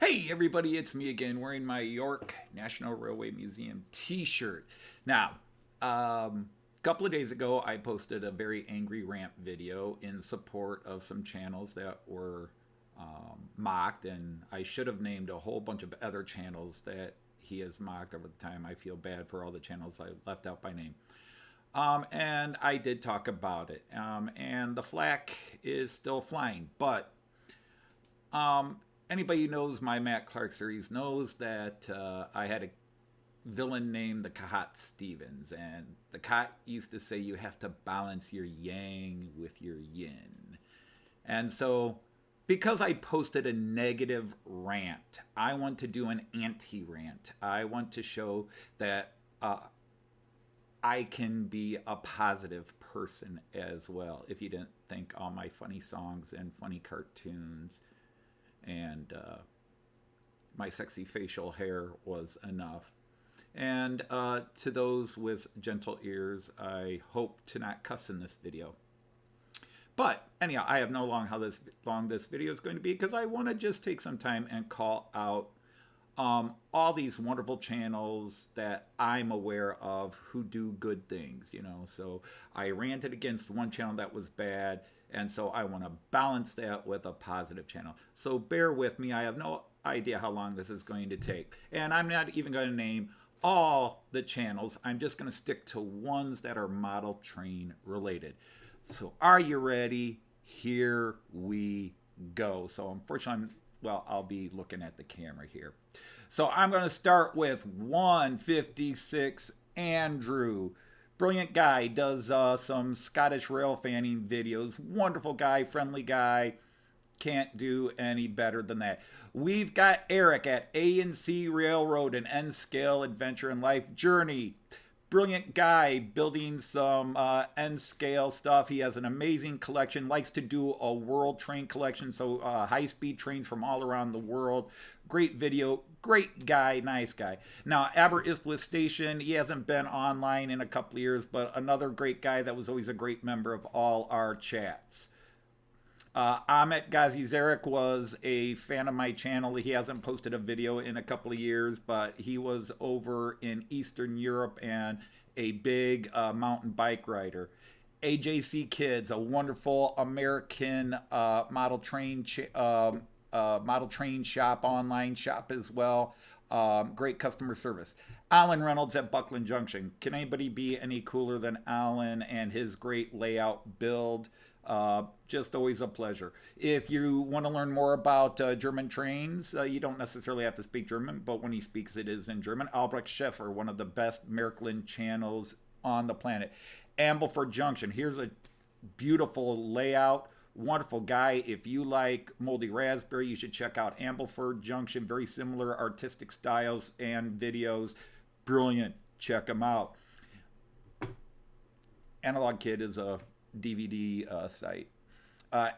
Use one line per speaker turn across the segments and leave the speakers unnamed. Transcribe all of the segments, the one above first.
Hey everybody, it's me again wearing my York National Railway Museum t-shirt. Now, a couple of days ago I posted a very angry rant video in support of some channels that were mocked, and I should have named a whole bunch of other channels that he has mocked over the time. I feel bad for all the channels I left out by name. And I did talk about it, and the flack is still flying, but anybody who knows my Matt Clark series knows that I had a villain named the Kahat Stevens, and the Kahat used to say you have to balance your yang with your yin. And so, because I posted a negative rant, I want to do an anti-rant. I want to show that I can be a positive person as well. If you didn't think all my funny songs and funny cartoons and my sexy facial hair was enough. And to those with gentle ears, I hope to not cuss in this video. But anyhow, I have no how long this video is going to be, because I want to just take some time and call out all these wonderful channels that I'm aware of who do good things, you know. So I ranted against one channel that was bad, and so I want to balance that with a positive channel. So bear with me. I have no idea how long this is going to take, and I'm not even going to name all the channels. I'm just going to stick to ones that are model train related. So are you ready? Here we go. So unfortunately, I'll be looking at the camera here. So I'm going to start with 156 Andrew. Brilliant guy, does some Scottish rail fanning videos. Wonderful guy, friendly guy. Can't do any better than that. We've got Eric at A&C Railroad, an N-Scale Adventure in Life Journey. Brilliant guy, building some N-Scale stuff. He has an amazing collection, likes to do a world train collection, so high-speed trains from all around the world. Great video, great guy, nice guy. Now, Aberystwyth Station, he hasn't been online in a couple of years, but another great guy that was always a great member of all our chats. Ahmet Ghazi Zarek was a fan of my channel. He hasn't posted a video in a couple of years, but he was over in Eastern Europe and a big mountain bike rider. AJC Kids, a wonderful American model train shop, online shop as well. Great customer service. Alan Reynolds at Buckland Junction. Can anybody be any cooler than Alan and his great layout build? Just always a pleasure. If you want to learn more about German trains, you don't necessarily have to speak German, but when he speaks, it is in German. Albrecht Scheffer, one of the best Märklin channels on the planet. Ambleford Junction, here's a beautiful layout. Wonderful guy. If you like Moldy Raspberry, you should check out Ambleford Junction. Very similar artistic styles and videos. Brilliant. Check them out. Analog Kid is a DVD site.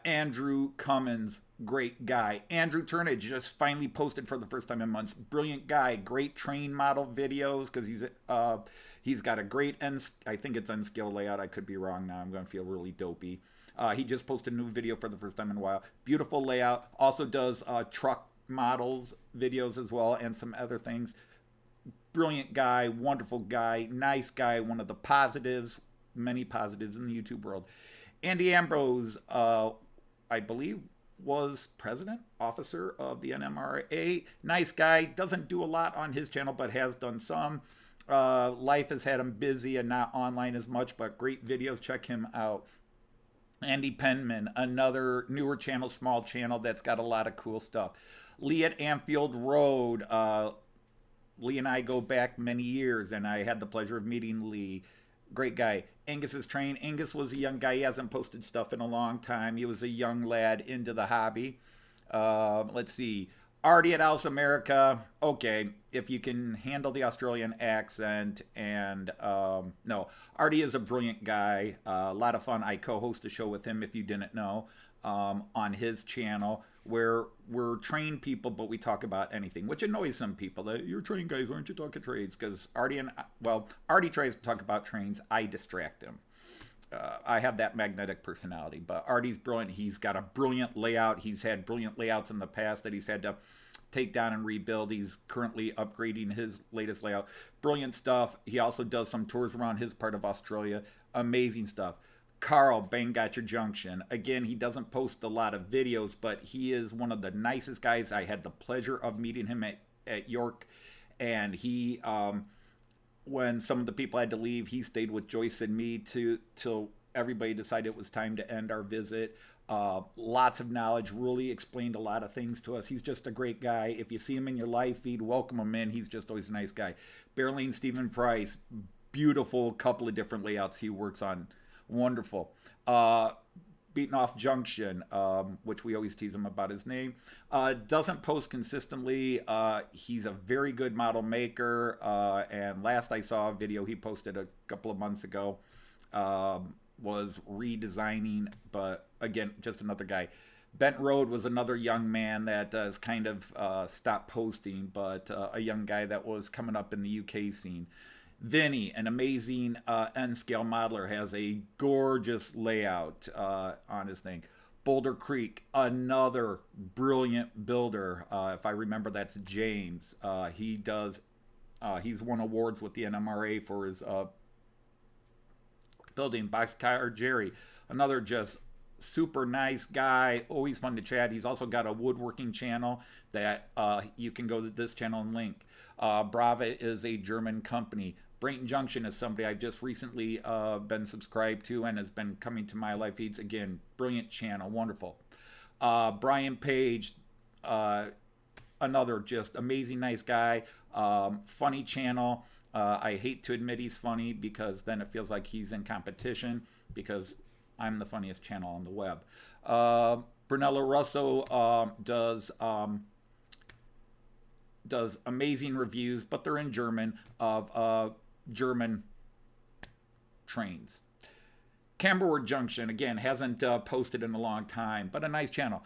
Andrew Cummins, great guy. Andrew Turnage just finally posted for the first time in months. Brilliant guy, great train model videos, because he's got a great I think it's N-scale layout. I could be wrong now. I'm going to feel really dopey. He just posted a new video for the first time in a while. Beautiful layout. Also does truck models videos as well, and some other things. Brilliant guy, wonderful guy, nice guy. One of the positives, many positives in the YouTube world. Andy Ambrose, I believe, was president, officer of the NMRA. Nice guy, doesn't do a lot on his channel, but has done some. Life has had him busy and not online as much, but great videos. Check him out. Andy Penman, another newer channel, small channel that's got a lot of cool stuff. Lee at Anfield Road. Lee and I go back many years, and I had the pleasure of meeting Lee. Great guy. Angus's Train. Angus was a young guy. He hasn't posted stuff in a long time. He was a young lad into the hobby. Let's see. Artie at Alice America. Okay, if you can handle the Australian accent. And no, Artie is a brilliant guy. A lot of fun. I co-host a show with him, if you didn't know, on his channel, where we're trained people, but we talk about anything, which annoys some people. You're trained guys, why aren't you talking trades? Because Artie tries to talk about trains. I distract him. I have that magnetic personality, but Artie's brilliant. He's got a brilliant layout. He's had brilliant layouts in the past that he's had to take down and rebuild. He's currently upgrading his latest layout. Brilliant stuff. He also does some tours around his part of Australia. Amazing stuff. Carl, Bang Gotcha Junction. Again, he doesn't post a lot of videos, but he is one of the nicest guys. I had the pleasure of meeting him at York, and he when some of the people had to leave, he stayed with Joyce and me till everybody decided it was time to end our visit. Lots of knowledge, really explained a lot of things to us. He's just a great guy. If you see him in your live feed, welcome him in. He's just always a nice guy. Berlin Stephen Price, beautiful couple of different layouts he works on. Wonderful. Beaten Off Junction, which we always tease him about his name. Doesn't post consistently. He's a very good model maker. And last I saw a video he posted a couple of months ago was redesigning, but again, just another guy. Bent Road was another young man that has kind of stopped posting, but a young guy that was coming up in the UK scene. Vinny, an amazing N-scale modeler, has a gorgeous layout on his thing. Boulder Creek, another brilliant builder. If I remember, that's James. He's won awards with the NMRA for his building. Boxcar Jerry, another just super nice guy, always fun to chat. He's also got a woodworking channel that you can go to this channel and link. Brava is a German company. Brayton Junction is somebody I've just recently been subscribed to and has been coming to my live feeds. Again, brilliant channel, wonderful. Brian Page, another just amazing, nice guy. Funny channel. I hate to admit he's funny because then it feels like he's in competition because I'm the funniest channel on the web. Brunello Russo does amazing reviews, but they're in German, of German trains. Camberward Junction, again, hasn't posted in a long time, but a nice channel.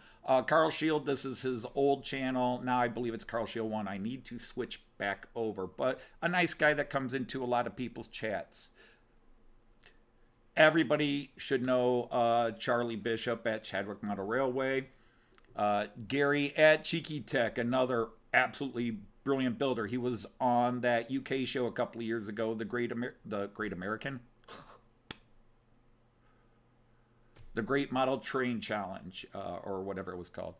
Carl Shield, this is his old channel. Now I believe it's Carl Shield 1. I need to switch back over, but a nice guy that comes into a lot of people's chats. Everybody should know Charlie Bishop at Chadwick Model Railway. Gary at Cheeky Tech, another absolutely brilliant builder. He was on that UK show a couple of years ago, the Great American, the Great Model Train Challenge, or whatever it was called.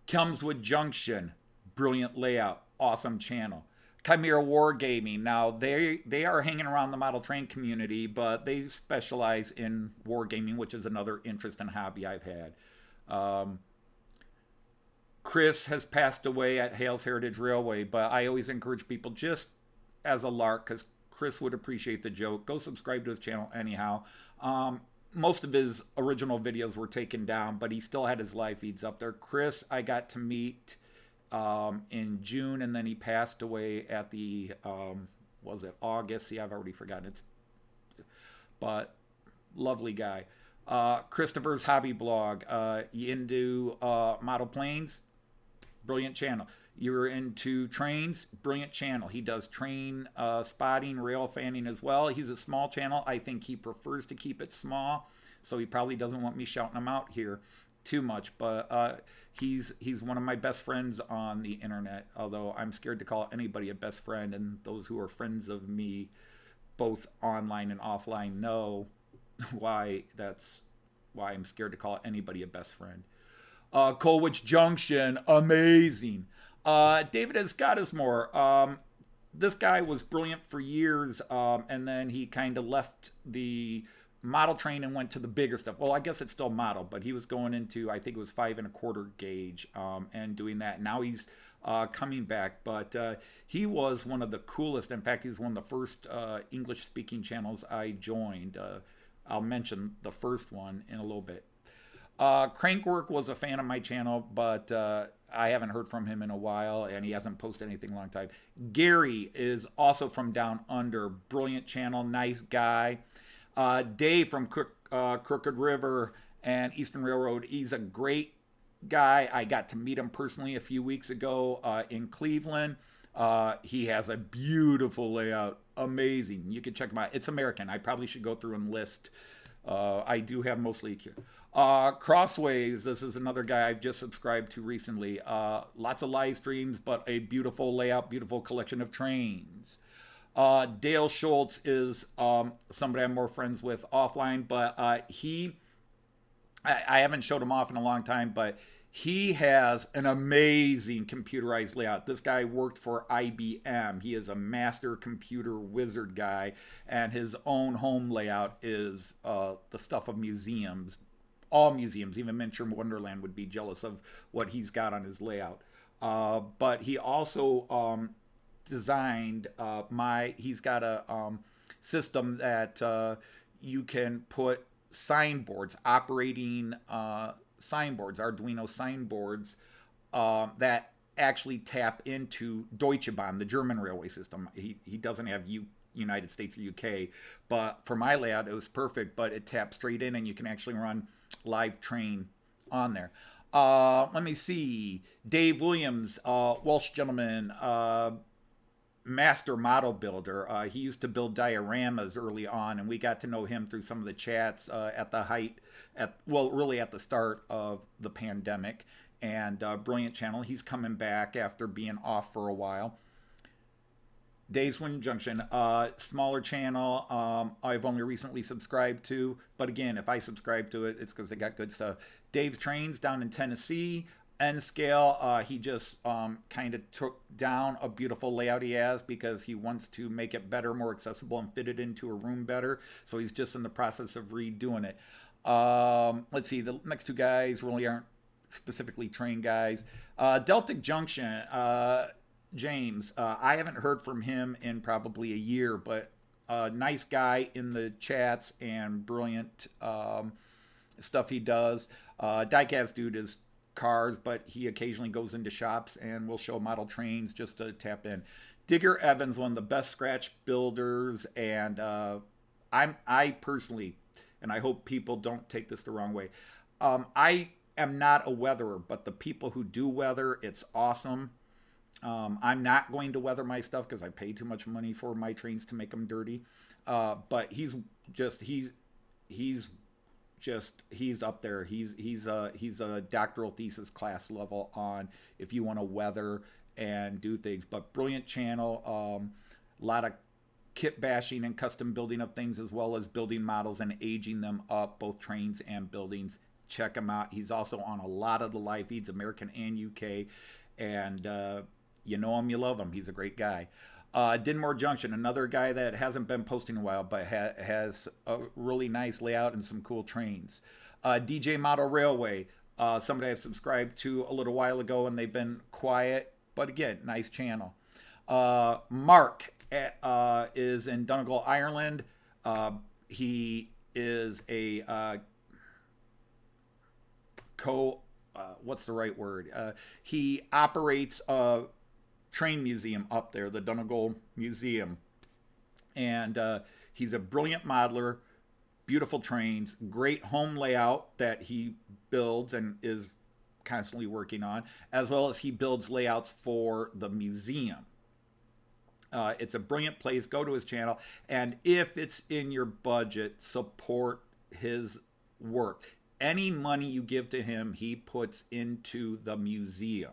Kelmswood Junction, brilliant layout, awesome channel. Chimera Wargaming, now they are hanging around the model train community, but they specialize in wargaming, which is another interest and hobby I've had. Chris has passed away at Hales Heritage Railway, but I always encourage people, just as a lark, because Chris would appreciate the joke, go subscribe to his channel anyhow. Most of his original videos were taken down, but he still had his live feeds up there. Chris, I got to meet in June, and then he passed away at the, was it August? See, I've already forgotten. But lovely guy. Christopher's Hobby Blog. You into model planes? Brilliant channel. You're into trains? Brilliant channel. He does train spotting, rail fanning as well. He's a small channel. I think he prefers to keep it small, so he probably doesn't want me shouting him out here too much. But he's one of my best friends on the internet, although I'm scared to call anybody a best friend, and those who are friends of me, both online and offline, know why I'm scared to call anybody a best friend. Colwich Junction, amazing. David S. Gottesmore, this guy was brilliant for years, and then he kind of left the model train and went to the bigger stuff. Well, I guess it's still model, but he was going into, I think it was 5 1/4 gauge, and doing that. Now he's coming back, but he was one of the coolest. In fact, he's one of the first English-speaking channels I joined. I'll mention the first one in a little bit. Crankwork was a fan of my channel, but I haven't heard from him in a while, and he hasn't posted anything in a long time. Gary is also from Down Under. Brilliant channel, nice guy. Dave from Crooked River and Eastern Railroad. He's a great guy. I got to meet him personally a few weeks ago in Cleveland. He has a beautiful layout. Amazing. You can check him out. It's American. I probably should go through and list I do have mostly. Crossways, this is another guy I've just subscribed to recently. Lots of live streams, but a beautiful layout, beautiful collection of trains. Dale Schultz is somebody I'm more friends with offline, but I haven't showed him off in a long time, but he has an amazing computerized layout. This guy worked for IBM. He is a master computer wizard guy, and his own home layout is the stuff of museums. All museums, even Miniature Wonderland, would be jealous of what he's got on his layout. But he also designed he's got a system that you can put signboards, operating signboards, Arduino signboards that actually tap into Deutsche Bahn, the German railway system. He doesn't have United States or UK, but for my layout, it was perfect. But it taps straight in, and you can actually run live train on there. Let me see. Dave Williams, Welsh gentleman, master model builder. He used to build dioramas early on, and we got to know him through some of the chats at the height, really at the start of the pandemic. And brilliant channel. He's coming back after being off for a while. Dave's Wind Junction, smaller channel. I've only recently subscribed to, but again, if I subscribe to it, it's because they got good stuff. Dave's Trains down in Tennessee. N scale, he just kind of took down a beautiful layout he has because he wants to make it better, more accessible, and fit it into a room better. So he's just in the process of redoing it. Let's see, the next two guys really aren't specifically train guys. Deltic Junction, James, I haven't heard from him in probably a year, but nice guy in the chats and brilliant stuff he does. Diecast dude is cars, but he occasionally goes into shops and will show model trains just to tap in. Digger Evans, one of the best scratch builders, and I personally, and I hope people don't take this the wrong way, I am not a weatherer, but the people who do weather, it's awesome. I'm not going to weather my stuff because I pay too much money for my trains to make them dirty. But he's up there. He's a doctoral thesis class level on if you want to weather and do things. But brilliant channel, a lot of kit bashing and custom building of things, as well as building models and aging them up, both trains and buildings. Check him out. He's also on a lot of the live feeds, American and UK, and you know him, you love him. He's a great guy. Dinmore Junction, another guy that hasn't been posting in a while, but has a really nice layout and some cool trains. DJ Model Railway, somebody I've subscribed to a little while ago, and they've been quiet, but again, nice channel. Mark is in Donegal, Ireland. He is a what's the right word? He operates a train museum up there, the Donegal Museum. And he's a brilliant modeler, beautiful trains, great home layout that he builds and is constantly working on, as well as he builds layouts for the museum. It's a brilliant place. Go to his channel. And if it's in your budget, support his work. Any money you give to him, he puts into the museum.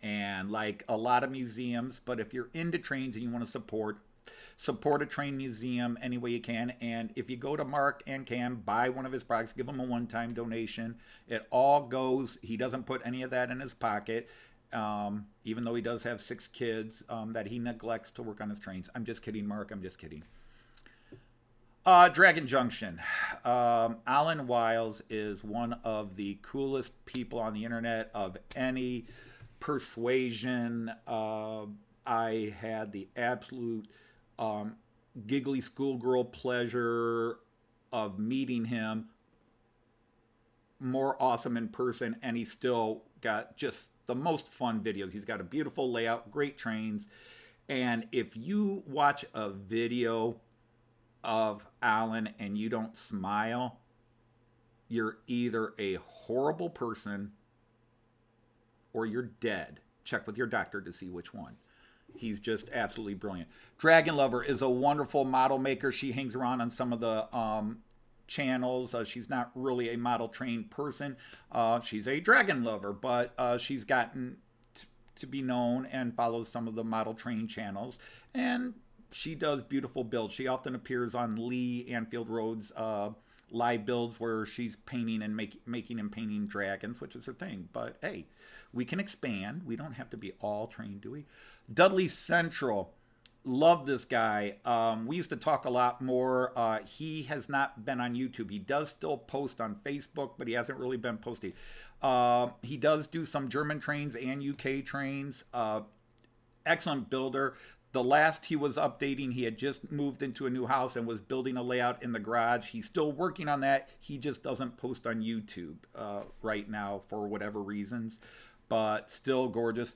And like a lot of museums, but if you're into trains and you want to support a train museum any way you can. And if you go to Mark and can buy one of his products, give him a one-time donation. It all goes, he doesn't put any of that in his pocket, even though he does have 6 kids that he neglects to work on his trains. I'm just kidding, Mark. I'm just kidding. Dragon Junction. Alan Wiles is one of the coolest people on the internet of any persuasion. I had the absolute giggly schoolgirl pleasure of meeting him. More awesome in person, and he's still got just the most fun videos. He's got a beautiful layout, great trains, and if you watch a video of Alan and you don't smile, you're either a horrible person or you're dead. Check with your doctor to see which one. He's just absolutely brilliant. Dragon Lover is a wonderful model maker. She hangs around on some of the channels. She's not really a model trained person. She's a dragon lover, but she's gotten to be known and follows some of the model train channels. And she does beautiful builds. She often appears on Lee Anfield Road's live builds where she's painting and making and painting dragons, which is her thing. But hey, we can expand. We don't have to be all trained, do we? Dudley Central. Love this guy. We used to talk a lot more. He has not been on YouTube. He does still post on Facebook, but he hasn't really been posting. He does do some German trains and UK trains. Excellent builder. The last he was updating, he had just moved into a new house and was building a layout in the garage. He's still working on that. He just doesn't post on YouTube right now for whatever reasons, but still gorgeous.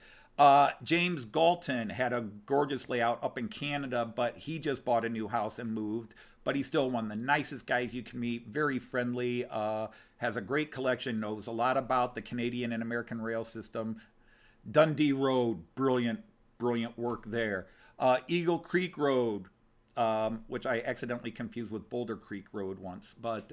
James Galton had a gorgeous layout up in Canada, but he just bought a new house and moved. But he's still one of the nicest guys you can meet. Very friendly, has a great collection, knows a lot about the Canadian and American rail system. Dundee Road, brilliant work there. Eagle Creek Road, which I accidentally confused with Boulder Creek Road once. But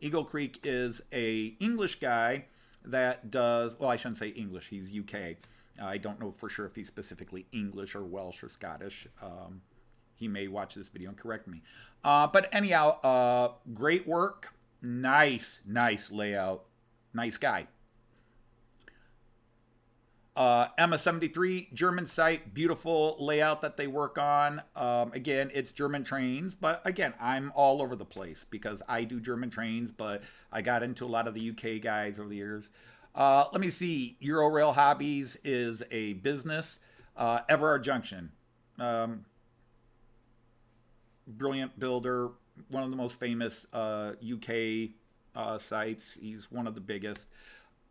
Eagle Creek is a English guy that does, well, I shouldn't say English, he's UK. I don't know for sure if he's specifically English or Welsh or Scottish. He may watch this video and correct me. But anyhow, great work. Nice layout. Nice guy. Emma 73, German site, beautiful layout that they work on. Again, it's German trains, but again, I'm all over the place because I do German trains, but I got into a lot of the UK guys over the years. Let me see. Eurorail Hobbies is a business. Everard Junction. Brilliant builder. One of the most famous UK sites. He's one of the biggest.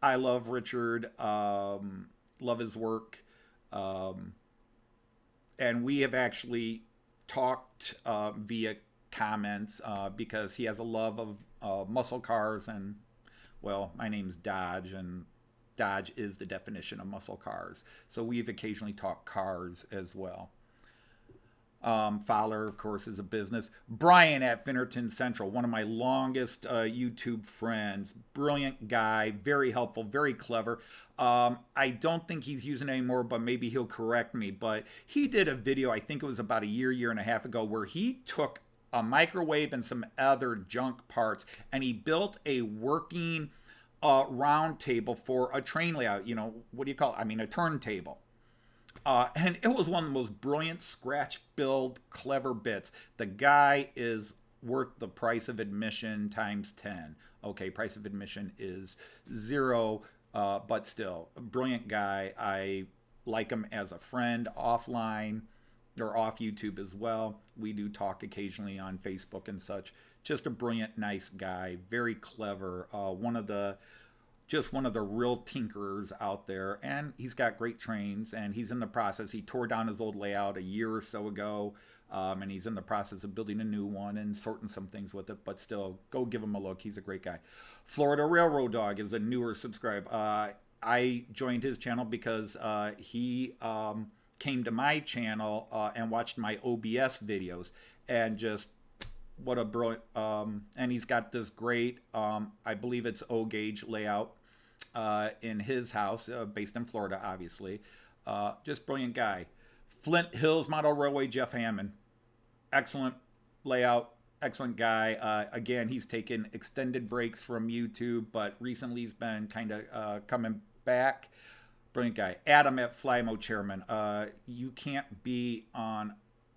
I love Richard. Love his work. And we have actually talked via comments because he has a love of muscle cars and, well, my name's Dodge, and Dodge is the definition of muscle cars. So we've occasionally talked cars as well. Fowler, of course, is a business. Brian at Finnerton Central, one of my longest YouTube friends. Brilliant guy, very helpful, very clever. I don't think he's using it anymore, but maybe he'll correct me. But he did a video, I think it was about a year and a half ago, where he took a microwave and some other junk parts, and he built a working round table for a train layout. You know, what do you call it? I mean, a turntable. And it was one of the most brilliant scratch build, clever bits. The guy is worth the price of admission times 10. Okay, price of admission is 0, but still, a brilliant guy. I like him as a friend offline or off YouTube as well. We do talk occasionally on Facebook and such. Just a brilliant, nice guy, very clever. One of the real tinkerers out there, and he's got great trains, and he's in the process. He tore down his old layout a year or so ago, and he's in the process of building a new one and sorting some things with it, but still, go give him a look. He's a great guy. Florida Railroad Dog is a newer subscriber. I joined his channel because he came to my channel and watched my OBS videos, and just what a brilliant, and he's got this great, I believe it's O-gauge layout in his house, based in Florida, obviously. Just brilliant guy. Flint Hills Model Railway, Jeff Hammond. Excellent layout, excellent guy. Again, he's taken extended breaks from YouTube, but recently he's been kind of coming back. Brilliant guy. Adam at Flymo Chairman. You can't be on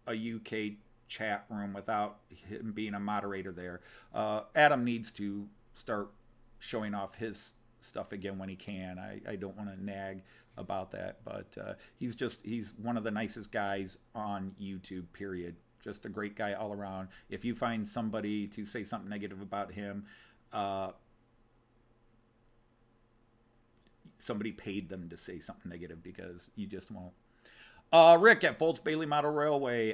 a UK chat room without him being a moderator there. Adam needs to start showing off his stuff again when he can. I don't want to nag about that, but he's one of the nicest guys on YouTube, period. Just a great guy all around. If you find somebody to say something negative about him, somebody paid them to say something negative, because you just won't. Rick at Foltz Bailey Model Railway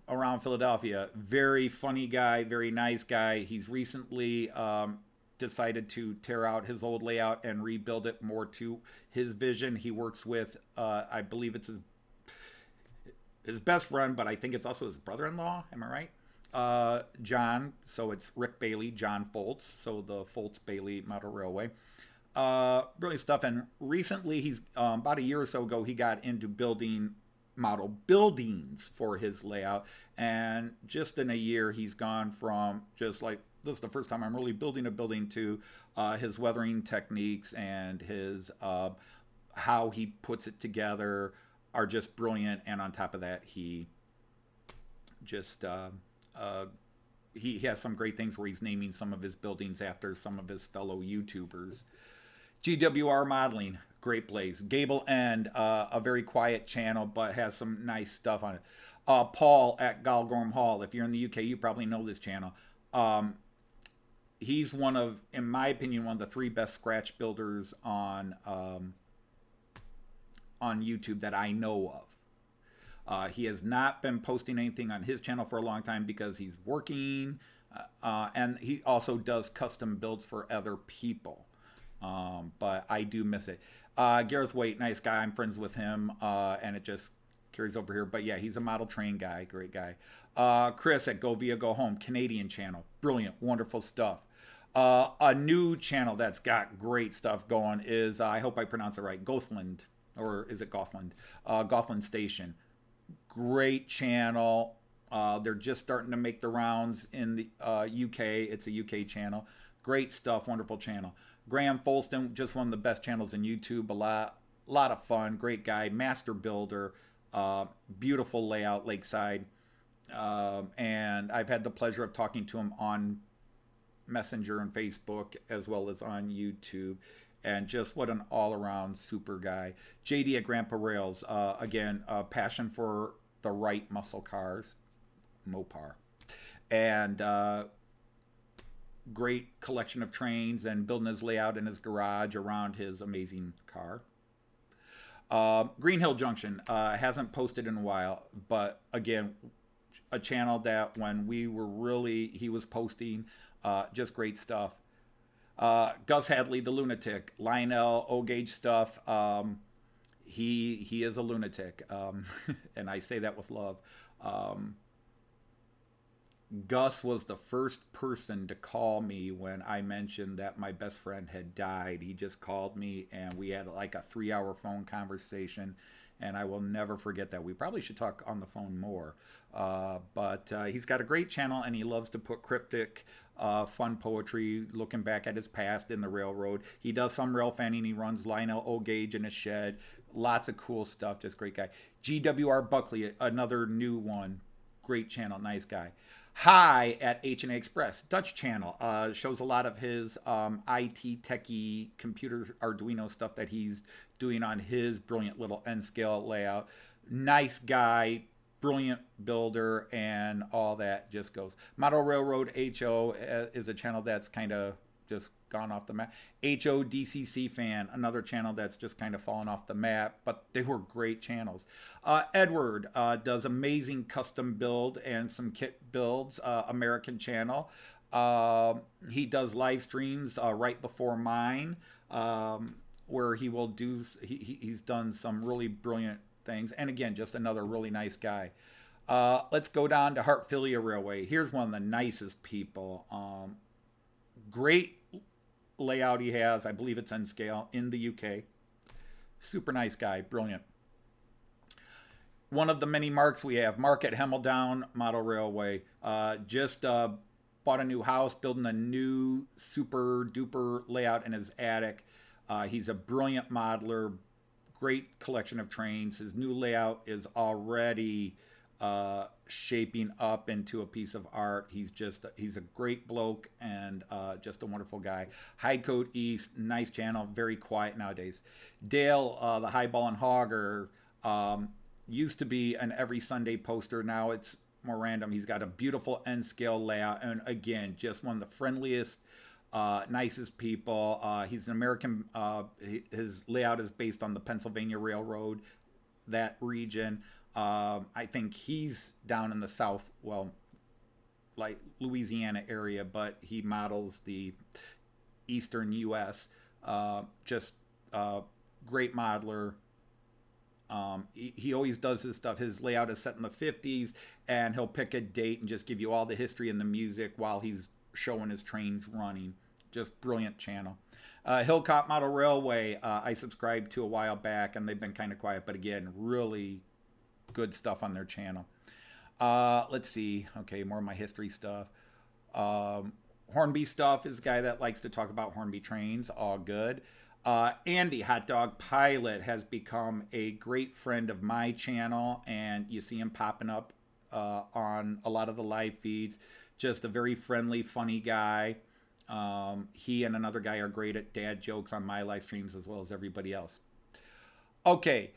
around Philadelphia. Very funny guy, very nice guy. He's recently decided to tear out his old layout and rebuild it more to his vision. He works with, I believe it's his best friend, but I think it's also his brother-in-law. Am I right? John, so it's Rick Bailey, John Foltz, so the Foltz Bailey Model Railway. Brilliant stuff. And recently, he's about a year or so ago, he got into building model buildings for his layout. And just in a year, he's gone from just like, this is the first time I'm really building a building, to his weathering techniques and his how he puts it together are just brilliant. And on top of that, he just he has some great things where he's naming some of his buildings after some of his fellow YouTubers. GWR Modeling, great place. Gable End, a very quiet channel, but has some nice stuff on it. Paul at Galgorm Hall, if you're in the UK, you probably know this channel. He's one of, in my opinion, one of the 3 best scratch builders on YouTube that I know of. He has not been posting anything on his channel for a long time because he's working, and he also does custom builds for other people. But I do miss it. Gareth Waite, nice guy. I'm friends with him, and it just carries over here. But yeah, he's a model train guy, great guy. Chris at Go Via Go Home, Canadian channel, brilliant, wonderful stuff. A new channel that's got great stuff going is, I hope I pronounce it right, Gothland, or is it Gothland? Gothland Station. Great channel. They're just starting to make the rounds in the UK. It's a UK channel. Great stuff, wonderful channel. Graham Folston, just one of the best channels in YouTube. A lot of fun. Great guy. Master builder. Beautiful layout, Lakeside. And I've had the pleasure of talking to him on Messenger and Facebook, as well as on YouTube. And just what an all-around super guy. JD at Grandpa Rails. Again, passion for the right muscle cars. Mopar. And great collection of trains, and building his layout in his garage around his amazing car. Green Hill Junction hasn't posted in a while, but again, a channel that when we were really, he was posting just great stuff. Gus Hadley, the lunatic. Lionel O-Gauge stuff. He is a lunatic, and I say that with love. Gus was the first person to call me when I mentioned that my best friend had died. He just called me, and we had like a 3-hour phone conversation, and I will never forget that. We probably should talk on the phone more. But he's got a great channel, and he loves to put cryptic, fun poetry, looking back at his past in the railroad. He does some rail fanning. He runs Lionel O-Gauge in a shed. Lots of cool stuff. Just great guy. GWR Buckley, another new one. Great channel. Nice guy. Hi at H&A Express, Dutch channel. Shows a lot of his IT techie computer Arduino stuff that he's doing on his brilliant little N-scale layout. Nice guy, brilliant builder, and all that just goes. Model Railroad HO is a channel that's kind of just gone off the map. HODCC fan, another channel that's just kind of fallen off the map, but they were great channels. Edward does amazing custom build and some kit builds, American channel. He does live streams right before mine, where he will do, he's done some really brilliant things. And again, just another really nice guy. Let's go down to Hartfilia Railway. Here's one of the nicest people. Great layout he has. I believe it's N scale in the UK. Super nice guy. Brilliant. One of the many Marks we have. Mark at Hemmeldown Model Railway. Just bought a new house, building a new super duper layout in his attic. He's a brilliant modeler. Great collection of trains. His new layout is already shaping up into a piece of art. He's a great bloke, and just a wonderful guy. Highcoat East, nice channel, very quiet nowadays. Dale, the Highball and Hogger, used to be an every Sunday poster. Now it's more random. He's got a beautiful N-scale layout, and again, just one of the friendliest, nicest people. He's an American. His layout is based on the Pennsylvania Railroad, that region. I think he's down in the south, well, like Louisiana area, but he models the eastern U.S. Just great modeler. He always does his stuff. His layout is set in the 50s, and he'll pick a date and just give you all the history and the music while he's showing his trains running. Just brilliant channel. Hillcop Model Railway, I subscribed to a while back, and they've been kind of quiet, but again, really good stuff on their channel. Let's see. Okay, more of my history stuff. Hornby Stuff is a guy that likes to talk about Hornby trains. All good. Andy, Hot Dog Pilot, has become a great friend of my channel, and you see him popping up on a lot of the live feeds. Just a very friendly, funny guy. He and another guy are great at dad jokes on my live streams as well as everybody else. Okay,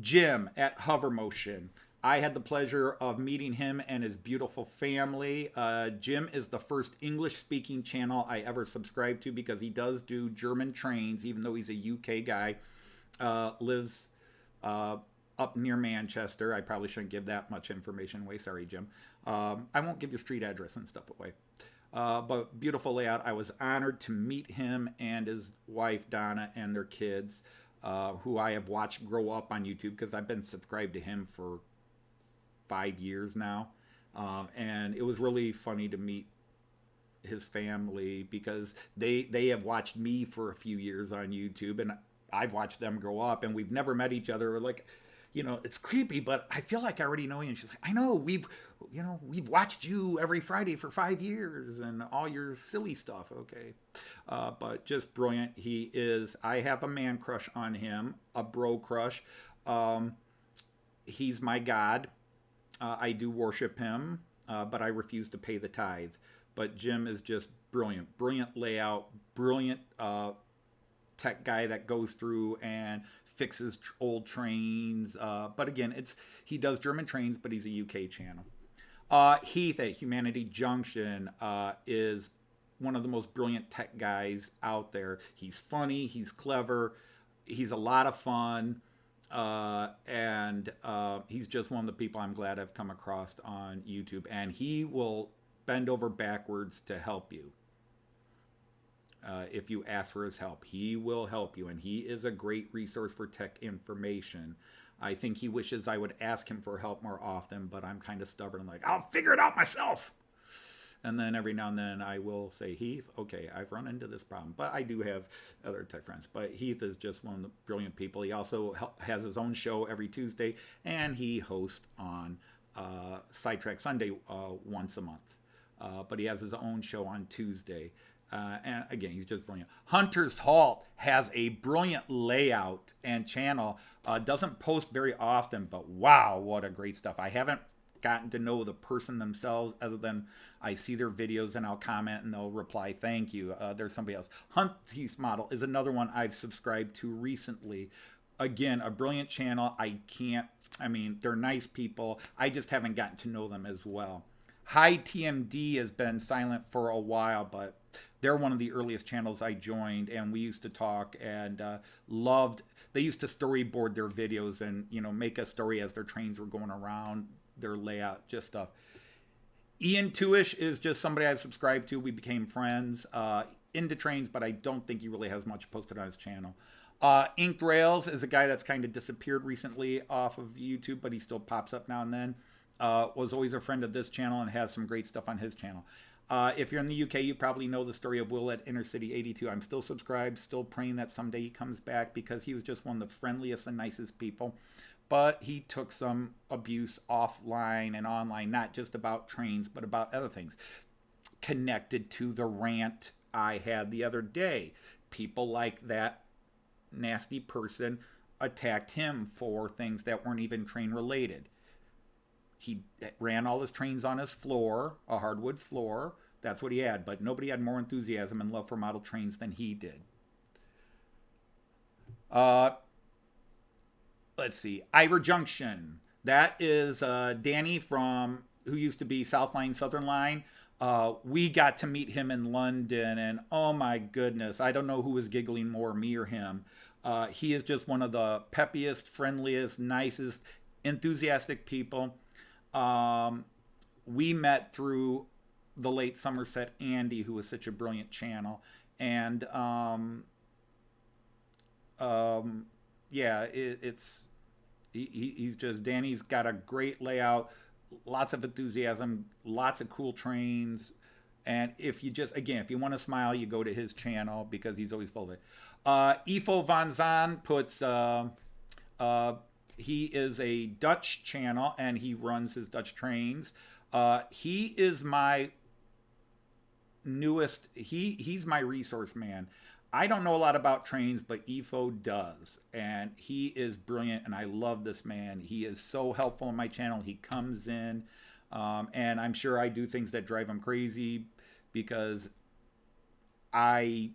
Jim at Hovermotion. I had the pleasure of meeting him and his beautiful family. Jim is the first English-speaking channel I ever subscribed to because he does do German trains, even though he's a UK guy. Lives up near Manchester. I probably shouldn't give that much information away. Sorry, Jim. I won't give your street address and stuff away. But beautiful layout. I was honored to meet him and his wife, Donna, and their kids, who I have watched grow up on YouTube because I've been subscribed to him for 5 years now. And it was really funny to meet his family because they have watched me for a few years on YouTube, and I've watched them grow up, and we've never met each other. We're like, you know, it's creepy, but I feel like I already know you. And she's like, I know, we've watched you every Friday for 5 years and all your silly stuff. Okay. But just brilliant. I have a man crush on him, a bro crush. He's my God. I do worship him, but I refuse to pay the tithe. But Jim is just brilliant. Brilliant layout, brilliant tech guy that goes through and fixes old trains. But again, he does German trains, but he's a UK channel. Heath at Humanity Junction is one of the most brilliant tech guys out there. He's funny, he's clever, he's a lot of fun. And he's just one of the people I'm glad I've come across on YouTube, and he will bend over backwards to help you. If you ask for his help, he will help you, and he is a great resource for tech information. I think he wishes I would ask him for help more often, but I'm kind of stubborn. I'm like, I'll figure it out myself. And then every now and then I will say, Heath, okay, I've run into this problem. But I do have other tech friends. But Heath is just one of the brilliant people. He also has his own show every Tuesday, and he hosts on Sidetrack Sunday once a month. But he has his own show on Tuesday. And again, he's just brilliant. Hunter's Halt has a brilliant layout and channel. Doesn't post very often, but wow, what a great stuff. I haven't gotten to know the person themselves other than I see their videos and I'll comment and they'll reply, thank you. There's somebody else. Hunt's Model is another one I've subscribed to recently. Again, a brilliant channel. They're nice people. I just haven't gotten to know them as well. High TMD has been silent for a while, but they're one of the earliest channels I joined, and we used to talk and they used to storyboard their videos and, make a story as their trains were going around, their layout, just stuff. Ian Tuish is just somebody I've subscribed to. We became friends, into trains, but I don't think he really has much posted on his channel. Inked Rails is a guy that's kind of disappeared recently off of YouTube, but he still pops up now and then. Was always a friend of this channel and has some great stuff on his channel. If you're in the UK, you probably know the story of Will at Intercity 82. I'm still subscribed, still praying that someday he comes back because he was just one of the friendliest and nicest people. But he took some abuse offline and online, not just about trains, but about other things. Connected to the rant I had the other day. People like that nasty person attacked him for things that weren't even train related. He ran all his trains on his floor, a hardwood floor. That's what he had, but nobody had more enthusiasm and love for model trains than he did. Let's see, Ivor Junction. That is Danny who used to be South Line, Southern Line. We got to meet him in London, and oh my goodness, I don't know who was giggling more, me or him. He is just one of the peppiest, friendliest, nicest, enthusiastic people. We met through the late Somerset Andy, who was such a brilliant channel, and yeah, it's He's just, Danny's got a great layout, lots of enthusiasm, lots of cool trains. And if you just, again, if you want to smile, you go to his channel because he's always full of it. Ifo Van Zan puts, uh, he is a Dutch channel and he runs his Dutch trains. He is my newest, he's my resource man. I don't know a lot about trains, but Ifo does, and he is brilliant, and I love this man. He is so helpful in my channel. He comes in, and I'm sure I do things that drive him crazy because I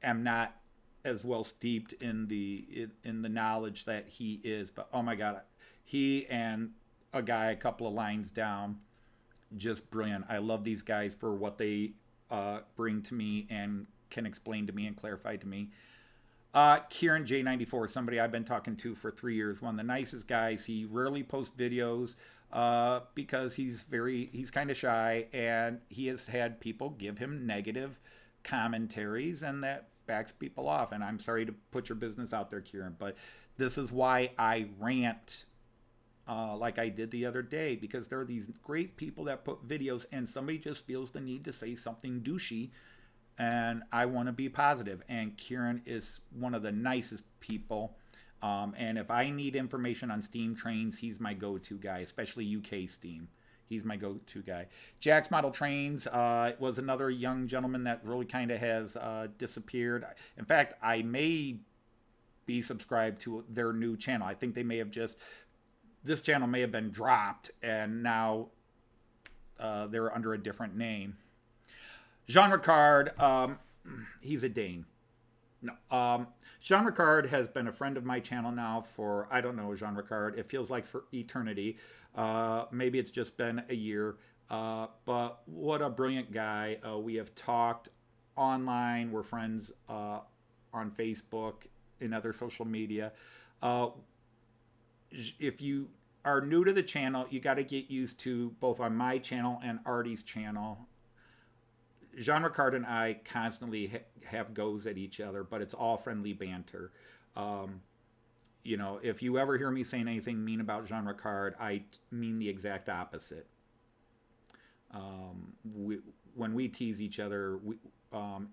am not as well steeped in the knowledge that he is. But oh my God, he and a guy a couple of lines down, just brilliant. I love these guys for what they bring to me and can explain to me and clarify to me. Kieran J94, somebody I've been talking to for 3 years, one of the nicest guys. He rarely posts videos because he's kind of shy, and he has had people give him negative commentaries, and that backs people off. And I'm sorry to put your business out there, Kieran, but this is why I rant like I did the other day, because there are these great people that put videos and somebody just feels the need to say something douchey, and I want to be positive. And Kieran is one of the nicest people. And if I need information on steam trains, he's my go-to guy, especially UK steam. He's my go-to guy. Jack's Model Trains was another young gentleman that really kind of has disappeared. In fact, I may be subscribed to their new channel. I think they may have this channel may have been dropped, and now they're under a different name. Jean Ricard, he's a Dane. No, Jean Ricard has been a friend of my channel now for, I don't know, Jean Ricard, it feels like for eternity. Maybe it's just been a year, but what a brilliant guy. We have talked online. We're friends on Facebook and other social media. If you are new to the channel, you got to get used to both on my channel and Artie's channel. Jean Ricard and I constantly have goes at each other, but it's all friendly banter. You know, if you ever hear me saying anything mean about Jean Ricard, I mean the exact opposite. When we tease each other,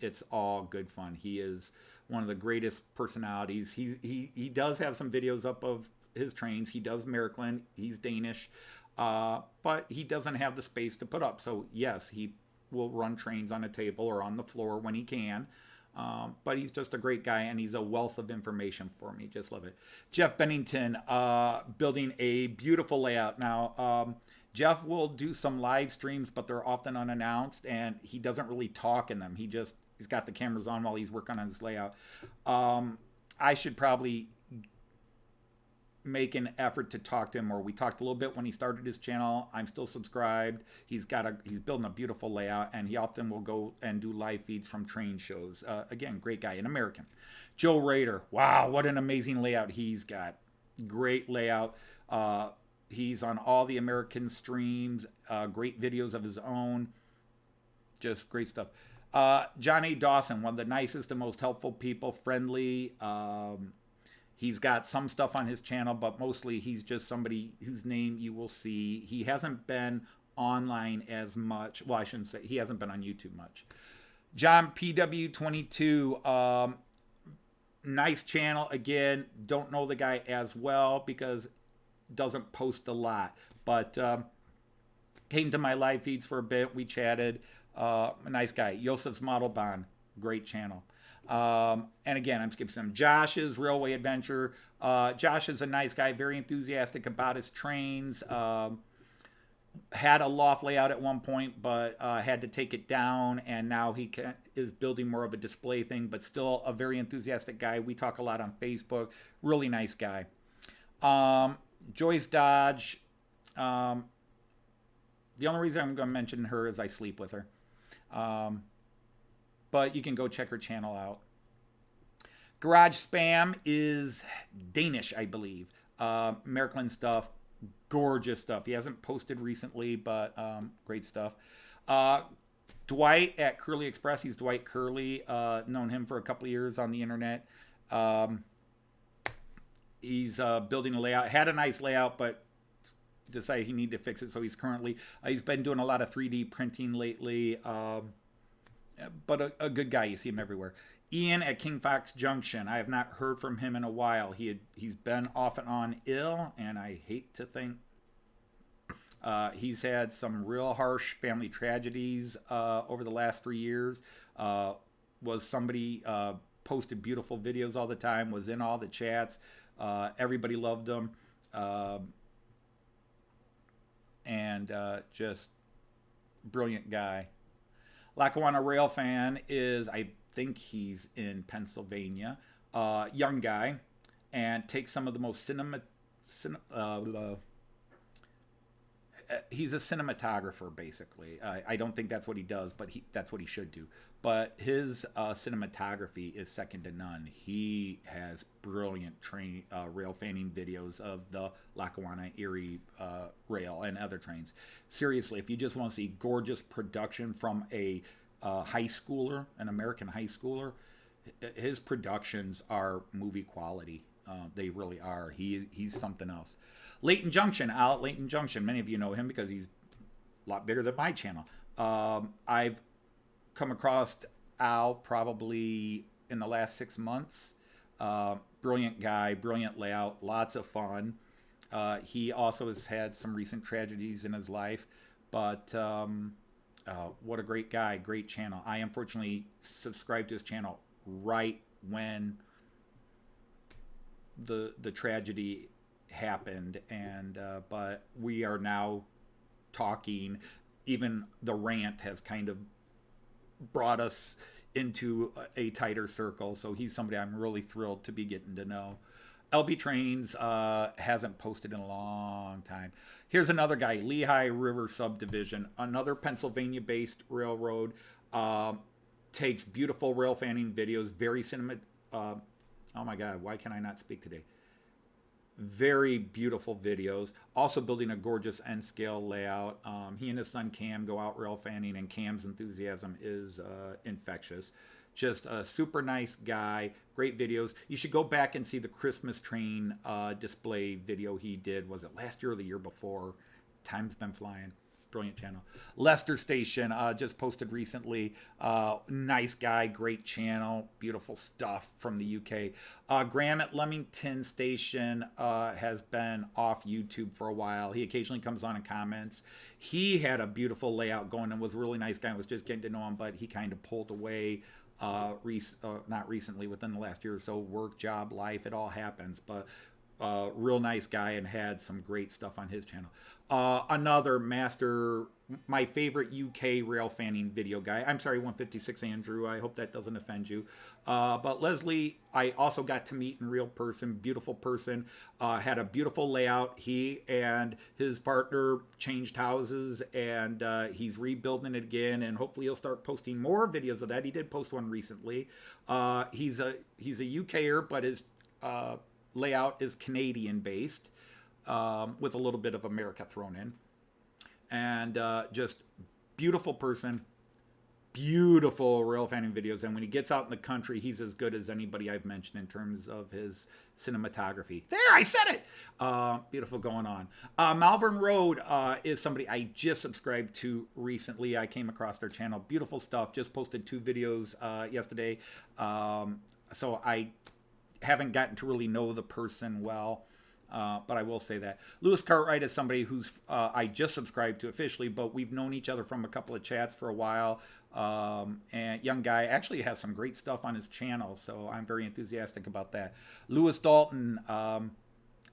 it's all good fun. He is one of the greatest personalities. He does have some videos up of his trains. He does Märklin. He's Danish, but he doesn't have the space to put up. So yes, he will run trains on a table or on the floor when he can. But he's just a great guy, and he's a wealth of information for me. Just love it. Jeff Bennington, building a beautiful layout. Now, Jeff will do some live streams, but they're often unannounced, and he doesn't really talk in them. He's got the cameras on while he's working on his layout. I should probably make an effort to talk to him more. We talked a little bit when he started his channel. I'm still subscribed. He's building a beautiful layout, and he often will go and do live feeds from train shows. Again, great guy, an American. Joe Rader, wow, what an amazing layout he's got. Great layout. He's on all the American streams, great videos of his own. Just great stuff. John A. Dawson, one of the nicest and most helpful people, friendly. He's got some stuff on his channel, but mostly he's just somebody whose name you will see. He hasn't been online as much. Well, I shouldn't say. He hasn't been on YouTube much. John PW22, nice channel. Again, don't know the guy as well because doesn't post a lot. But came to my live feeds for a bit. We chatted. A nice guy. Joseph's Model Bahn, great channel. And again, I'm skipping some. Josh's Railway Adventure. Josh is a nice guy, very enthusiastic about his trains. Had a loft layout at one point, but had to take it down, and now he is building more of a display thing, but still a very enthusiastic guy. We talk a lot on Facebook. Really nice guy. Joyce Dodge. The only reason I'm going to mention her is I sleep with her. But you can go check her channel out. Garage Spam is Danish, I believe. Märklin stuff, gorgeous stuff. He hasn't posted recently, but great stuff. Dwight at Curly Express. He's Dwight Curly. Known him for a couple of years on the internet. He's building a layout. Had a nice layout, but decided he needed to fix it. So he's currently he's been doing a lot of 3D printing lately. But a good guy. You see him everywhere. Ian at King Fox Junction. I have not heard from him in a while. He's been off and on ill, and I hate to think he's had some real harsh family tragedies over the last 3 years. Was somebody posted beautiful videos all the time, was in all the chats. Everybody loved him. And just brilliant guy. Lackawanna Rail fan is, I think he's in Pennsylvania. Young guy, and takes some of the most he's a cinematographer, basically. I don't think that's what he does, but that's what he should do. But his cinematography is second to none. He has brilliant rail fanning videos of the Lackawanna Erie rail and other trains. Seriously, if you just want to see gorgeous production from a high schooler, an American high schooler, his productions are movie quality. They really are. He's something else. Layton Junction, Al at Layton Junction. Many of you know him because he's a lot bigger than my channel. I've come across Al probably in the last 6 months. Brilliant guy, brilliant layout, lots of fun. He also has had some recent tragedies in his life, but what a great guy, great channel. I unfortunately subscribed to his channel right when the tragedy happened, and but we are now talking. Even the rant has kind of brought us into a tighter circle, so he's somebody I'm really thrilled to be getting to know. LB Trains hasn't posted in a long time. Here's another guy, Lehigh River Subdivision, another Pennsylvania-based railroad. Takes beautiful rail fanning videos, very oh my God, why can I not speak today? Very beautiful videos. Also building a gorgeous N-scale layout. He and his son Cam go out rail fanning, and Cam's enthusiasm is infectious. Just a super nice guy. Great videos. You should go back and see the Christmas train display video he did. Was it last year or the year before? Time's been flying. Brilliant channel. Lester Station just posted recently. Nice guy, great channel, beautiful stuff from the UK. Graham at Leamington Station has been off YouTube for a while. He occasionally comes on and comments. He had a beautiful layout going and was a really nice guy. I was just getting to know him, but he kind of pulled away not recently, within the last year or so. Work, job, life, it all happens. But real nice guy, and had some great stuff on his channel. Another master, my favorite UK rail fanning video guy. I'm sorry, 156 Andrew. I hope that doesn't offend you. But Leslie, I also got to meet in real person. Beautiful person. Had a beautiful layout. He and his partner changed houses, and he's rebuilding it again. And hopefully he'll start posting more videos of that. He did post one recently. He's a UKer, but his layout is Canadian based, with a little bit of America thrown in. And just beautiful person, beautiful rail fanning videos. And when he gets out in the country, he's as good as anybody I've mentioned in terms of his cinematography. There, I said it. Beautiful going on. Malvern Road is somebody I just subscribed to recently. I came across their channel. Beautiful stuff. Just posted 2 videos yesterday. So I haven't gotten to really know the person well, but I will say that. Lewis Cartwright is somebody who's I just subscribed to officially, but we've known each other from a couple of chats for a while. And young guy, actually has some great stuff on his channel, so I'm very enthusiastic about that. Lewis Dalton,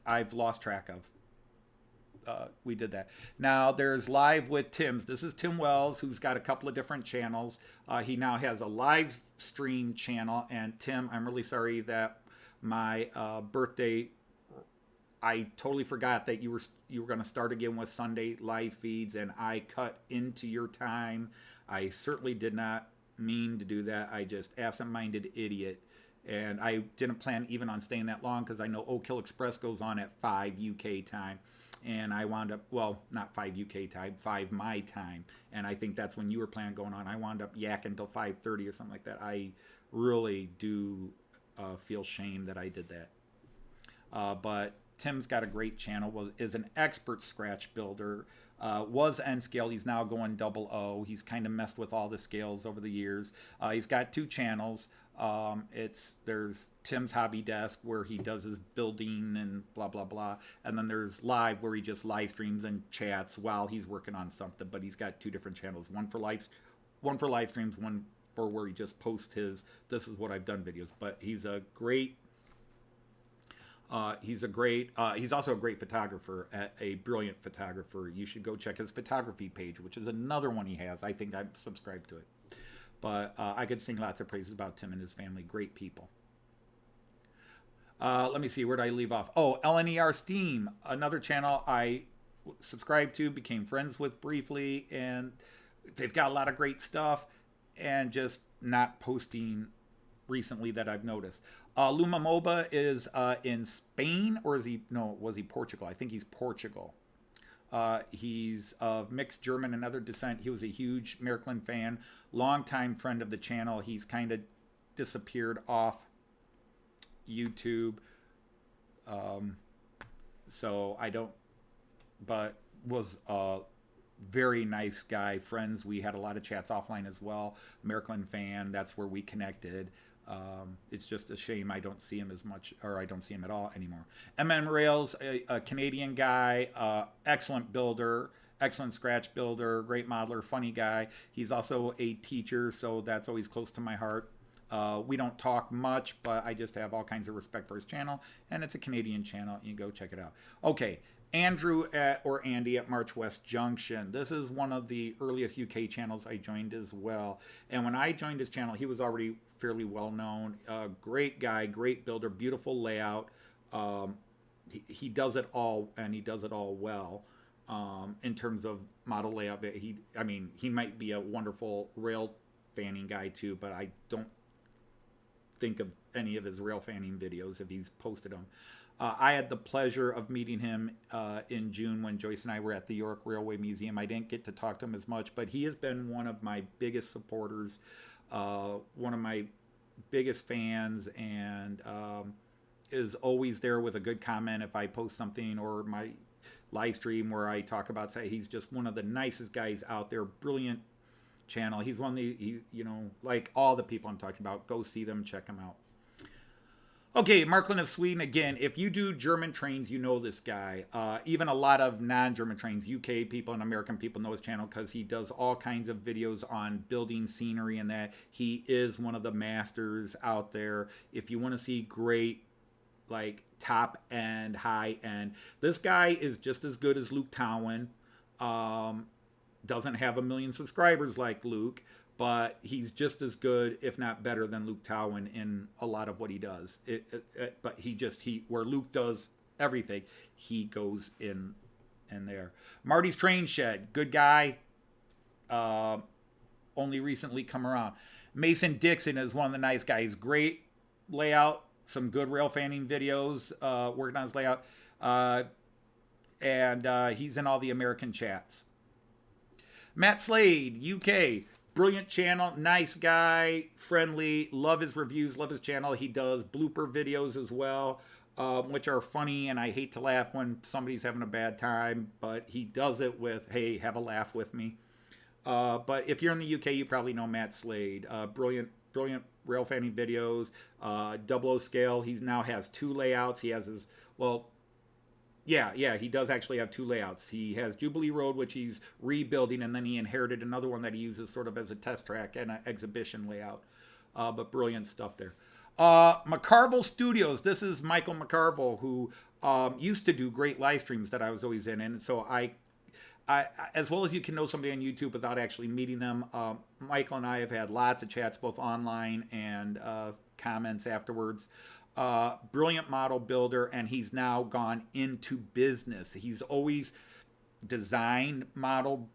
I've lost track of. We did that. Now there's Live with Tim's. This is Tim Wells, who's got a couple of different channels. He now has a live stream channel. And Tim, I'm really sorry that my birthday, I totally forgot that you were going to start again with Sunday live feeds, and I cut into your time. I certainly did not mean to do that. I just absent-minded idiot. And I didn't plan even on staying that long, because I know Oak Hill Express goes on at 5 UK time. And I wound up, well, not 5 UK time, 5 my time. And I think that's when you were planning going on. I wound up yakking until 5:30 or something like that. I really do feel shame that I did that. But Tim's got a great channel. Is an expert scratch builder. Was N scale. He's now going double O. He's kind of messed with all the scales over the years. He's got 2 channels. There's Tim's Hobby Desk where he does his building and blah blah blah, and then there's Live where he just live streams and chats while he's working on something. But he's got 2 different channels: one for live streams, one for where he just posts his "this is what I've done" videos. But he's a great. He's also a great photographer, a brilliant photographer. You should go check his photography page, which is another one he has. I think I'm subscribed to it. But I could sing lots of praises about Tim and his family. Great people. Let me see. Where did I leave off? Oh, LNER Steam, another channel I subscribed to, became friends with briefly, and they've got a lot of great stuff, and just not posting recently that I've noticed. Luma Moba is in Spain, or is he? No, was he Portugal? I think he's Portugal. He's of mixed German and other descent. He was a huge Merklin fan, longtime friend of the channel. He's kind of disappeared off YouTube. So I don't, but was a very nice guy. Friends, we had a lot of chats offline as well. Merklin fan, that's where we connected. It's just a shame I don't see him as much, or I don't see him at all anymore. MM Rails, a Canadian guy, excellent builder, excellent scratch builder, great modeler, funny guy. He's also a teacher, so that's always close to my heart. We don't talk much, but I just have all kinds of respect for his channel, and it's a Canadian channel. You go check it out. Okay. Andrew or Andy at March West Junction. This is one of the earliest UK channels I joined as well. And when I joined his channel, he was already fairly well known. Great guy, great builder, beautiful layout. He does it all, and he does it all well. In terms of model layout, he might be a wonderful rail fanning guy too, but I don't think of any of his rail fanning videos if he's posted them. I had the pleasure of meeting him in June when Joyce and I were at the York Railway Museum. I didn't get to talk to him as much, but he has been one of my biggest supporters, one of my biggest fans, and is always there with a good comment if I post something, or my live stream where I talk about, say, he's just one of the nicest guys out there. Brilliant channel. He's one of the, like all the people I'm talking about, go see them, check them out. Okay, Marklin of Sweden, again, if you do German trains, you know this guy. Even a lot of non-German trains, UK people and American people know his channel because he does all kinds of videos on building scenery and that. He is one of the masters out there. If you want to see great, like, top-end, high-end, this guy is just as good as Luke Towan. Doesn't have 1 million subscribers like Luke, but he's just as good, if not better, than Luke Towan in a lot of what he does. But where Luke does everything, he goes in there. Marty's Train Shed, good guy. Only recently come around. Mason Dixon is one of the nice guys. Great layout, some good rail fanning videos, working on his layout. And he's in all the American chats. Matt Slade, UK. Brilliant channel, nice guy, friendly, love his reviews, love his channel. He does blooper videos as well, which are funny, and I hate to laugh when somebody's having a bad time, but he does it with, hey, have a laugh with me. But if you're in the UK, you probably know Matt Slade. Brilliant rail fanning videos, double O scale. He now has 2 layouts. He has his, he does actually have 2 layouts. He has Jubilee Road, which he's rebuilding, and then he inherited another one that he uses sort of as a test track and an exhibition layout. But brilliant stuff there. McCarville Studios. This is Michael McCarville, who used to do great live streams that I was always in. And so I as well as you can know somebody on YouTube without actually meeting them, Michael and I have had lots of chats, both online and comments afterwards. Brilliant model builder, and he's now gone into business. He's always designed models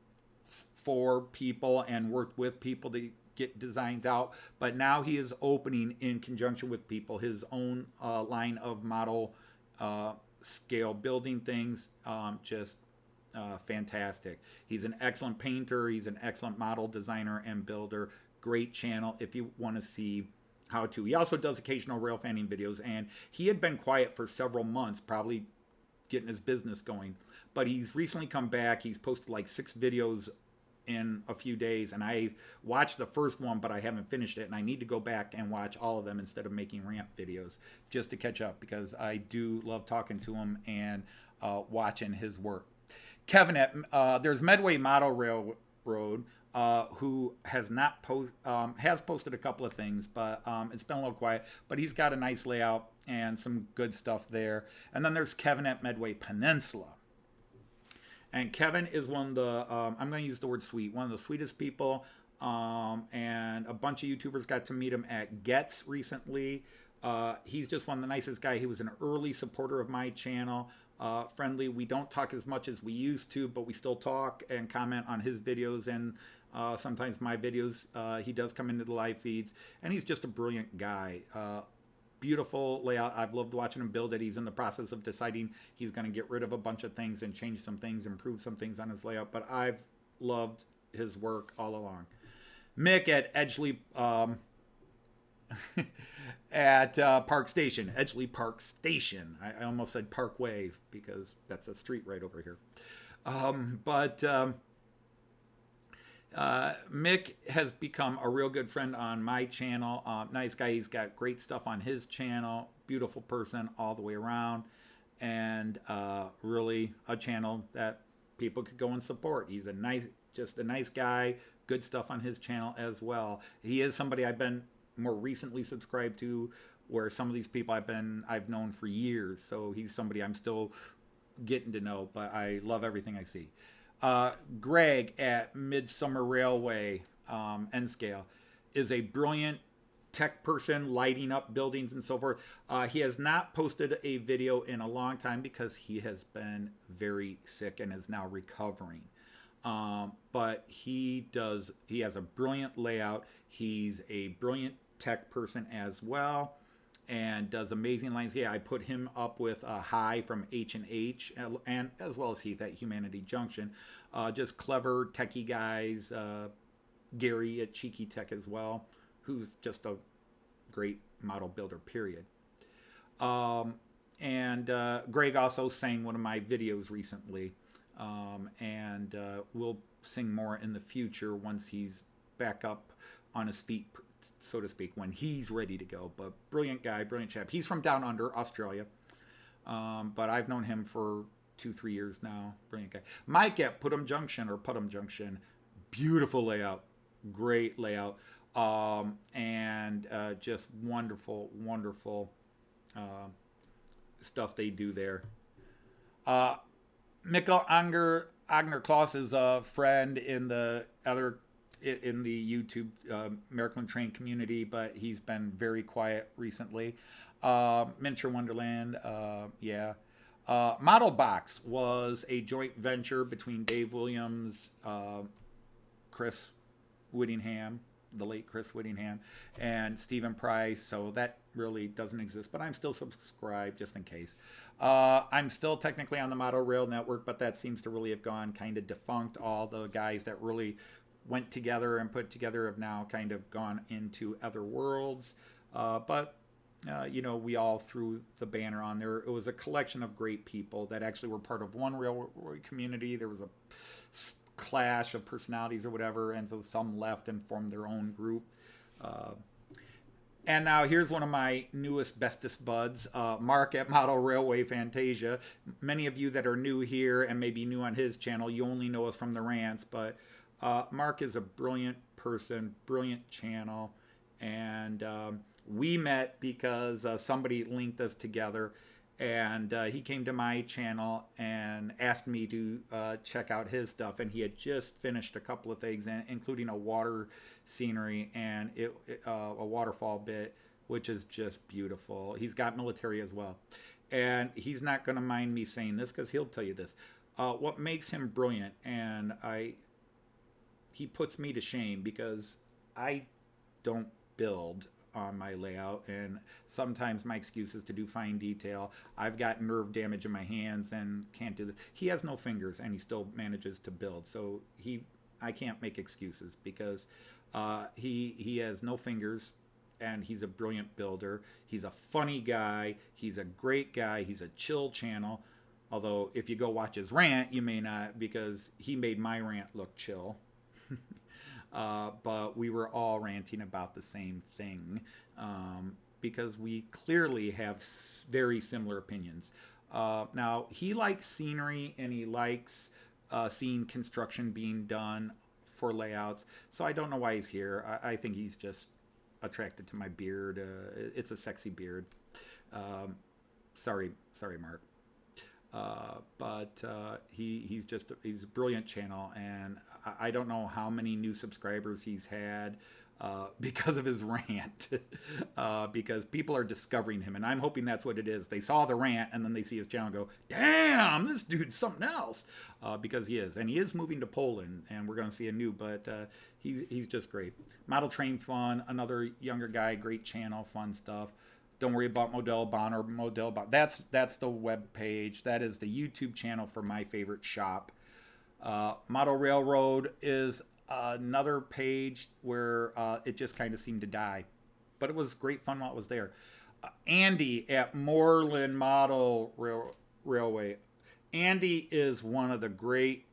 for people and worked with people to get designs out, but now he is opening, in conjunction with people, his own line of model scale building things. Fantastic. He's an excellent painter. He's an excellent model designer and builder. Great channel if you want to see how to. He also does occasional rail fanning videos, and he had been quiet for several months, probably getting his business going. But he's recently come back. He's posted like 6 videos in a few days, and I watched the first one, but I haven't finished it, and I need to go back and watch all of them instead of making rant videos just to catch up, because I do love talking to him and watching his work. Kevin at there's Medway Model Railroad, who has not has posted a couple of things, but it's been a little quiet. But he's got a nice layout and some good stuff there. And then there's Kevin at Medway Peninsula. And Kevin is one of the, I'm going to use the word sweet, one of the sweetest people. And a bunch of YouTubers got to meet him at Gets recently. He's just one of the nicest guys. He was an early supporter of my channel. Friendly. We don't talk as much as we used to, but we still talk and comment on his videos and sometimes my videos. He does come into the live feeds, and he's just a brilliant guy. Beautiful layout. I've loved watching him build it. He's in the process of deciding he's going to get rid of a bunch of things and change some things, improve some things on his layout, but I've loved his work all along. Mick at Edgeley at Park Station, Edgeley Park Station. I almost said Parkway because that's a street right over here. Mick has become a real good friend on my channel. Nice guy. He's got great stuff on his channel. Beautiful person all the way around, and really a channel that people could go and support. He's just a nice guy. Good stuff on his channel as well. He is somebody I've been more recently subscribed to, where some of these people I've known for years. So he's somebody I'm still getting to know, but I love everything I see. Greg at Midsummer Railway, N-Scale, is a brilliant tech person, lighting up buildings and so forth. He has not posted a video in a long time because he has been very sick and is now recovering. But he has a brilliant layout. He's a brilliant tech person as well, and does amazing lines. Yeah, I put him up with High from H&H, and as well as Heath at Humanity Junction. Just clever techie guys. Gary at Cheeky Tech as well, who's just a great model builder, period. And Greg also sang one of my videos recently, and we'll sing more in the future once he's back up on his feet, so to speak, when he's ready to go. But brilliant guy, brilliant chap. He's from down under, Australia. But I've known him for 2-3 years now. Brilliant guy. Mike at Putnam Junction. Beautiful layout. Great layout. And just wonderful, wonderful stuff they do there. Mikkel Agner Klaus is a friend in the YouTube American Train community, but he's been very quiet recently. Miniature Wonderland, yeah. Model Box was a joint venture between Dave Williams, Chris Whittingham, the late Chris Whittingham, and Stephen Price. So that really doesn't exist, but I'm still subscribed just in case. I'm still technically on the Model Rail Network, but that seems to really have gone kind of defunct. All the guys that really went together and put together have now kind of gone into other worlds. We all threw the banner on there. It was a collection of great people that actually were part of one railroad community. There was a clash of personalities or whatever, and so some left and formed their own group. And now here's one of my newest, bestest buds, Mark at Model Railway Fantasia. Many of you that are new here and maybe new on his channel, you only know us from the rants, but Mark is a brilliant person, brilliant channel, and we met because somebody linked us together, and he came to my channel and asked me to check out his stuff, and he had just finished a couple of things, including a water scenery and a waterfall bit, which is just beautiful. He's got military as well, and he's not going to mind me saying this because he'll tell you this. What makes him brilliant, and he puts me to shame because I don't build on my layout, and sometimes my excuse is to do fine detail. I've got nerve damage in my hands and can't do this. He has no fingers and he still manages to build, so I can't make excuses because he has no fingers and he's a brilliant builder. He's a funny guy. He's a great guy. He's a chill channel. Although if you go watch his rant, you may not, because he made my rant look chill. But we were all ranting about the same thing, because we clearly have very similar opinions. Now, he likes scenery, and he likes seeing construction being done for layouts. So I don't know why he's here. I think he's just attracted to my beard. It's a sexy beard. Sorry, Mark. But he's a brilliant channel, and I don't know how many new subscribers he's had because of his rant, because people are discovering him, and I'm hoping that's what it is. They saw the rant, and then they see his channel and go, damn, this dude's something else, because he is. And he is moving to Poland, and we're going to see a new, but he's just great. Model Train Fun, another younger guy, great channel, fun stuff. Don't worry about Model Bon or Model Bon. That's the web page. That is the YouTube channel for my favorite shop. Model Railroad is another page where it just kind of seemed to die. But it was great fun while it was there. Andy at Moreland Model Railway. Andy is one of the great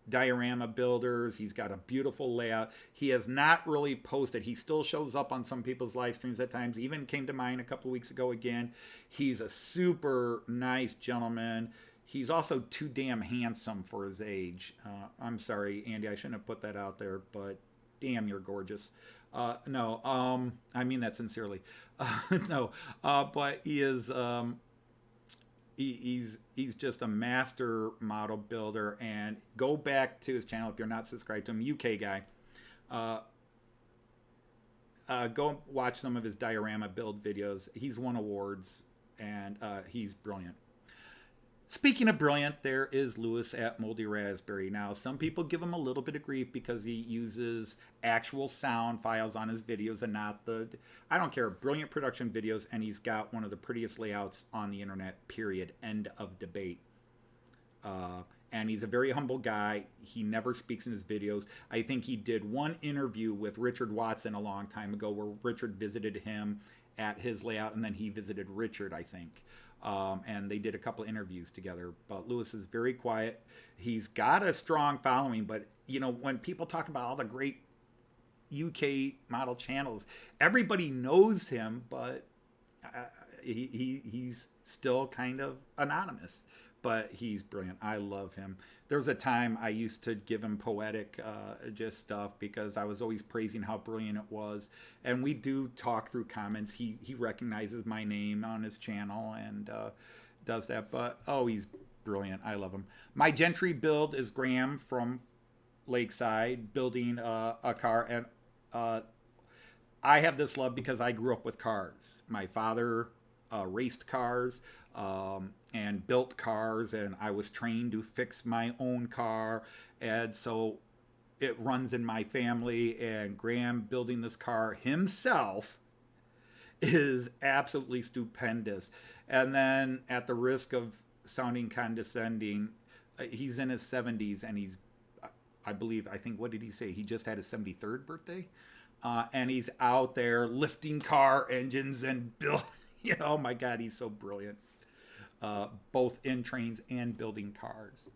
diorama builders. He's got a beautiful layout. He has not really posted. He still shows up on some people's live streams at times. Even came to mine a couple of weeks ago again. He's a super nice gentleman. He's also too damn handsome for his age. I'm sorry, Andy, I shouldn't have put that out there, but damn, you're gorgeous. No, I mean that sincerely. No, but he is... He's just a master model builder. And go back to his channel if you're not subscribed to him. UK guy. Go watch some of his diorama build videos. He's won awards, and he's brilliant. Speaking of brilliant, there is Lewis at Moldy Raspberry. Now, some people give him a little bit of grief because he uses actual sound files on his videos and not the... I don't care. Brilliant production videos, and he's got one of the prettiest layouts on the internet, period. End of debate. And he's a very humble guy. He never speaks in his videos. I think he did one interview with Richard Watson a long time ago where Richard visited him at his layout, and then he visited Richard, I think. And they did a couple of interviews together. But Lewis is very quiet. He's got a strong following, but you know, when people talk about all the great UK model channels, everybody knows him, but he's still kind of anonymous. But he's brilliant. I love him. There was a time I used to give him poetic just stuff because I was always praising how brilliant it was. And we do talk through comments. He recognizes my name on his channel and does that. But, oh, he's brilliant. I love him. My Gentry build is Graham from Lakeside building a car. And I have this love because I grew up with cars. My father raced cars. And built cars, and I was trained to fix my own car, and so it runs in my family. And Graham building this car himself is absolutely stupendous. And then, at the risk of sounding condescending, he's in his 70s, and he's, I think, what did he say? He just had his 73rd birthday, and he's out there lifting car engines and build. You know, oh my God, he's so brilliant. Both in trains and building cars.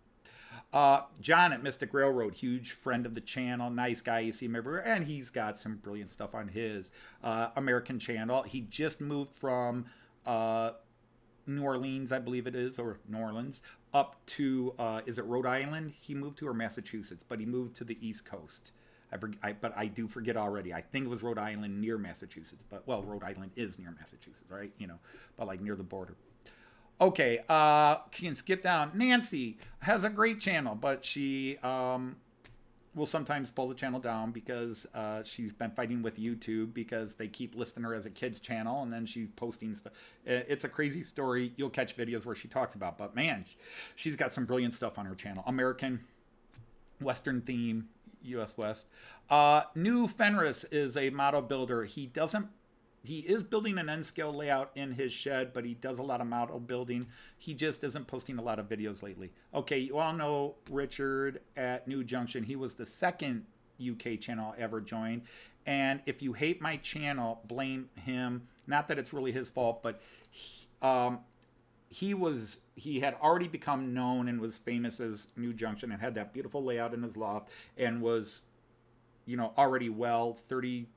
John at Mystic Railroad, huge friend of the channel, nice guy, you see him everywhere, and he's got some brilliant stuff on his American channel. He just moved from New Orleans, I believe it is, or New Orleans, up to, is it Rhode Island he moved to, or Massachusetts? But he moved to the East Coast. But I do forget already. I think it was Rhode Island near Massachusetts. But, well, Rhode Island is near Massachusetts, right? You know, but like near the border. Okay, can skip down. Nancy has a great channel, but she will sometimes pull the channel down because she's been fighting with YouTube because they keep listing her as a kid's channel, and then she's posting stuff. It's a crazy story. You'll catch videos where she talks about, but man, she's got some brilliant stuff on her channel. American, Western theme, U.S. West. New Fenris is a model builder. He is building an N-scale layout in his shed, but he does a lot of model building. He just isn't posting a lot of videos lately. Okay, you all know Richard at New Junction. He was the second UK channel I ever joined, And if you hate my channel, blame him. Not that it's really his fault, but he had already become known and was famous as New Junction and had that beautiful layout in his loft and was, already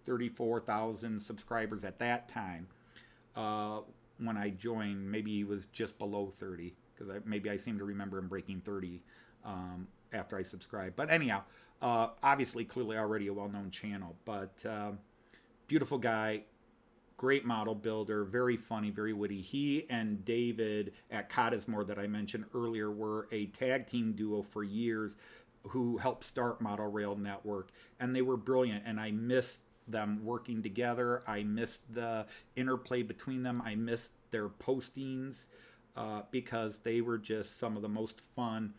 34,000 subscribers at that time. When I joined, maybe he was just below 30, because maybe I seem to remember him breaking 30 after I subscribed. But anyhow, obviously, clearly already a well-known channel, but beautiful guy, great model builder, very funny, very witty. He and David at Cottesmore that I mentioned earlier were a tag team duo for years who helped start Model Rail Network, and they were brilliant, and I missed them working together. I missed the interplay between them. I missed their postings because they were just some of the most fun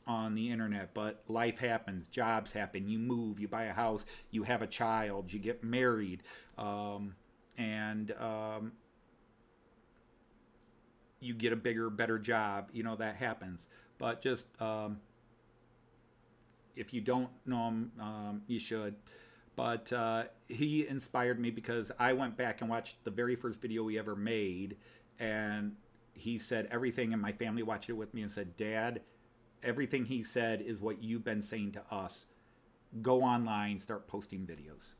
on the internet. But life happens, jobs happen, you move, you buy a house, you have a child, you get married, and you get a bigger, better job. That happens. But just if you don't know him, you should. But he inspired me because I went back and watched the very first video he ever made, and he said everything, and my family watched it with me and said, Dad, everything he said is what you've been saying to us. Go online, start posting videos.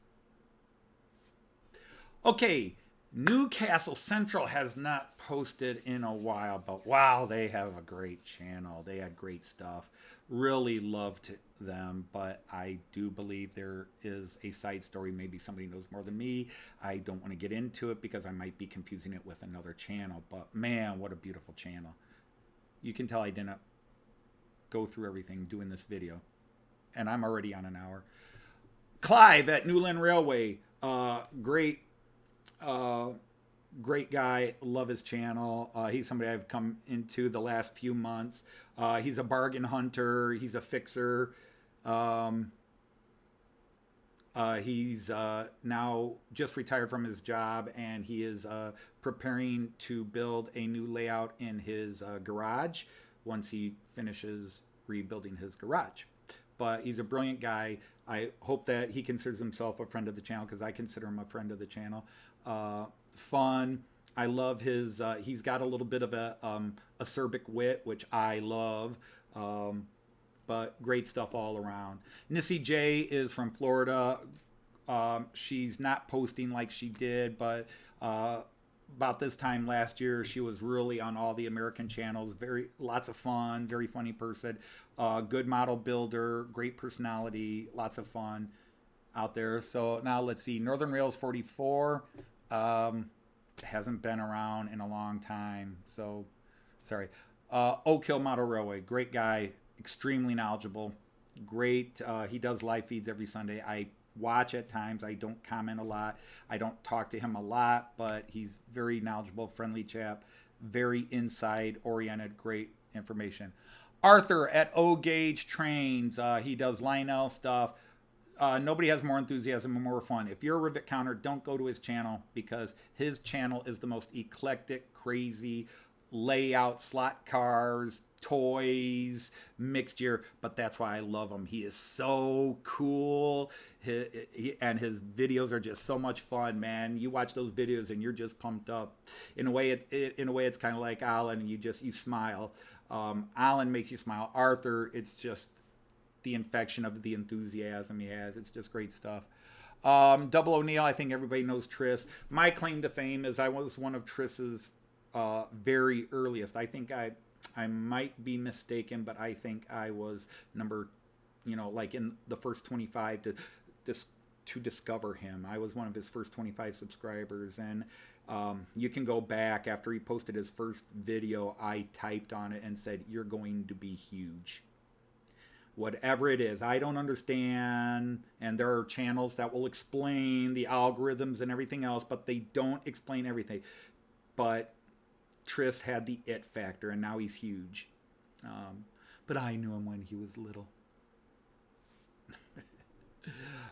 Okay, Newcastle Central has not posted in a while, but wow, they have a great channel. They had great stuff. Really loved them, but I do believe there is a side story. Maybe somebody knows more than me. I don't want to get into it because I might be confusing it with another channel, but man, what a beautiful channel. You can tell I didn't go through everything doing this video, and I'm already on an hour. Clive at Newland Railway, great guy. Love his channel. He's somebody I've come into the last few months. He's a bargain hunter. He's a fixer. He's now just retired from his job, and he is preparing to build a new layout in his garage once he finishes rebuilding his garage. But he's a brilliant guy. I hope that he considers himself a friend of the channel, because I consider him a friend of the channel. Fun. I love his, he's got a little bit of a acerbic wit, which I love. But great stuff all around. Nissy J is from Florida. She's not posting like she did, but about this time last year, she was really on all the American channels. Lots of fun, very funny person. Good model builder, great personality, lots of fun out there. So now let's see. Northern Rails 44 hasn't been around in a long time. So sorry. Oak Hill Model Railway, great guy, extremely knowledgeable, great. He does live feeds every Sunday. I watch at times. I don't comment a lot. I don't talk to him a lot, but he's very knowledgeable, friendly chap, very inside oriented, great information. Arthur at O Gauge Trains. He does Lionel stuff. Nobody has more enthusiasm and more fun. If you're a rivet counter, don't go to his channel, because his channel is the most eclectic, crazy layout, slot cars, toys, mixture, but that's why I love him. He is so cool, and his videos are just so much fun, man. You watch those videos and you're just pumped up. In a way, it's kind of like Alan, and you smile. Alan makes you smile. Arthur, it's just the infection of the enthusiasm he has. It's just great stuff. Double O'Neill, I think everybody knows Triss. My claim to fame is I was one of Triss's very earliest. I think I might be mistaken, but I think I was number, like in the first 25 to discover him. I was one of his first 25 subscribers, and you can go back after he posted his first video. I typed on it and said, "You're going to be huge." Whatever it is, I don't understand, and there are channels that will explain the algorithms and everything else, but they don't explain everything. But Triss had the it factor, and now he's huge. But I knew him when he was little.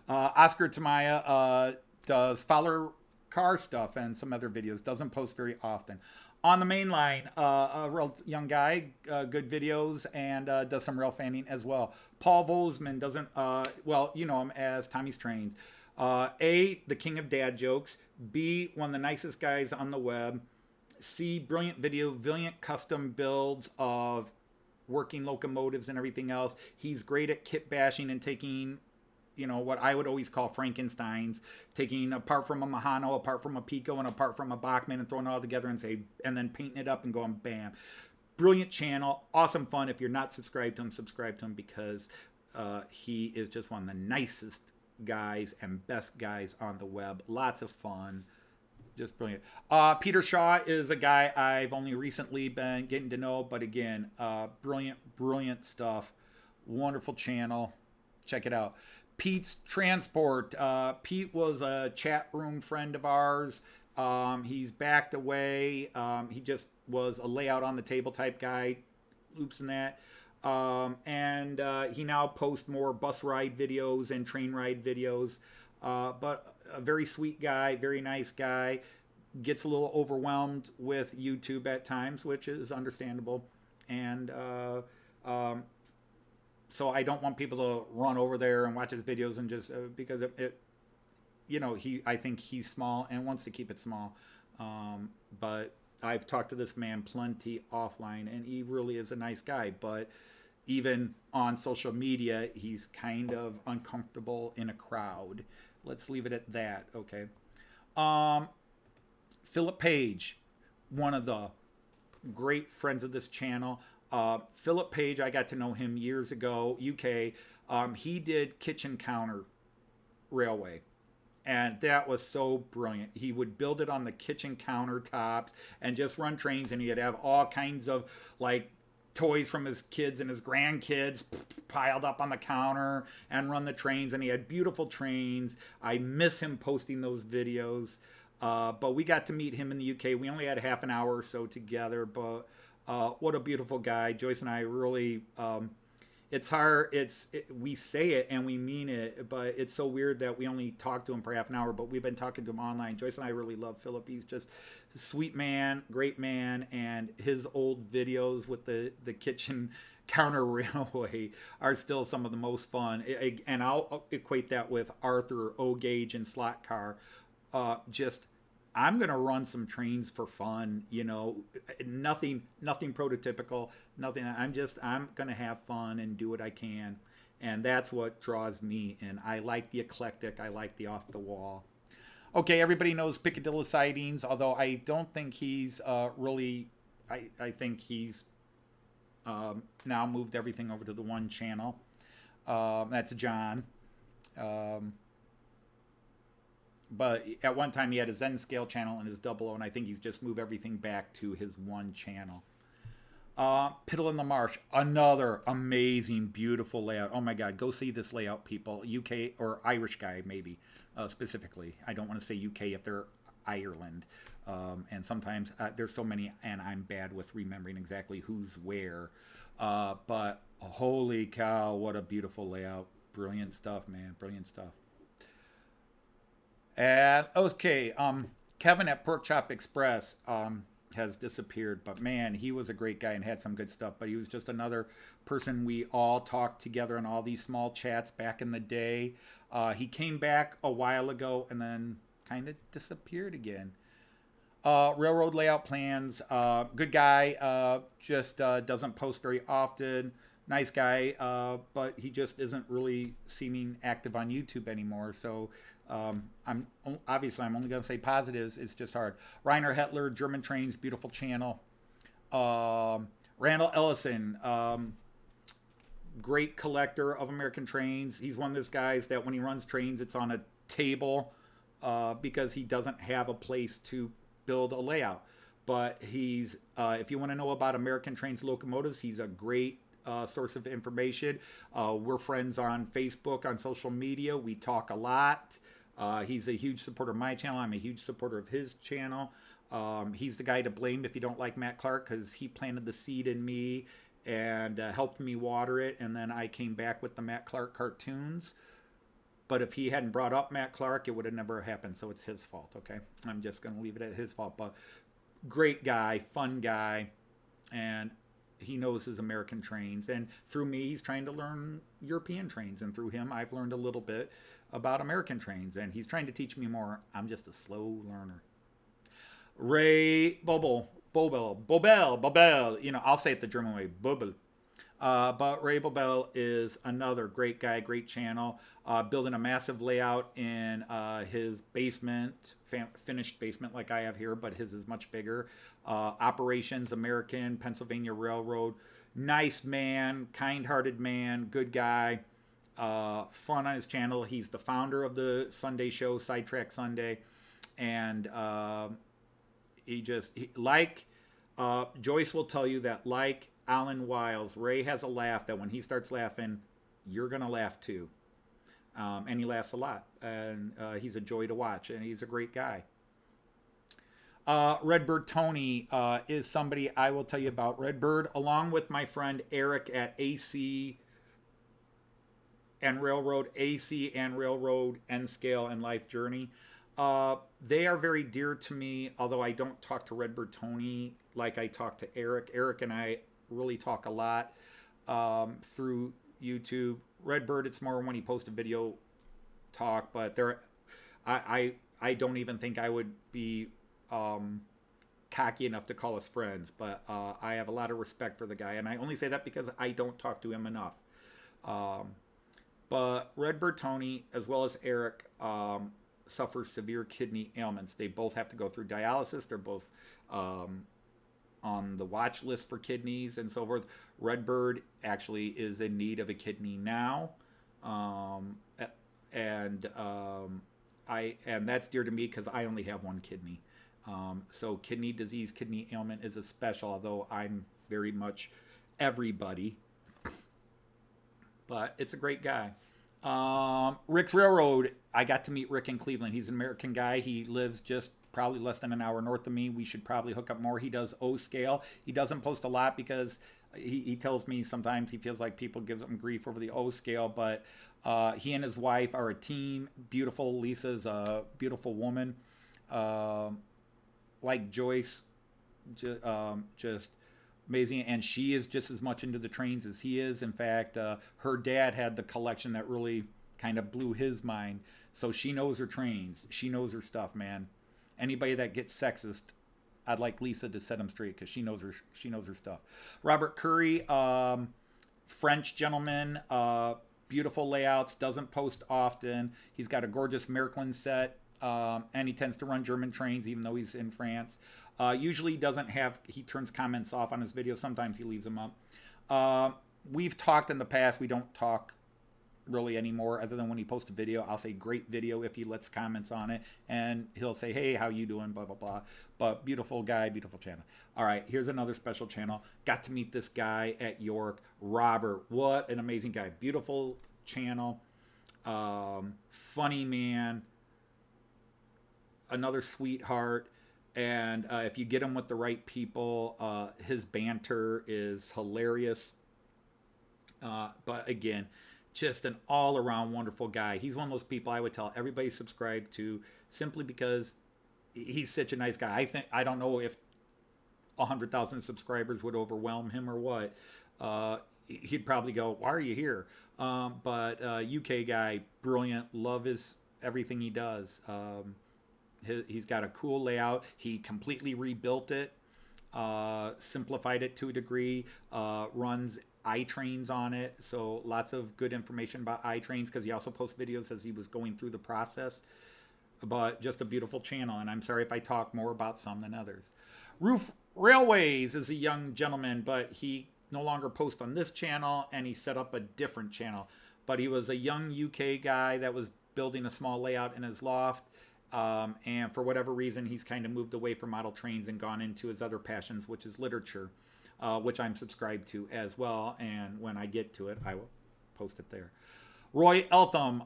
Oscar Tamaya does Fowler car stuff and some other videos. Doesn't post very often. On the main line, a real young guy, good videos, and does some rail fanning as well. Paul Volsman doesn't, well, you know him as Tommy's Trains. A, the king of dad jokes. B, one of the nicest guys on the web. C, brilliant video, brilliant custom builds of working locomotives and everything else. He's great at kit bashing and taking, what I would always call Frankensteins, taking apart from a Mahano, apart from a Pico, and apart from a Bachmann, and throwing it all together and then painting it up and going bam. Brilliant channel, awesome fun. If you're not subscribed to him, subscribe to him, because he is just one of the nicest guys and best guys on the web. Lots of fun. Just brilliant. Peter Shaw is a guy I've only recently been getting to know, but again, brilliant stuff. Wonderful channel. Check it out. Pete's Transport. Pete was a chat room friend of ours. He's backed away. He just was a layout on the table type guy. Loops and that. And he now posts more bus ride videos and train ride videos. But a very sweet guy, very nice guy. Gets a little overwhelmed with YouTube at times, which is understandable. And so I don't want people to run over there and watch his videos and just because I think he's small and wants to keep it small. But I've talked to this man plenty offline, and he really is a nice guy. But even on social media, he's kind of uncomfortable in a crowd. Let's leave it at that, okay? Philip Page, one of the great friends of this channel. Philip Page, I got to know him years ago, UK. He did kitchen counter railway, and that was so brilliant. He would build it on the kitchen countertops and just run trains, and he'd have all kinds of like toys from his kids and his grandkids piled up on the counter and run the trains, and he had beautiful trains. I miss him posting those videos, but we got to meet him in the UK. We only had half an hour or so together, but what a beautiful guy. Joyce and I really, it's hard, we say it and we mean it, but it's so weird that we only talked to him for half an hour, but we've been talking to him online. Joyce and I really love Philip. He's just a sweet man, great man, and his old videos with the kitchen counter railway are still some of the most fun. And I'll equate that with Arthur, O-Gauge, and Slot Car. I'm going to run some trains for fun, nothing prototypical, nothing. I'm going to have fun and do what I can. And that's what draws me in. I like the eclectic. I like the off the wall. Okay, everybody knows Piccadilly Sightings, although I don't think he's really, I think he's now moved everything over to the one channel. That's John. But at one time he had a Zen Scale channel and his 00, and I think he's just moved everything back to his one channel. Piddle in the Marsh, another amazing, beautiful layout. Oh my God, go see this layout, people. UK or Irish guy, maybe, specifically. I don't want to say UK if they're Ireland. And sometimes there's so many, and I'm bad with remembering exactly who's where. But holy cow, what a beautiful layout. Brilliant stuff, man. Brilliant stuff. And okay, Kevin at Pork Chop Express has disappeared, but man, he was a great guy and had some good stuff. But he was just another person we all talked together in all these small chats back in the day. He came back a while ago and then kind of disappeared again. Railroad layout plans, good guy, just doesn't post very often. Nice guy, but he just isn't really seeming active on YouTube anymore. So I'm only going to say positives. It's just hard. Reiner Hetler, German Trains, beautiful channel. Randall Ellison, great collector of American trains. He's one of those guys that when he runs trains, it's on a table because he doesn't have a place to build a layout. But he's, if you want to know about American trains locomotives, he's a great source of information. We're friends on Facebook, on social media. We talk a lot. He's a huge supporter of my channel. I'm a huge supporter of his channel. He's the guy to blame if you don't like Matt Clark, because he planted the seed in me and helped me water it. And then I came back with the Matt Clark cartoons. But if he hadn't brought up Matt Clark, it would have never happened. So it's his fault, okay? I'm just going to leave it at his fault. But great guy, fun guy, and he knows his American trains, and through me he's trying to learn European trains, and through him I've learned a little bit about American trains, and he's trying to teach me more. I'm just a slow learner. Ray Babble, you know, I'll say it the German way, Babble. But Ray Babble is another great guy, great channel, building a massive layout in his basement, finished basement like I have here, but his is much bigger. Operations American, Pennsylvania Railroad. Nice man, kind-hearted man, good guy. Fun on his channel. He's the founder of the Sunday show, Sidetrack Sunday. And Joyce will tell you that, like Alan Wiles, Ray has a laugh that when he starts laughing, you're going to laugh too. And he laughs a lot. And he's a joy to watch. And he's a great guy. Redbird Tony is somebody I will tell you about. Redbird, along with my friend Eric at AC and Railroad, N Scale, and Life Journey. They are very dear to me, although I don't talk to Redbird Tony like I talk to Eric. Eric and I really talk a lot through YouTube. Redbird, it's more when he posts a video talk, but I don't even think I would be cocky enough to call us friends, but I have a lot of respect for the guy, and I only say that because I don't talk to him enough. But Redbird Tony, as well as Eric, suffers severe kidney ailments. They both have to go through dialysis. They're both on the watch list for kidneys and so forth. Redbird actually is in need of a kidney now, and that's dear to me because I only have one kidney. So kidney disease, kidney ailment is a special, although I'm very much everybody. But it's a great guy. Rick's Railroad. I got to meet Rick in Cleveland. He's an American guy. He lives just probably less than an hour north of me. We should probably hook up more. He does O scale. He doesn't post a lot because he tells me sometimes he feels like people give him grief over the O scale. But he and his wife are a team. Beautiful. Lisa's a beautiful woman. Like Joyce, just amazing, and she is just as much into the trains as he is. In fact, her dad had the collection that really kind of blew his mind. So she knows her trains. She knows her stuff, man. Anybody that gets sexist, I'd like Lisa to set him straight because she knows her stuff. Robert Curry, French gentleman, beautiful layouts, doesn't post often. He's got a gorgeous Märklin set, and he tends to run German trains even though he's in France. Usually he turns comments off on his videos. Sometimes he leaves them up. We've talked in the past. We don't talk really anymore other than when he posts a video. I'll say great video if he lets comments on it, and he'll say, hey, how you doing, blah, blah, blah. But beautiful guy, beautiful channel. All right, here's another special channel. Got to meet this guy at York, Robert. What an amazing guy. Beautiful channel. Funny man. Another sweetheart. And if you get him with the right people, his banter is hilarious. But again, just an all-around wonderful guy. He's one of those people I would tell everybody subscribe to simply because he's such a nice guy. I don't know if 100,000 subscribers would overwhelm him or what. He'd probably go, why are you here? But UK guy, brilliant. Love everything he does. He's got a cool layout. He completely rebuilt it, simplified it to a degree, runs iTrains on it. So lots of good information about iTrains because he also posts videos as he was going through the process. But just a beautiful channel. And I'm sorry if I talk more about some than others. Roof Railways is a young gentleman, but he no longer posts on this channel and he set up a different channel. But he was a young UK guy that was building a small layout in his loft. And for whatever reason, he's kind of moved away from model trains and gone into his other passions, which is literature, which I'm subscribed to as well. And when I get to it, I will post it there. Roy Eltham,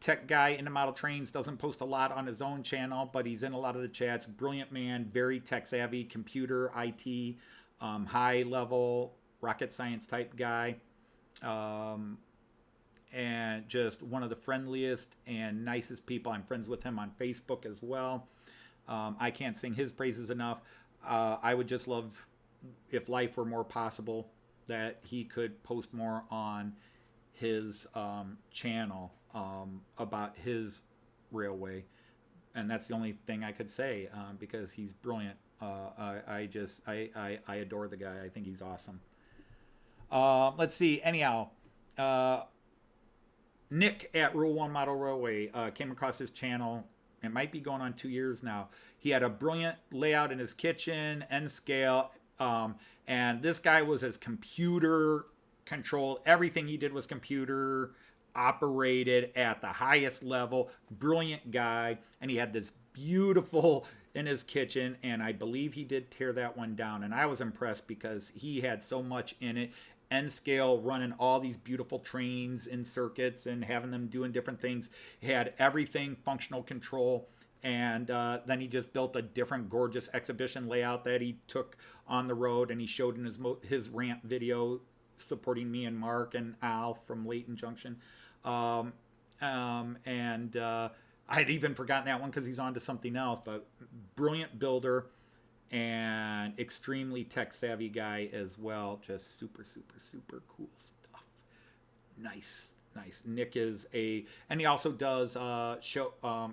tech guy into model trains, doesn't post a lot on his own channel, but he's in a lot of the chats. Brilliant man, very tech savvy, computer, IT, high level, rocket science type guy. And just one of the friendliest and nicest people. I'm friends with him on Facebook as well. I can't sing his praises enough. I would just love if life were more possible, that he could post more on his channel about his railway. And that's the only thing I could say, because he's brilliant. I adore the guy. I think he's awesome. Let's see. Anyhow, Nick at Rule 1 Model Railway came across his channel. It might be going on 2 years now. He had a brilliant layout in his kitchen, N scale, and this guy was his computer controlled. Everything he did was computer operated at the highest level. Brilliant guy, and he had this beautiful in his kitchen, and I believe he did tear that one down, and I was impressed because he had so much in it. N scale, running all these beautiful trains in circuits and having them doing different things. He had everything functional control, and then he just built a different gorgeous exhibition layout that he took on the road, and he showed in his rant video supporting me and Mark and Al from Layton Junction. I'd even forgotten that one because he's on to something else, but brilliant builder and extremely tech savvy guy as well. Just super, super, super cool stuff. Nice. Nick is and he also does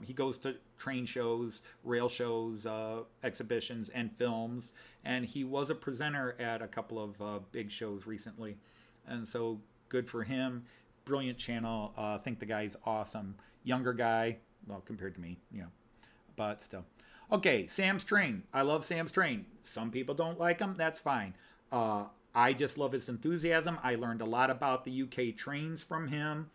he goes to train shows, rail shows, exhibitions, and films, and he was a presenter at a couple of big shows recently, and so good for him. Brilliant channel. I think the guy's awesome. Younger guy, well, compared to me, but still. Okay, Sam's Train. I love Sam's Train. Some people don't like him. That's fine. I just love his enthusiasm. I learned a lot about the UK trains from him.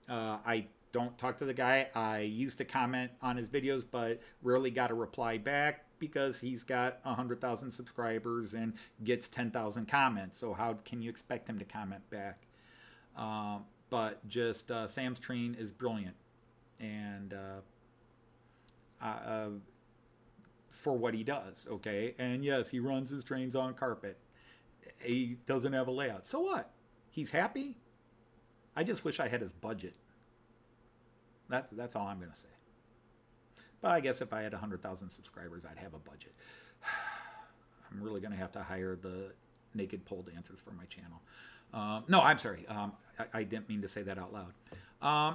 I don't talk to the guy. I used to comment on his videos, but rarely got a reply back because he's got 100,000 subscribers and gets 10,000 comments. So how can you expect him to comment back? But just Sam's Train is brilliant. And for what he does, okay? And yes, he runs his trains on carpet. He doesn't have a layout. So what? He's happy? I just wish I had his budget. That's all I'm going to say. But I guess if I had 100,000 subscribers, I'd have a budget. I'm really going to have to hire the naked pole dancers for my channel. No, I'm sorry. I didn't mean to say that out loud.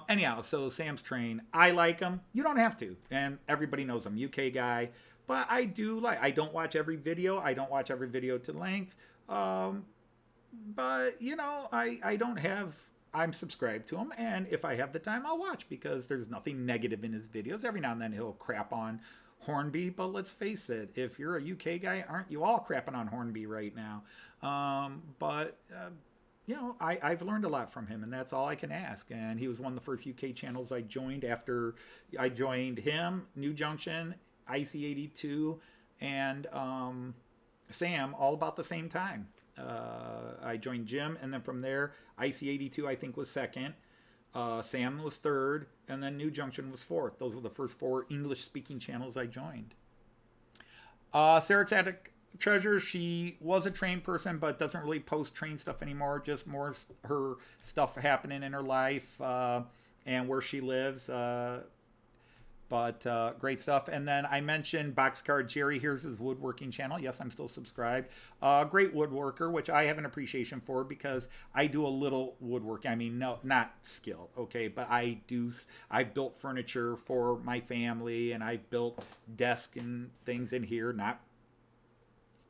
Anyhow, so Sam's Train, I like him. You don't have to. And everybody knows I'm UK guy. But I do like, I don't watch every video. I don't watch every video to length. But, I don't have, I'm subscribed to him. And if I have the time, I'll watch because there's nothing negative in his videos. Every now and then he'll crap on Hornby. But let's face it, if you're a UK guy, aren't you all crapping on Hornby right now? I've learned a lot from him, and that's all I can ask. And he was one of the first UK channels I joined after I joined him, New Junction, IC82, and Sam all about the same time. I joined Jim, and then from there, IC82 I think was second. Sam was third, and then New Junction was fourth. Those were the first 4 English-speaking channels I joined. Sarah's Attic Treasure, she was a train person, but doesn't really post train stuff anymore. Just more her stuff happening in her life and where she lives. But great stuff. And then I mentioned Boxcar Jerry. Here's his woodworking channel. Yes, I'm still subscribed. Great woodworker, which I have an appreciation for because I do a little woodworking. I mean, no, not skill, okay? But I've built furniture for my family, and I've built desks and things in here, not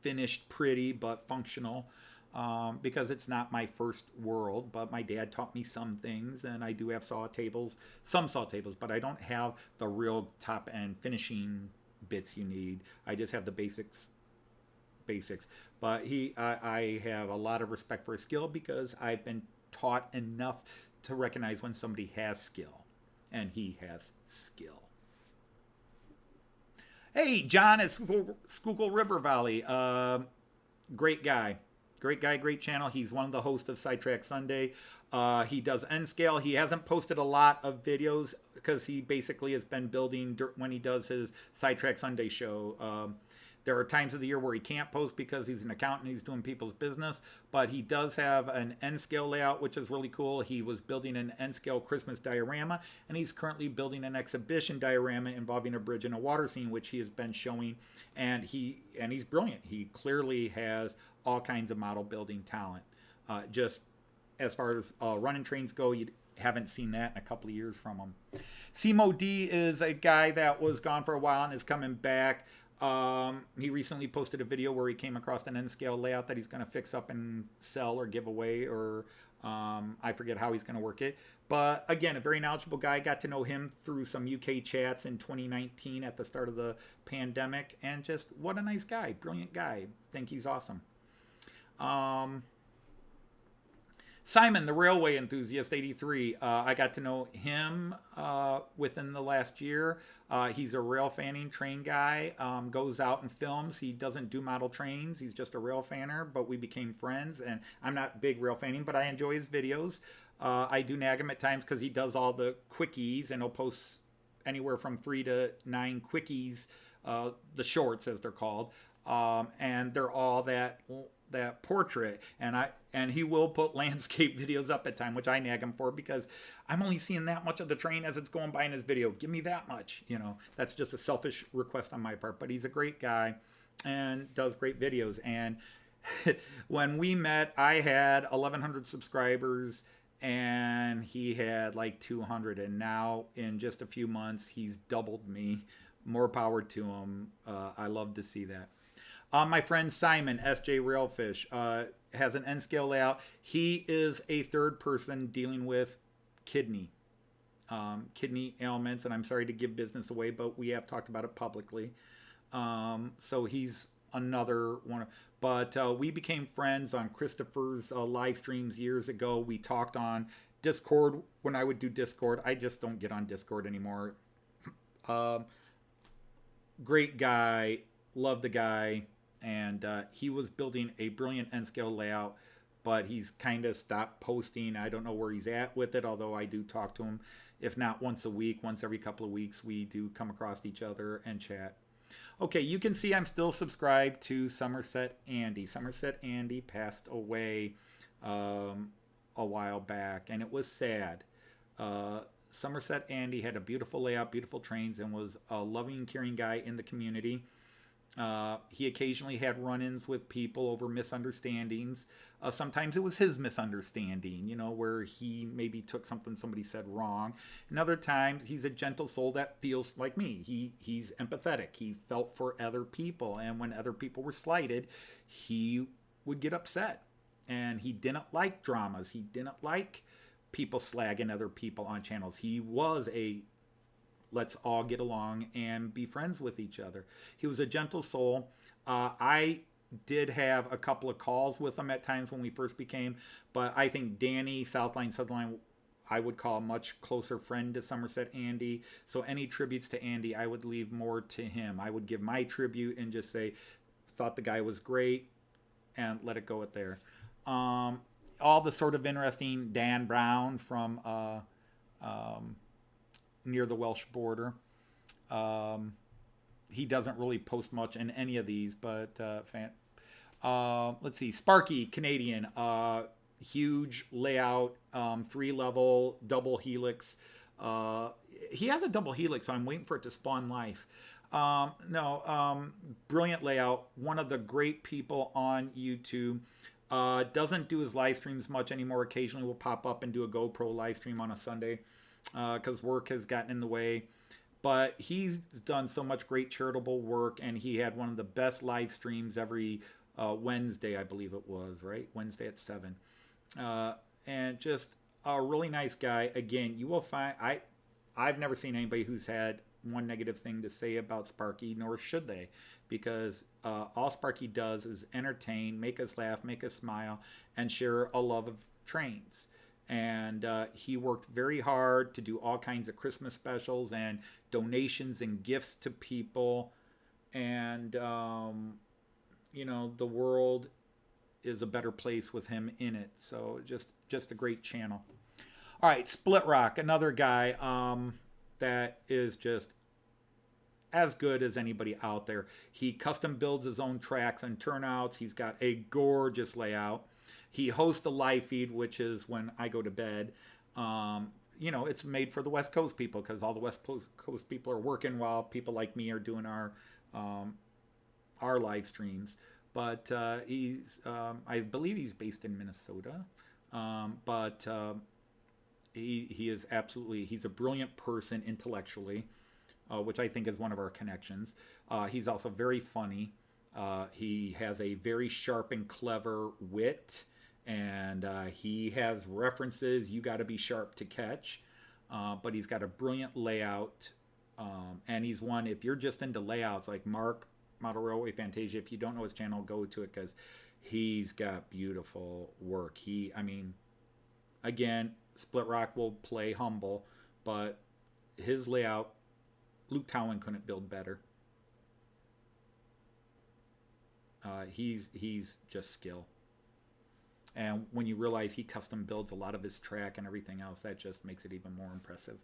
finished pretty, but functional. Because it's not my first world, but my dad taught me some things, and I do have some saw tables, but I don't have the real top end finishing bits you need. I just have the basics. But I have a lot of respect for his skill because I've been taught enough to recognize when somebody has skill, and he has skill. Hey, John at Schuylkill River Valley. Great guy. Great guy, great channel. He's one of the hosts of Sidetrack Sunday. He does N-Scale. He hasn't posted a lot of videos because he basically has been building when he does his Sidetrack Sunday show. There are times of the year where he can't post because he's an accountant. He's doing people's business. But he does have an N-Scale layout, which is really cool. He was building an N-Scale Christmas diorama, and he's currently building an exhibition diorama involving a bridge and a water scene, which he has been showing. And he's brilliant. He clearly has all kinds of model building talent. Just as far as running trains go, you haven't seen that in a couple of years from him. Simo D is a guy that was gone for a while and is coming back. He recently posted a video where he came across an N-scale layout that he's going to fix up and sell or give away, or I forget how he's going to work it. But again, a very knowledgeable guy. Got to know him through some UK chats in 2019 at the start of the pandemic, and just what a nice guy, brilliant guy. Think he's awesome. Simon, the railway enthusiast, 83. I got to know him within the last year. He's a rail fanning train guy, goes out and films. He doesn't do model trains. He's just a rail fanner, but we became friends. And I'm not big rail fanning, but I enjoy his videos. I do nag him at times because he does all the quickies, and he'll post anywhere from 3 to 9 quickies, the shorts as they're called. And they're all that portrait, and he will put landscape videos up at time, which I nag him for because I'm only seeing that much of the train as it's going by in his video. Give me that much, that's just a selfish request on my part. But he's a great guy and does great videos. And when we met, I had 1,100 subscribers and he had like 200, and now in just a few months he's doubled me. More power to him. I love to see that. My friend Simon, SJ Railfish, has an N-scale layout. He is a third person dealing with kidney ailments, and I'm sorry to give business away, but we have talked about it publicly. So he's another one. But we became friends on Christopher's live streams years ago. We talked on Discord when I would do Discord. I just don't get on Discord anymore. Great guy. Love the guy. And he was building a brilliant N-scale layout, but he's kind of stopped posting. I don't know where he's at with it, although I do talk to him. If not once a week, once every couple of weeks, we do come across each other and chat. Okay, you can see I'm still subscribed to Somerset Andy. Somerset Andy passed away a while back, and it was sad. Somerset Andy had a beautiful layout, beautiful trains, and was a loving, caring guy in the community. He occasionally had run-ins with people over misunderstandings. Sometimes it was his misunderstanding, where he maybe took something somebody said wrong. And other times he's a gentle soul that feels like me. He's empathetic. He felt for other people. And when other people were slighted, he would get upset. And he didn't like dramas. He didn't like people slagging other people on channels. He was a let's all get along and be friends with each other. He was a gentle soul. I did have a couple of calls with him at times when we first became, but I think Danny, Southline, Southline, I would call a much closer friend to Somerset Andy. So any tributes to Andy, I would leave more to him. I would give my tribute and just say, thought the guy was great, and let it go at there. All the sort of interesting Dan Brown from near the Welsh border. He doesn't really post much in any of these, but let's see. Sparky, Canadian, huge layout, 3-level, double helix. He has a double helix, so I'm waiting for it to spawn life. Brilliant layout. One of the great people on YouTube. Doesn't do his live streams much anymore. Occasionally will pop up and do a GoPro live stream on a Sunday because work has gotten in the way. But he's done so much great charitable work, and he had one of the best live streams every Wednesday, I believe it was, right? Wednesday at 7. And just a really nice guy. Again, you will find, I've never seen anybody who's had one negative thing to say about Sparky, nor should they, because all Sparky does is entertain, make us laugh, make us smile, and share a love of trains. And he worked very hard to do all kinds of Christmas specials and donations and gifts to people. And, the world is a better place with him in it. So just a great channel. All right, Split Rock, another guy that is just as good as anybody out there. He custom builds his own tracks and turnouts. He's got a gorgeous layout. He hosts a live feed, which is when I go to bed. It's made for the West Coast people because all the West Coast people are working while people like me are doing our live streams. but I believe he's based in Minnesota. But he is absolutely, he's a brilliant person intellectually, which I think is one of our connections. He's also very funny. He has a very sharp and clever wit, and he has references you got to be sharp to catch. But he's got a brilliant layout, and he's one, if you're just into layouts like Mark Model Railway Fantasia, if you don't know his channel, go to it, because he's got beautiful work. I mean, again, Split Rock will play humble, but his layout, Luke Towan couldn't build better. He's just skill. And when you realize he custom builds a lot of his track and everything else, that just makes it even more impressive.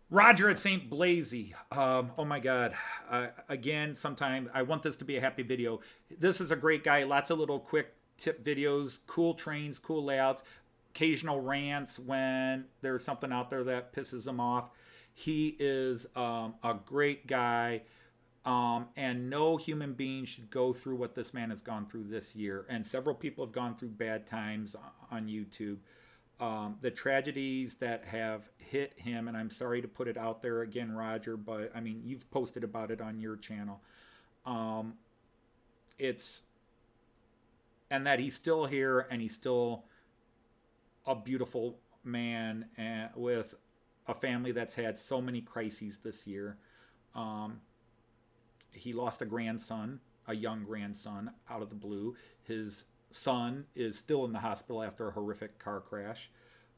Roger at St. Blasey. Oh my God. Again, sometime I want this to be a happy video. This is a great guy. Lots of little quick tip videos, cool trains, cool layouts, occasional rants when there's something out there that pisses him off. He is a great guy. And no human being should go through what this man has gone through this year. And several people have gone through bad times on YouTube. The tragedies that have hit him, and I'm sorry to put it out there again, Roger, but I mean, you've posted about it on your channel. And that he's still here, and he's still a beautiful man, and with a family that's had so many crises this year. He lost a grandson, a young grandson, out of the blue. His son is still in the hospital after a horrific car crash,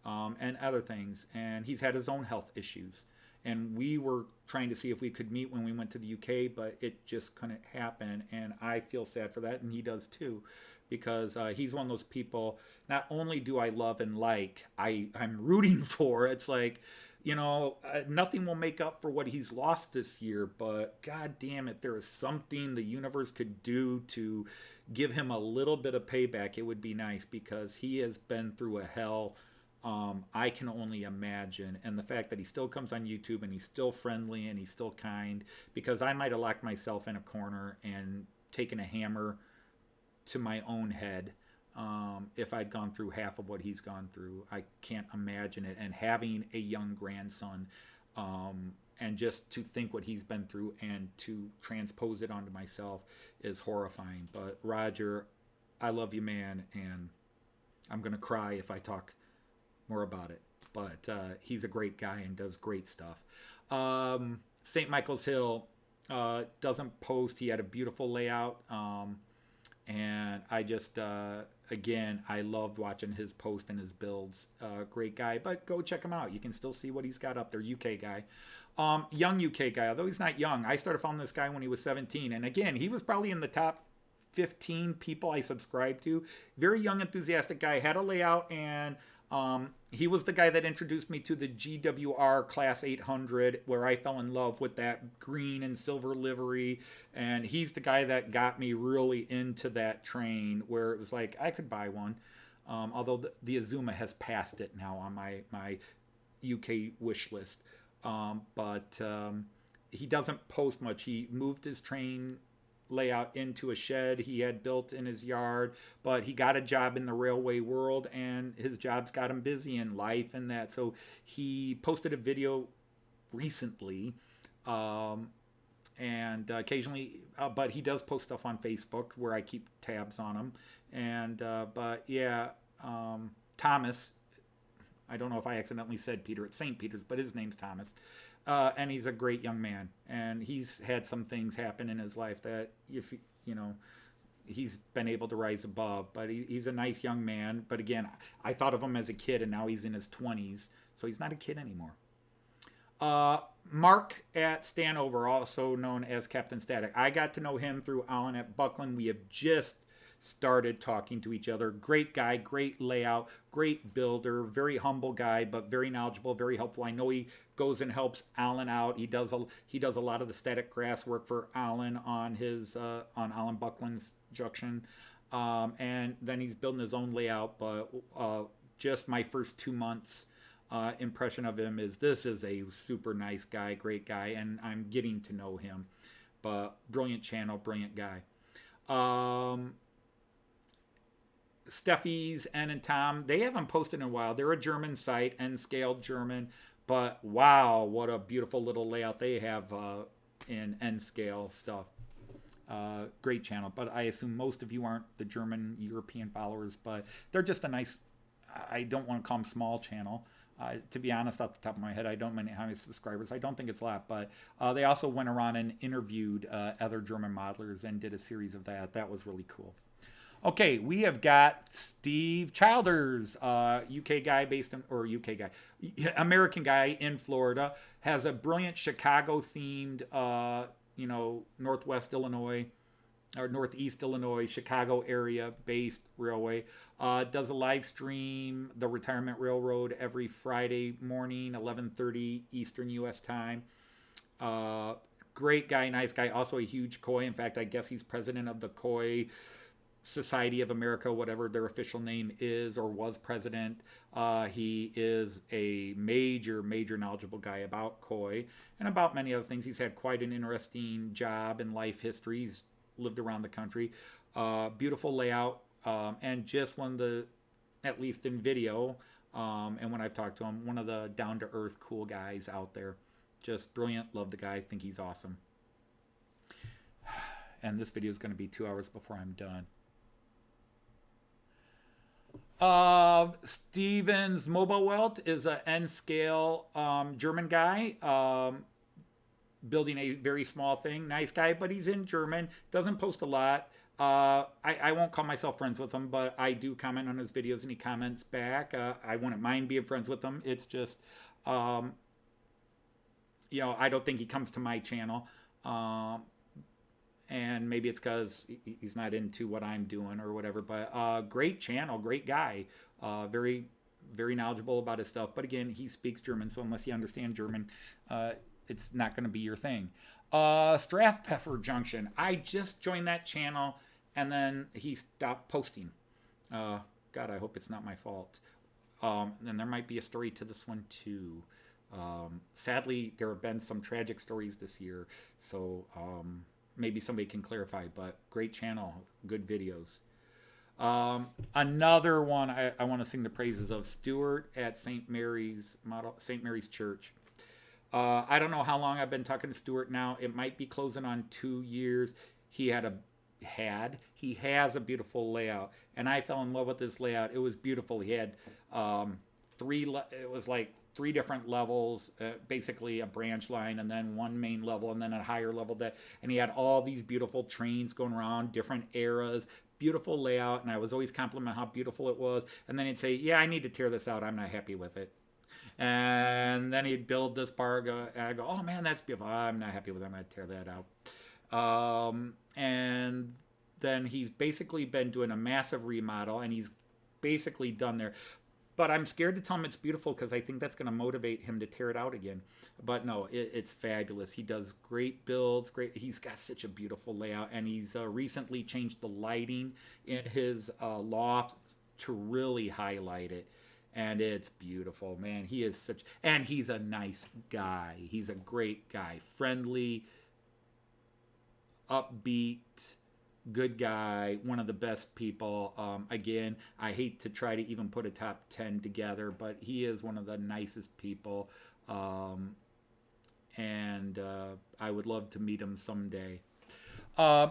and other things. And he's had his own health issues. And we were trying to see if we could meet when we went to the UK, but it just couldn't happen. And I feel sad for that, and he does too, because he's one of those people, not only do I love and like, I'm rooting for. It's like, you know, nothing will make up for what he's lost this year, but God damn it, there is something the universe could do to give him a little bit of payback. It would be nice, because he has been through a hell I can only imagine. And the fact that he still comes on YouTube, and he's still friendly, and he's still kind, because I might have locked myself in a corner and taken a hammer to my own head. If I'd gone through half of what he's gone through, I can't imagine it. And having a young grandson, and just to think what he's been through and to transpose it onto myself is horrifying. But Roger, I love you, man, and I'm going to cry if I talk more about it. But he's a great guy and does great stuff. St. Michael's Hill doesn't post. He had a beautiful layout. And I just, again, I loved watching his post and his builds. Great guy, but go check him out. You can still see what he's got up there. UK guy. Young UK guy, although he's not young. I started following this guy when he was 17. And again, he was probably in the top 15 people I subscribed to. Very young, enthusiastic guy. Had a layout, and he was the guy that introduced me to the GWR Class 800, where I fell in love with that green and silver livery. And he's the guy that got me really into that train, where it was like, I could buy one. Although the Azuma has passed it now on my UK wish list. But he doesn't post much. He moved his train layout into a shed he had built in his yard, but he got a job in the railway world, and his job's got him busy in life and that. So he posted a video recently, and occasionally, but he does post stuff on Facebook where I keep tabs on him. And but yeah, Thomas, I don't know if I accidentally said Peter, it's St. Peter's, but his name's Thomas. And he's a great young man, and he's had some things happen in his life that, if you know, he's been able to rise above. But he's a nice young man. But again, I thought of him as a kid, and now he's in his 20s, so he's not a kid anymore. Mark at Stanover, also known as Captain Static. I got to know him through Alan at Buckland. We have just started talking to each other. Great guy, great layout, great builder, very humble guy, but very knowledgeable, very helpful. I know he goes and helps Alan out. He does a lot of the static grass work for Alan on his on Alan Buckland's junction, and then he's building his own layout. But just my first 2 months impression of him is, this is a super nice guy, great guy, and I'm getting to know him. But brilliant channel, brilliant guy. Um, Steffi's and Tom, they haven't posted in a while. They're a German site, N-Scale German, but wow, what a beautiful little layout they have in N-Scale stuff. Great channel, but I assume most of you aren't the German European followers, but they're just a nice, I don't want to call them small channel. To be honest, off the top of my head, I don't know how many subscribers. I don't think it's a lot, but they also went around and interviewed other German modelers and did a series of that. That was really cool. Okay, we have got Steve Childers, UK guy based in, or UK guy, American guy in Florida, has a brilliant Chicago themed, Northwest Illinois or Northeast Illinois, Chicago area based railway. Does a live stream, the Retirement Railroad, every Friday morning, 11:30 Eastern U.S. time. Great guy, nice guy, also a huge Koi. In fact, I guess he's president of the Koi Society of America, whatever their official name is, or was president. He is a major knowledgeable guy about Koi and about many other things. He's had quite an interesting job and life history. He's lived around the country. Beautiful layout, and just one of the, at least in video, and when I've talked to him, one of the down-to-earth cool guys out there. Just brilliant. Love the guy. I think he's awesome. And this video is going to be 2 hours before I'm done. Stevens Mobile Welt is an N-scale German guy, building a very small thing. Nice guy, but he's in German. Doesn't post a lot. I won't call myself friends with him, but I do comment on his videos and he comments back. I wouldn't mind being friends with him. It's just, I don't think he comes to my channel. And maybe it's because he's not into what I'm doing or whatever. But great channel, great guy, very, very knowledgeable about his stuff. But again, he speaks German, so unless you understand German, it's not going to be your thing. Strathpeffer Junction. I just joined that channel, and then he stopped posting. God, I hope it's not my fault. And there might be a story to this one too. Sadly, there have been some tragic stories this year, so maybe somebody can clarify, but great channel, good videos. Another one I want to sing the praises of, Stuart at St. Mary's Church. I don't know how long I've been talking to Stuart now. It might be closing on 2 years. He has a beautiful layout, and I fell in love with this layout. It was beautiful. He had it was like 3 different levels, basically a branch line, and then one main level, and then a higher level. And he had all these beautiful trains going around, different eras, beautiful layout, and I was always complimenting how beautiful it was. And then he'd say, yeah, I need to tear this out. I'm not happy with it. And then he'd build this part, and I go, oh man, that's beautiful. I'm not happy with it. I'm going to tear that out. And then he's basically been doing a massive remodel, and he's basically done there. But I'm scared to tell him it's beautiful because I think that's going to motivate him to tear it out again. But no, it's fabulous. He does great builds. He's got such a beautiful layout, and he's recently changed the lighting in his loft to really highlight it. And it's beautiful, man. And he's a nice guy. He's a great guy, friendly, upbeat, good guy, one of the best people. Again, I hate to try to even put a top 10 together, but he is one of the nicest people. And I would love to meet him someday.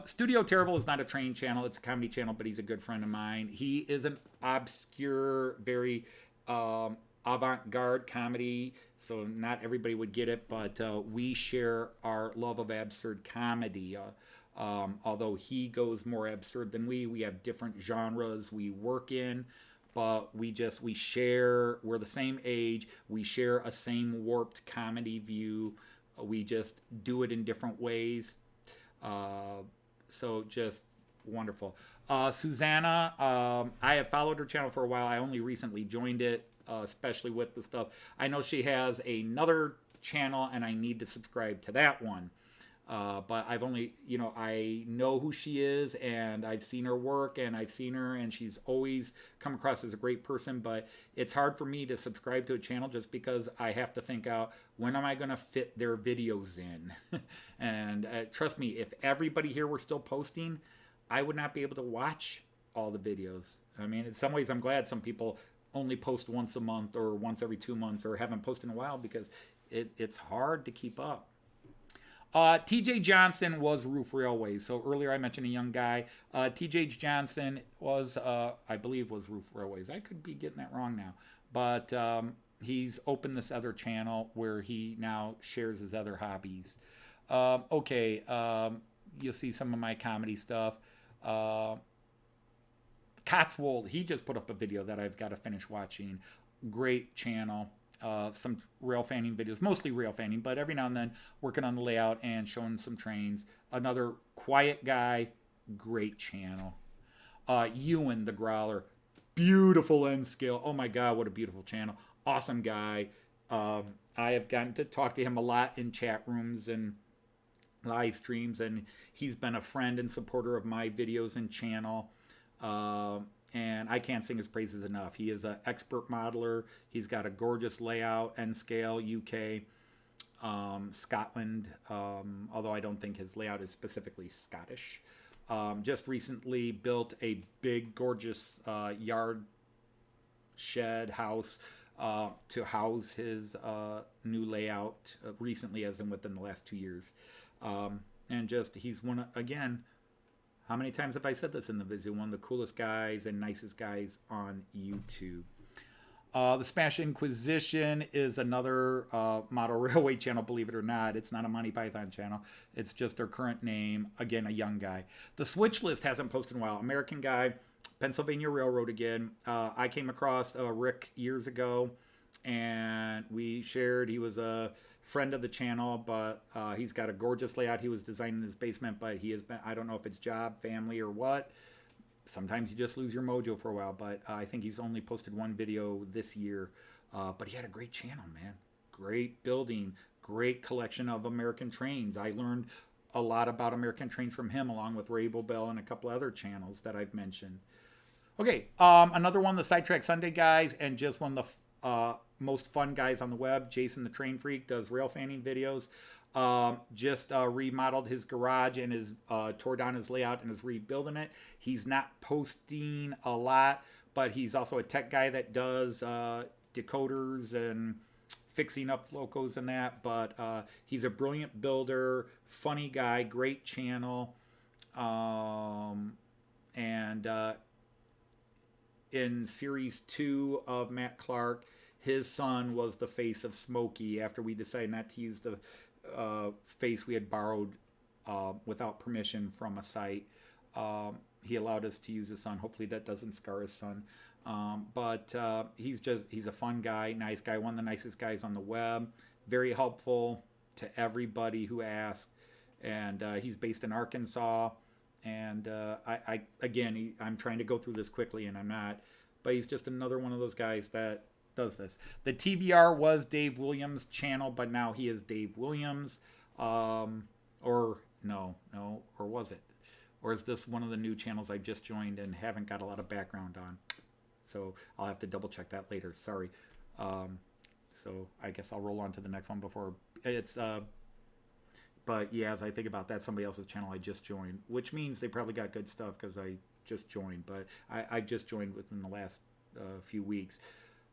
Studio Terrible is not a train channel. It's a comedy channel, but he's a good friend of mine. He is an obscure, very avant-garde comedy, so not everybody would get it, but we share our love of absurd comedy. Although he goes more absurd than we have different genres we work in, but we share, we're the same age, we share a same warped comedy view, we just do it in different ways, so just wonderful. Susanna, I have followed her channel for a while. I only recently joined it, especially with the stuff. I know she has another channel, and I need to subscribe to that one. But I've only, I know who she is, and I've seen her work, and she's always come across as a great person, but it's hard for me to subscribe to a channel just because I have to think out, when am I going to fit their videos in? And trust me, if everybody here were still posting, I would not be able to watch all the videos. I mean, in some ways, I'm glad some people only post once a month or once every 2 months or haven't posted in a while because it's hard to keep up. TJ Johnson was Roof Railways. So earlier I mentioned a young guy. TJ Johnson was, I believe, was Roof Railways. I could be getting that wrong now. But he's opened this other channel where he now shares his other hobbies. Okay, you'll see some of my comedy stuff. Cotswold, he just put up a video that I've got to finish watching. Great channel. Some rail fanning videos, mostly rail fanning, but every now and then working on the layout and showing some trains. Another quiet guy, great channel. Ewan the Growler, beautiful end scale. Oh my God, what a beautiful channel. Awesome guy. I have gotten to talk to him a lot in chat rooms and live streams, and he's been a friend and supporter of my videos and channel. And I can't sing his praises enough. He is an expert modeler. He's got a gorgeous layout and scale, UK, Scotland, although I don't think his layout is specifically Scottish. Just recently built a big, gorgeous yard shed house to house his new layout recently, as in within the last 2 years. And just, he's one, again, how many times have I said this in the video? One of the coolest guys and nicest guys on YouTube. The Spanish Inquisition is another model railway channel, believe it or not. It's not a Monty Python channel. It's just their current name. Again, a young guy. The Switch List hasn't posted in a while. American guy, Pennsylvania Railroad again. I came across Rick years ago, and we shared. He was a friend of the channel, but he's got a gorgeous layout. He was designing his basement, but he has been, I don't know if it's job, family, or what. Sometimes you just lose your mojo for a while, but I think he's only posted one video this year. But he had a great channel, man. Great building, great collection of American trains. I learned a lot about American trains from him, along with Rabel Bell and a couple other channels that I've mentioned. Okay, another one, the Sidetrack Sunday guys, and just one of the most fun guys on the web, Jason the Train Freak, does rail fanning videos. Just remodeled his garage and is tore down his layout and is rebuilding it. He's not posting a lot, but he's also a tech guy that does decoders and fixing up locos and that. But he's a brilliant builder, funny guy, great channel. And in series 2 of Matt Clark, his son was the face of Smokey after we decided not to use the face we had borrowed without permission from a site. He allowed us to use his son. Hopefully that doesn't scar his son. But he's a fun guy, nice guy, one of the nicest guys on the web. Very helpful to everybody who asks. And he's based in Arkansas. And I'm trying to go through this quickly, and I'm not. But he's just another one of those guys that does this. The TVR was Dave Williams' channel, but now he is Dave Williams. Or was it? Or is this one of the new channels I just joined and haven't got a lot of background on? So I'll have to double check that later. Sorry. So I guess I'll roll on to the next one before it's. But yeah, as I think about that, somebody else's channel I just joined, which means they probably got good stuff because I just joined. But I just joined within the last few weeks.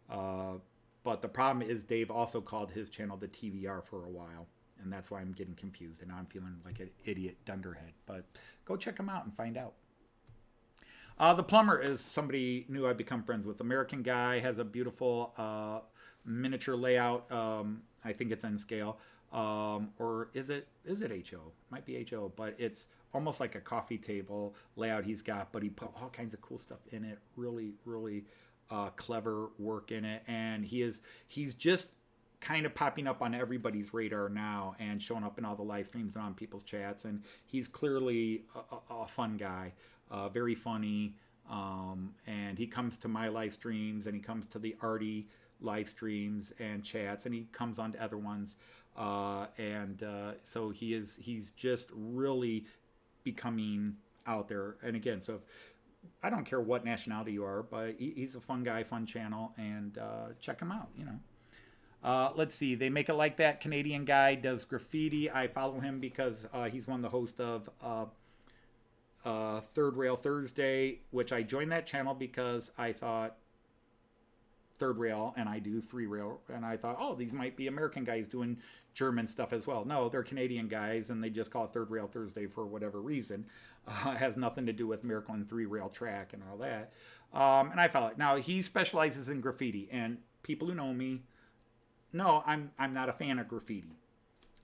But the problem is Dave also called his channel the TVR for a while. And that's why I'm getting confused. And now I'm feeling like an idiot dunderhead. But go check him out and find out. The Plumber is somebody new I've become friends with. American guy, has a beautiful miniature layout. I think it's N scale. Or is it HO? Might be HO, but it's almost like a coffee table layout he's got, but he put all kinds of cool stuff in it. Really, really clever work in it. And he's just kind of popping up on everybody's radar now and showing up in all the live streams and on people's chats. And he's clearly a fun guy, very funny. And he comes to my live streams and he comes to the Artie live streams and chats, and he comes on to other ones. So he's just really becoming out there. And again, so I don't care what nationality you are, but he's a fun guy, fun channel, and check him out, Let's see. They Make It Like That. Canadian guy, does graffiti. I follow him because he's one of the hosts of Third Rail Thursday, which I joined that channel because I thought third rail and I do three rail, and I thought, oh, these might be American guys doing German stuff as well. No, they're Canadian guys, and they just call it Third Rail Thursday for whatever reason. It has nothing to do with Miracle and Three Rail Track and all that. And I follow it. Now, he specializes in graffiti, and people who know me know I'm not a fan of graffiti.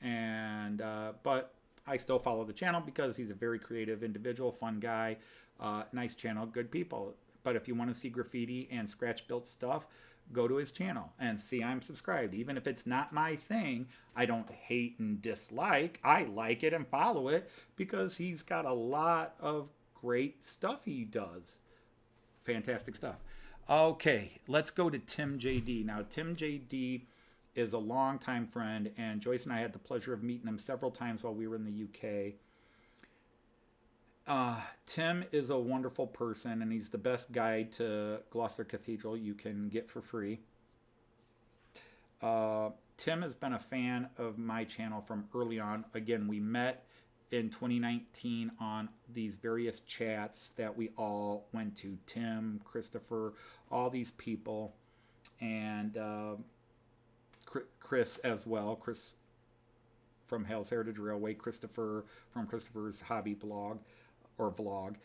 And but I still follow the channel because he's a very creative individual, fun guy, nice channel, good people. But if you want to see graffiti and scratch built stuff, go to his channel and see I'm subscribed. Even if it's not my thing, I don't hate and dislike. I like it and follow it because he's got a lot of great stuff he does. Fantastic stuff. Okay, let's go to Tim JD. Now, Tim JD is a longtime friend, and Joyce and I had the pleasure of meeting him several times while we were in the UK. Tim is a wonderful person, and he's the best guide to Gloucester Cathedral you can get for free. Tim has been a fan of my channel from early on. Again, we met in 2019 on these various chats that we all went to. Tim, Christopher, all these people, and Chris as well. Chris from Hales Heritage Railway, Christopher from Christopher's Hobby blog or vlog,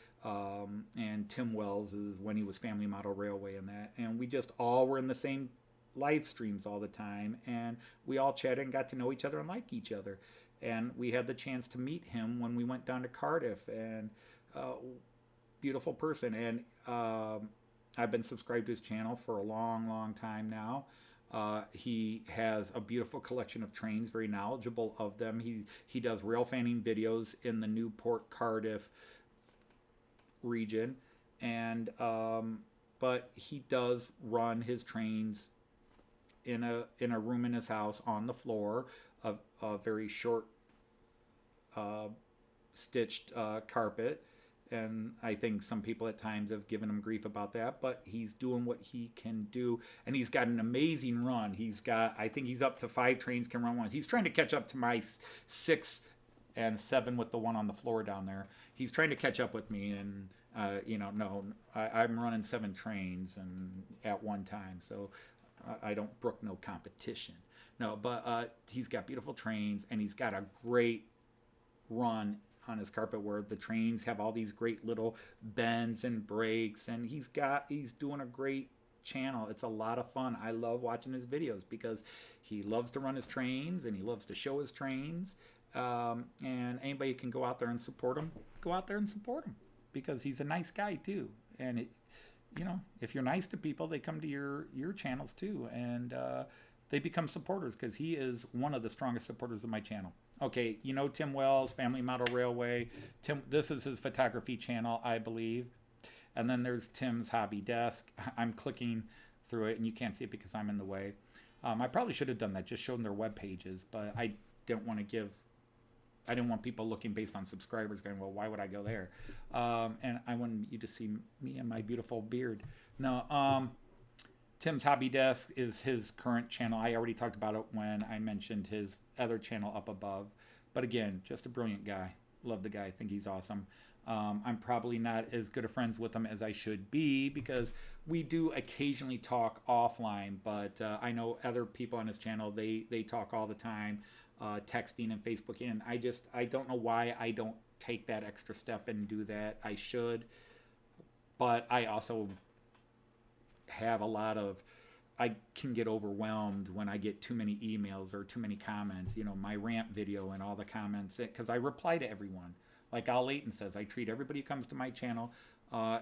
and Tim Wells is when he was Family Model Railway and that. And we just all were in the same live streams all the time, and we all chatted and got to know each other and like each other. And we had the chance to meet him when we went down to Cardiff, and beautiful person. And I've been subscribed to his channel for a long time now. He has a beautiful collection of trains, very knowledgeable of them. He does rail fanning videos in the Newport Cardiff region, and but he does run his trains in a room in his house on the floor, a very short stitched carpet. And I think some people at times have given him grief about that, but he's doing what he can do. And he's got an amazing run. I think he's up to 5 trains can run one. He's trying to catch up to my 6 and 7 with the one on the floor down there. He's trying to catch up with me, and I'm running 7 trains and at one time, so I don't brook no competition. No, but he's got beautiful trains, and he's got a great run on his carpet where the trains have all these great little bends and breaks, and he's doing a great channel. It's a lot of fun. I love watching his videos because he loves to run his trains and he loves to show his trains, and anybody can go out there and support him, go out there and support him because he's a nice guy too. And if you're nice to people, they come to your channels too, and they become supporters because he is one of the strongest supporters of my channel. Okay, Tim Wells, Family Model Railway. This is his photography channel, I believe. And then there's Tim's Hobby Desk. I'm clicking through it, and you can't see it because I'm in the way. I probably should have done that, just shown their web pages, but I didn't want people looking based on subscribers going, well, why would I go there? And I wanted you to see me and my beautiful beard. No, Tim's Hobby Desk is his current channel. I already talked about it when I mentioned his other channel up above. But again, just a brilliant guy. Love the guy. I think he's awesome. I'm probably not as good of friends with him as I should be because we do occasionally talk offline. But I know other people on his channel, they talk all the time, texting and Facebooking. And I don't know why I don't take that extra step and do that. I should. But I also have I can get overwhelmed when I get too many emails or too many comments, my rant video and all the comments, because I reply to everyone. Like Al Layton says, I treat everybody who comes to my channel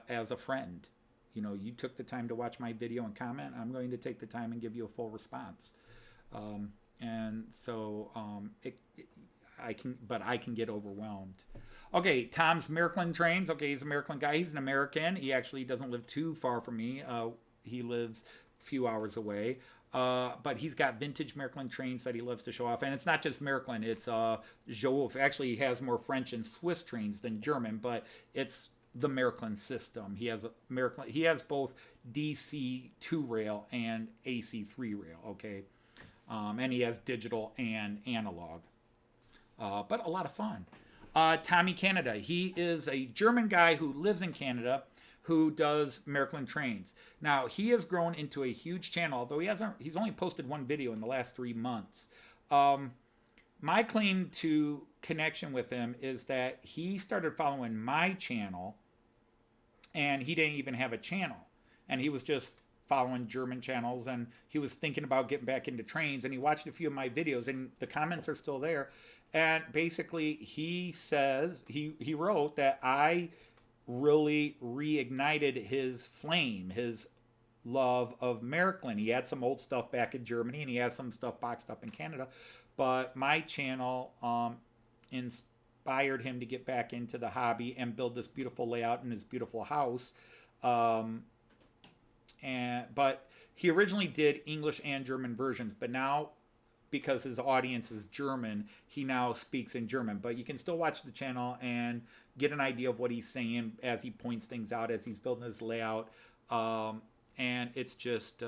as a friend. You took the time to watch my video and comment, I'm going to take the time and give you a full response. And so I can get overwhelmed. Okay, Tom's Miracle Trains. Okay, he's a Miracle guy. He's an American. He actually doesn't live too far from me. He lives a few hours away. But he's got vintage Miracle trains that he loves to show off. And it's not just Miracle, it's Joulf. Actually, he has more French and Swiss trains than German, but it's the Miracle system. He has both DC 2-rail and AC 3-rail, okay? And he has digital and analog. But a lot of fun. Tommy Canada. He is a German guy who lives in Canada who does Miracle Trains. Now, he has grown into a huge channel, although he's only posted one video in the last 3 months. My claim to connection with him is that he started following my channel and he didn't even have a channel. And he was just following German channels and he was thinking about getting back into trains and he watched a few of my videos and the comments are still there. And basically he says, he wrote that I really reignited his flame, his love of Miracle. He had some old stuff back in Germany and he has some stuff boxed up in Canada. But my channel inspired him to get back into the hobby and build this beautiful layout in his beautiful house. But he originally did English and German versions, but now because his audience is German, he now speaks in German. But you can still watch the channel and get an idea of what he's saying as he points things out, as he's building his layout. And it's just,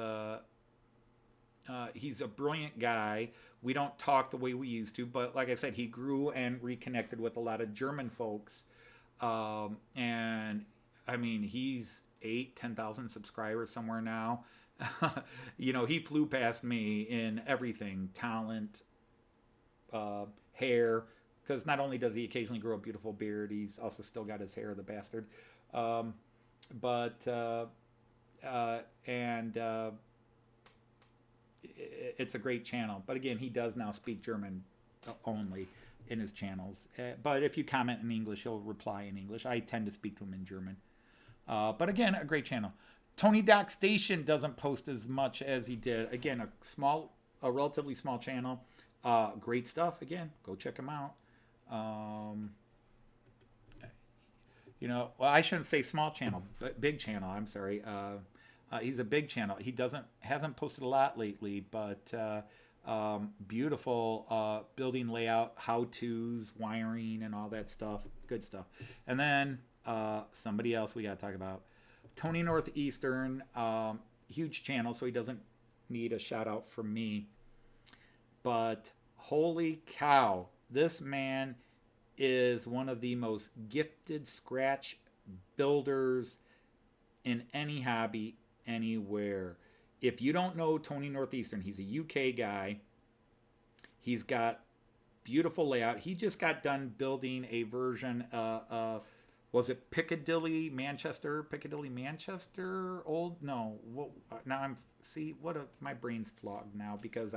he's a brilliant guy. We don't talk the way we used to, but like I said, he grew and reconnected with a lot of German folks. And I mean, he's 10,000 subscribers somewhere now. You know, he flew past me in everything, talent, hair, because not only does he occasionally grow a beautiful beard, he's also still got his hair, the bastard. It's a great channel. But again, he does now speak German only in his channels. But if you comment in English, he'll reply in English. I tend to speak to him in German. But again, a great channel. Tony Doc Station doesn't post as much as he did. Again, a relatively small channel. Great stuff. Again, go check him out. You know, well, I shouldn't say small channel, but big channel. I'm sorry. He's a big channel. He hasn't posted a lot lately, but beautiful building layout, how-tos, wiring, and all that stuff. Good stuff. And then somebody else we got to talk about. Tony Northeastern, huge channel, so he doesn't need a shout out from me. But holy cow, this man is one of the most gifted scratch builders in any hobby, anywhere. If you don't know Tony Northeastern, he's a UK guy. He's got beautiful layout. He just got done building a version was it Piccadilly, Manchester? Old? No. Now my brain's flogged now because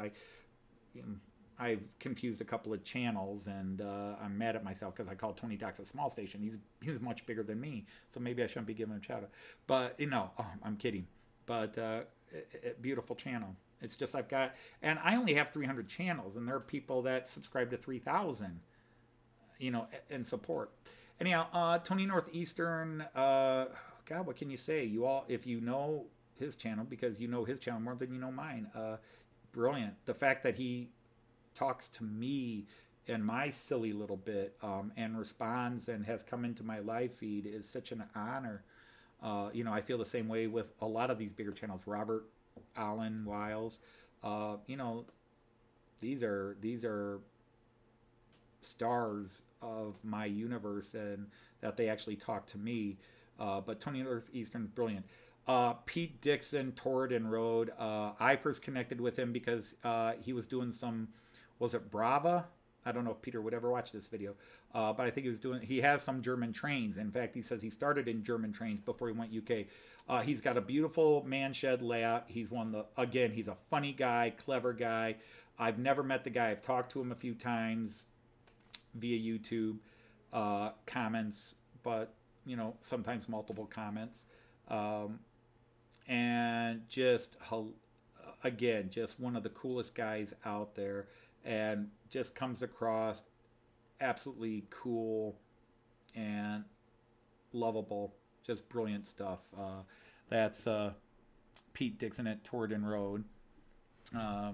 I've confused a couple of channels and I'm mad at myself because I called Tony Doc's a small station. He's much bigger than me, so maybe I shouldn't be giving him a shout out. But I'm kidding. But beautiful channel. It's just and I only have 300 channels, and there are people that subscribe to 3,000, and support. Anyhow, Tony Northeastern, God, what can you say? If you know his channel, because you know his channel more than you know mine, brilliant. The fact that he talks to me and my silly little bit and responds and has come into my live feed is such an honor. I feel the same way with a lot of these bigger channels. Robert Allen Wiles, these are stars of my universe, and that they actually talk to me. But Tony Northeastern is brilliant. Pete Dixon, Torridon Road. I first connected with him because he was doing was it Brava? I don't know if Peter would ever watch this video, but I think he has some German trains. In fact, he says he started in German trains before he went UK. He's got a beautiful man shed layout. He's he's a funny guy, clever guy. I've never met the guy. I've talked to him a few times via YouTube comments, but sometimes multiple comments. And just one of the coolest guys out there, and just comes across absolutely cool and lovable. Just brilliant stuff. That's Pete Dixon at Torridon Road. The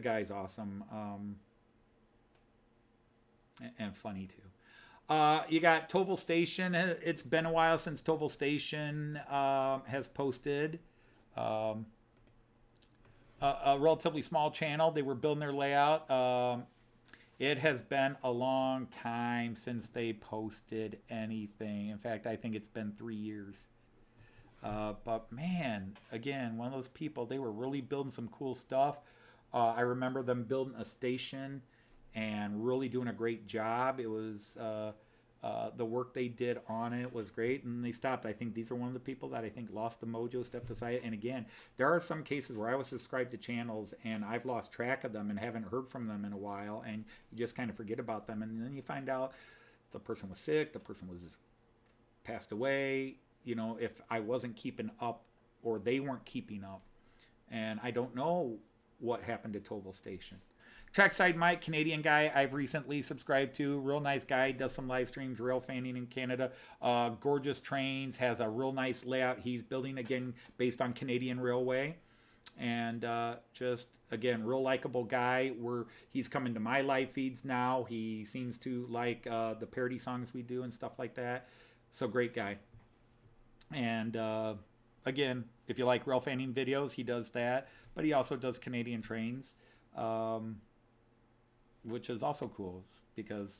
guy's awesome, and funny too. You got Toval Station. It's been a while since Toval Station has posted. A relatively small channel. They were building their layout. It has been a long time since they posted anything. In fact, I think it's been 3 years. But man, again, one of those people, they were really building some cool stuff. I remember them building a station and really doing a great job. It was the work they did on it was great, and they stopped. I think these are one of the people that I think lost the mojo, stepped aside. And again, there are some cases where I was subscribed to channels and I've lost track of them and haven't heard from them in a while, and you just kind of forget about them, and then you find out the person was sick, the person was passed away. You know, if I wasn't keeping up or they weren't keeping up, and I don't know what happened to Toval Station. Trackside Mike, Canadian guy I've recently subscribed to. Real nice guy, does some live streams, rail fanning in Canada. Gorgeous trains, has a real nice layout. He's building, again, based on Canadian Railway. And just, again, real likable guy. He's coming to my live feeds now. He seems to like the parody songs we do and stuff like that. So great guy. And again, if you like rail fanning videos, he does that. But he also does Canadian trains. Which is also cool because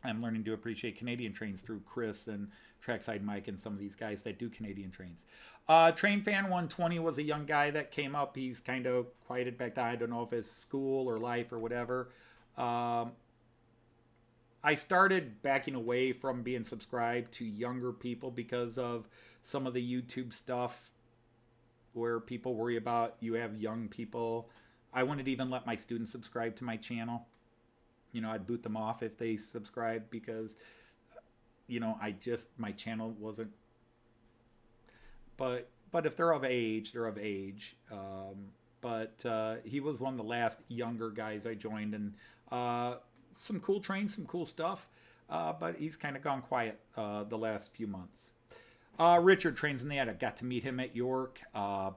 I'm learning to appreciate Canadian trains through Chris and Trackside Mike and some of these guys that do Canadian trains. Train Fan 120 was a young guy that came up. He's kind of quieted back down. I don't know if it's school or life or whatever. I started backing away from being subscribed to younger people because of some of the YouTube stuff where people worry about you have young people. I wouldn't even let my students subscribe to my channel. You know, I'd boot them off if they subscribe because, you know, my channel wasn't. But if they're of age, they're of age. But he was one of the last younger guys I joined, and some cool trains, some cool stuff. But he's kind of gone quiet the last few months. Richard, Trains in the Attic. Got to meet him at York.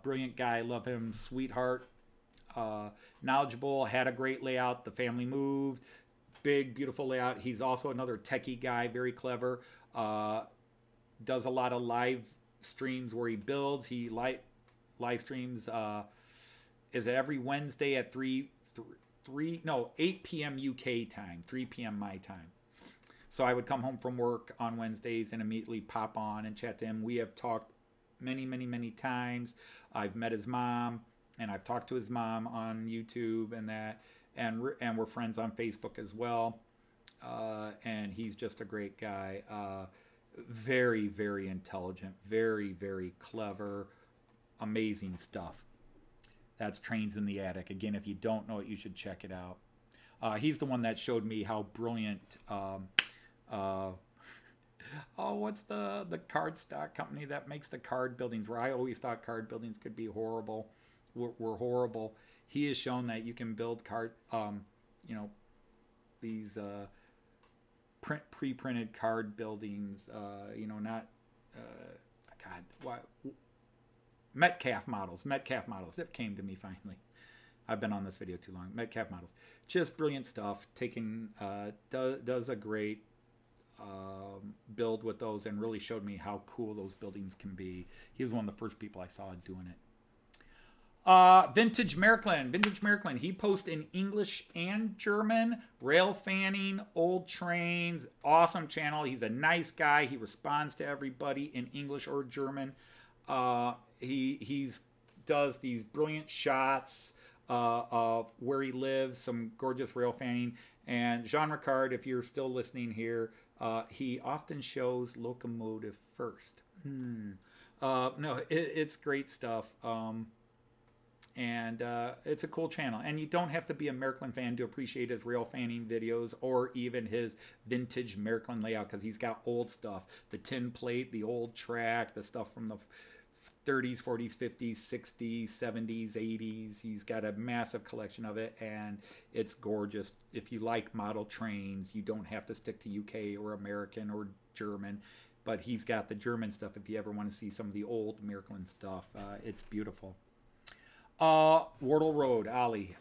Brilliant guy, love him, sweetheart. Knowledgeable, had a great layout. The family moved, big beautiful layout. He's also another techie guy, very clever. Does a lot of live streams where he builds. He live streams is it every Wednesday at 8 p.m. UK time, 3 p.m. my time. So I would come home from work on Wednesdays and immediately pop on and chat to him. We have talked many times. I've met his mom. And I've talked to his mom on YouTube and that, and we're friends on Facebook as well. And he's just a great guy. Very intelligent, very clever, amazing stuff. That's Trains in the Attic. Again, if you don't know it, you should check it out. He's the one that showed me how brilliant. What's the card stock company that makes the card buildings? Where I always thought card buildings could be horrible. Were horrible. He has shown that you can build these pre-printed card buildings. Not Metcalf models. It came to me finally. I've been on this video too long. Metcalf models, just brilliant stuff. Does a great build with those, and really showed me how cool those buildings can be. He was one of the first people I saw doing it. Vintage Merklin. He posts in English and German, rail fanning, old trains, awesome channel. He's a nice guy. He responds to everybody in English or German. He's does these brilliant shots of where he lives, some gorgeous rail fanning. And Jean Ricard, if you're still listening here, he often shows locomotive first. It's great stuff. And it's a cool channel. And you don't have to be a Merklin fan to appreciate his rail fanning videos or even his vintage Merklin layout, because he's got old stuff. The tin plate, the old track, the stuff from the 30s, 40s, 50s, 60s, 70s, 80s. He's got a massive collection of it, and it's gorgeous. If you like model trains, you don't have to stick to UK or American or German. But he's got the German stuff if you ever want to see some of the old Merklin stuff. It's beautiful. Wardle Road, Ali.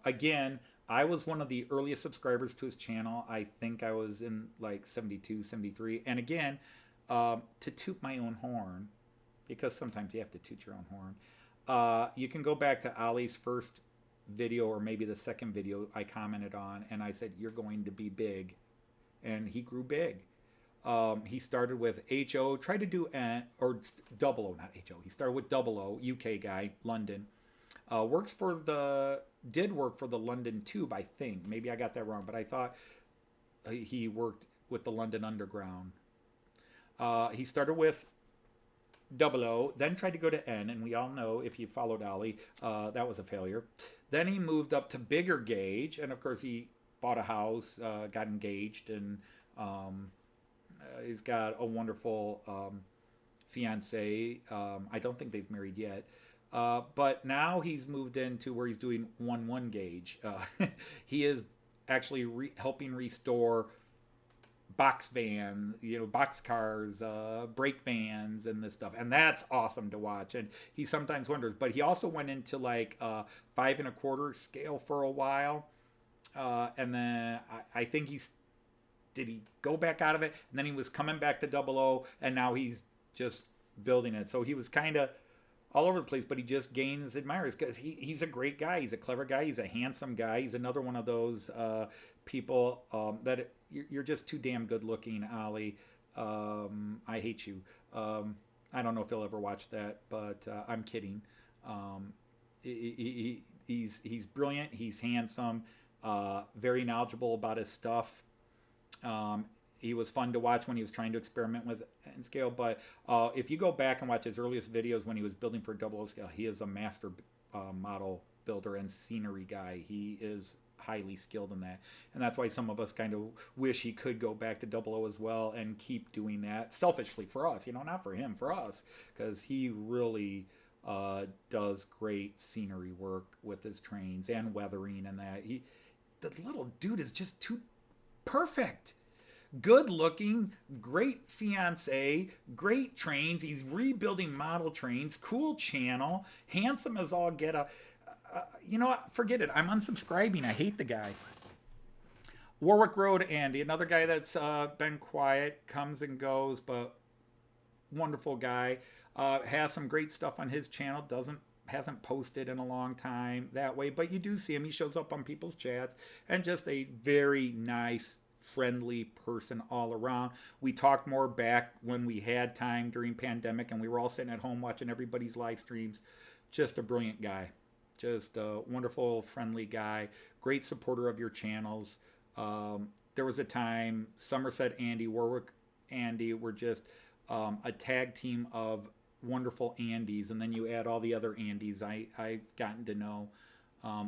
Again, I was one of the earliest subscribers to his channel. I think I was in like 72, 73. And again, to toot my own horn, because sometimes you have to toot your own horn, you can go back to Ali's first video, or maybe the second video I commented on, and I said, "You're going to be big," and he grew big. He started with HO, tried to do double O, not HO. He started with double O, UK guy, London. Did work for the London Tube, I think. Maybe I got that wrong, but I thought he worked with the London Underground. He started with double O, then tried to go to N, and we all know, if you followed Ollie, that was a failure. Then he moved up to bigger gauge, and of course he bought a house, got engaged, and he's got a wonderful fiance. I don't think they've married yet. But now he's moved into where he's doing 1-1 gauge. He is actually helping restore box cars, brake vans, and this stuff, and that's awesome to watch. And he sometimes wonders, but he also went into like 5 1/4 scale for a while, and then I think did he go back out of it, and then he was coming back to double O, and now he's just building it. So he was kind of all over the place, but he just gains admirers because he's a great guy. He's a clever guy. He's a handsome guy. He's another one of those people that you're just too damn good looking, Ollie. I hate you. I don't know if he'll ever watch that, but I'm kidding. He's brilliant. He's handsome. Very knowledgeable about his stuff. He was fun to watch when he was trying to experiment with N scale. But if you go back and watch his earliest videos when he was building for double O scale, he is a master model builder and scenery guy. He is highly skilled in that, and that's why some of us kind of wish he could go back to double O as well and keep doing that selfishly for us, not for him, for us, because he really does great scenery work with his trains and weathering, and the little dude is just too perfect. Good looking, great fiance, great trains. He's rebuilding model trains, cool channel, handsome as all get up. You know what? Forget it. I'm unsubscribing. I hate the guy. Warwick Road Andy, another guy that's been quiet, comes and goes, but wonderful guy. Has some great stuff on his channel. Hasn't posted in a long time that way, but you do see him. He shows up on people's chats, and just a very nice, friendly person all around. We talked more back when we had time during pandemic, and we were all sitting at home watching everybody's live streams. Just a brilliant guy. Just a wonderful, friendly guy. Great supporter of your channels. There was a time Somerset Andy, Warwick Andy were just a tag team of wonderful Andys, and then you add all the other Andys I've gotten to know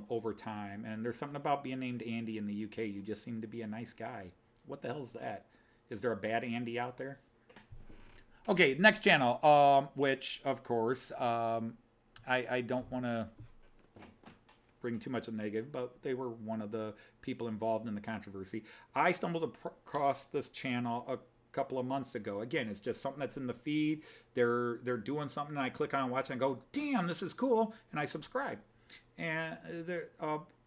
over time. And there's something about being named Andy in the UK. You just seem to be a nice guy. What the hell is that? Is there a bad Andy out there? Okay, next channel, which, of course, I don't want to bring too much of negative, but they were one of the people involved in the controversy. I stumbled across this channel a couple of months ago. Again, it's just something that's in the feed. They're doing something, and I click on watch and I go, damn, this is cool, and I subscribe. And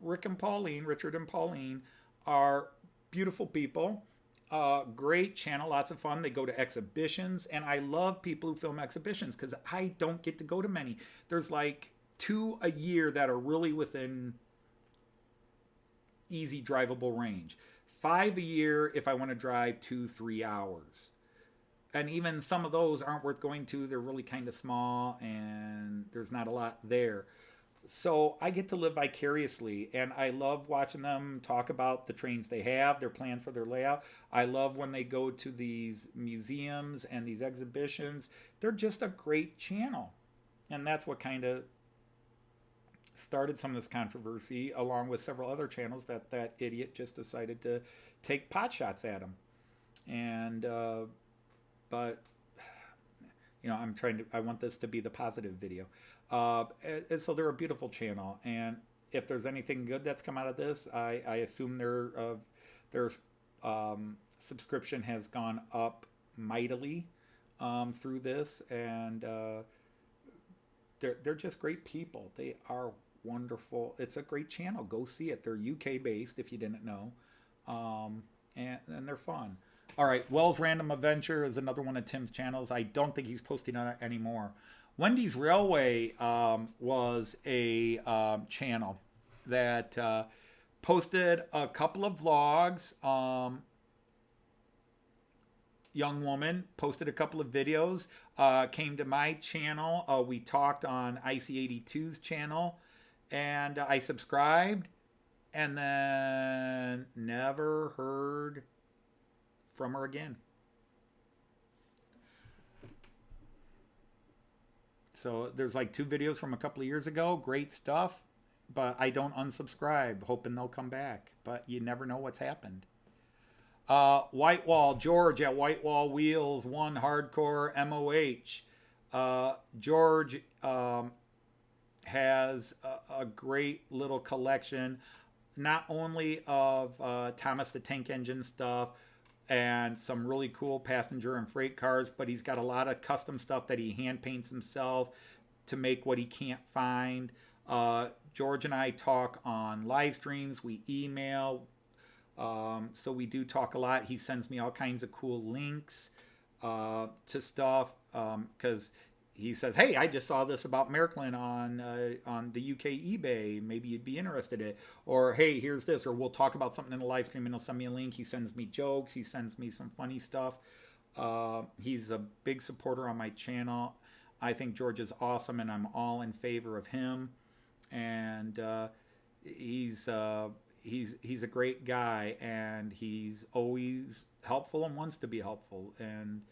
Richard and Pauline are beautiful people. Great channel, lots of fun. They go to exhibitions, and I love people who film exhibitions because I don't get to go to many. There's like 2 a year that are really within easy drivable range. 5 a year if I want to drive 2-3 hours. And even some of those aren't worth going to. They're really kind of small, and there's not a lot there. So I get to live vicariously, and I love watching them talk about the trains they have, their plans for their layout. I love when they go to these museums and these exhibitions. They're just a great channel. And that's what kind of started some of this controversy, along with several other channels that idiot just decided to take pot shots at him. And but I want this to be the positive video. And so they're a beautiful channel, and if there's anything good that's come out of this, I assume their subscription has gone up mightily through this, and they're just great people. They are wonderful. It's a great channel. Go see it. They're UK based, if you didn't know, and they're fun. All right, Wells Random Adventure is another one of Tim's channels. I don't think he's posting on it anymore. Wendy's Railway was a channel, that posted a couple of vlogs. Young woman posted a couple of videos, came to my channel. We talked on IC82's channel, and I subscribed, and then never heard from her again. So there's like 2 videos from a couple of years ago. Great stuff, but I don't unsubscribe, hoping they'll come back. But you never know what's happened. Whitewall, George at Whitewall Wheels, 1 Hardcore MOH. George has a great little collection, not only of Thomas the Tank Engine stuff and some really cool passenger and freight cars, but he's got a lot of custom stuff that he hand paints himself to make what he can't find. George and I talk on live streams. We email. So we do talk a lot. He sends me all kinds of cool links to stuff because he says, "Hey, I just saw this about Merklin on the UK eBay. Maybe you'd be interested in it." Or, "Hey, here's this." Or we'll talk about something in the live stream and he'll send me a link. He sends me jokes. He sends me some funny stuff. He's a big supporter on my channel. I think George is awesome, and I'm all in favor of him. And he's a great guy, and he's always helpful and wants to be helpful, and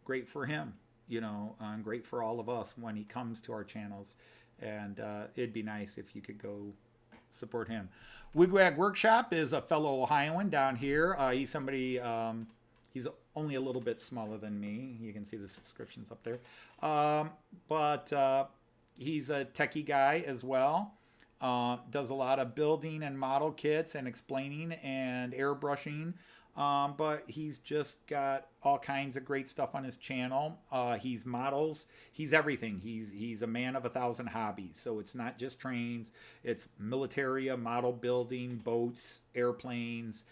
great for him, and great for all of us when he comes to our channels. And it'd be nice if you could go support him. Wigwag Workshop is a fellow Ohioan down here. He's somebody, he's only a little bit smaller than me. You can see the subscriptions up there. But he's a techie guy as well. Does a lot of building and model kits and explaining and airbrushing. But he's just got all kinds of great stuff on his channel. He's models. He's everything. He's a man of 1,000 hobbies. So it's not just trains. It's military, model building, boats, airplanes,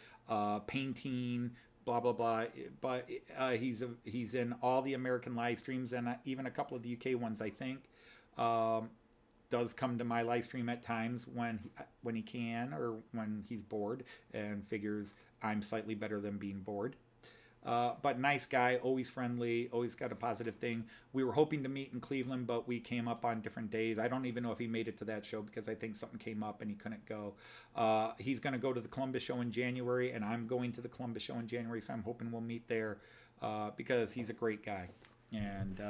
painting, blah, blah, blah. But he's in all the American live streams and even a couple of the UK ones, I think. Does come to my live stream at times when he can, or when he's bored and figures I'm slightly better than being bored. But nice guy, always friendly, always got a positive thing. We were hoping to meet in Cleveland, but we came up on different days. I don't even know if he made it to that show because I think something came up and he couldn't go. He's going to go to the Columbus show in January, and I'm going to the Columbus show in January, so I'm hoping we'll meet there because he's a great guy. And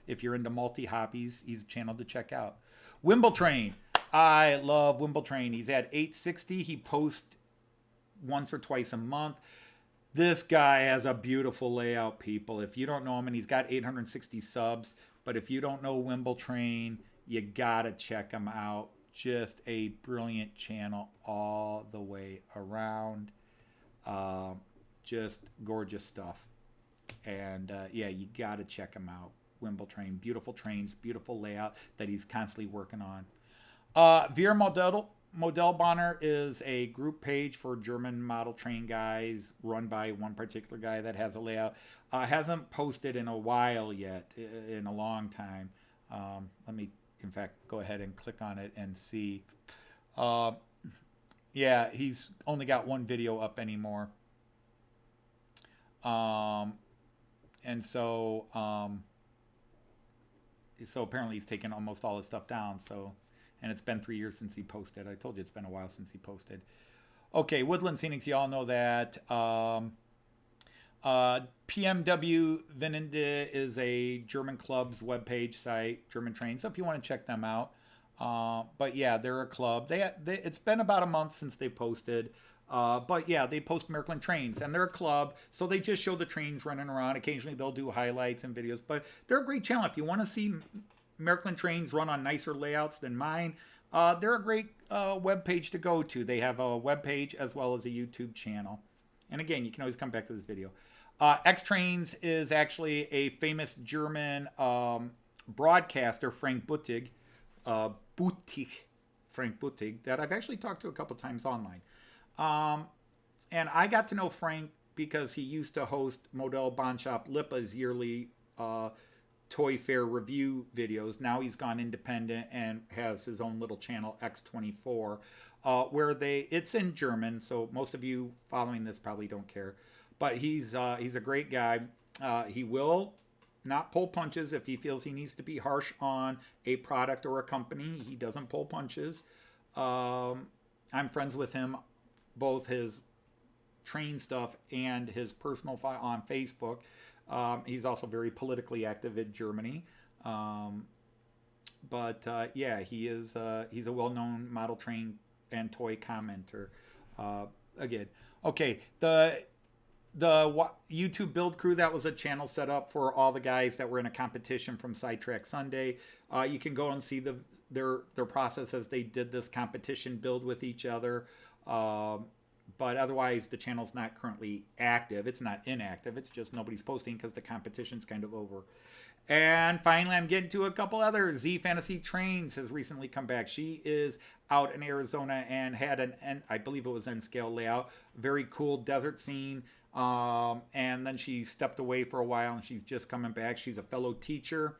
if you're into multi-hobbies, he's a channel to check out. Wimbletrain. I love Wimbletrain. He's at 860. He posts once or twice a month. This guy has a beautiful layout, people. If you don't know him, and he's got 860 subs, but if you don't know Wimbletrain, you gotta check him out. Just a brilliant channel all the way around. Just gorgeous stuff. And yeah, you gotta check him out. Wimbletrain, beautiful trains, beautiful layout that he's constantly working on. Wir Modellbahner is a group page for German model train guys run by one particular guy that has a layout. Hasn't posted in a while yet, in a long time. Let me, in fact, go ahead and click on it and see. Yeah, he's only got 1 video up anymore. And so apparently he's taken almost all his stuff down. And it's been 3 years since he posted. I told you it's been a while since he posted. Okay, Woodland Scenics, you all know that. PMW Venende is a German club's webpage site, German trains. So if you want to check them out. But yeah, they're a club. It's been about a month since they posted. But yeah, they post Merklin trains, and they're a club, so they just show the trains running around. Occasionally they'll do highlights and videos, but they're a great channel. If you want to see Merklin trains run on nicer layouts than mine, they're a great web page to go to. They have a web page as well as a YouTube channel. And again, you can always come back to this video. X-Trains is actually a famous German broadcaster, Frank Buttig, Frank Buttig, that I've actually talked to a couple times online. And I got to know Frank because he used to host Modellbahnshop Lippa's yearly Toy Fair review videos. Now he's gone independent and has his own little channel, X24, where it's in German, so most of you following this probably don't care. But he's a great guy. He will not pull punches if he feels he needs to be harsh on a product or a company. He doesn't pull punches. I'm friends with him, both his train stuff and his personal file on Facebook. He's also very politically active in Germany. Yeah, he's a well-known model train and toy commenter. Again, okay, the YouTube build crew, that was a channel set up for all the guys that were in a competition from Sidetrack Sunday. You can go and see their process as they did this competition build with each other. But otherwise, the channel's not currently active. It's not inactive. It's just nobody's posting because the competition's kind of over. And finally, I'm getting to a couple other. Z Fantasy Trains has recently come back. She is out in Arizona and had I believe it was N-scale layout. Very cool desert scene. And then she stepped away for a while and she's just coming back. She's a fellow teacher,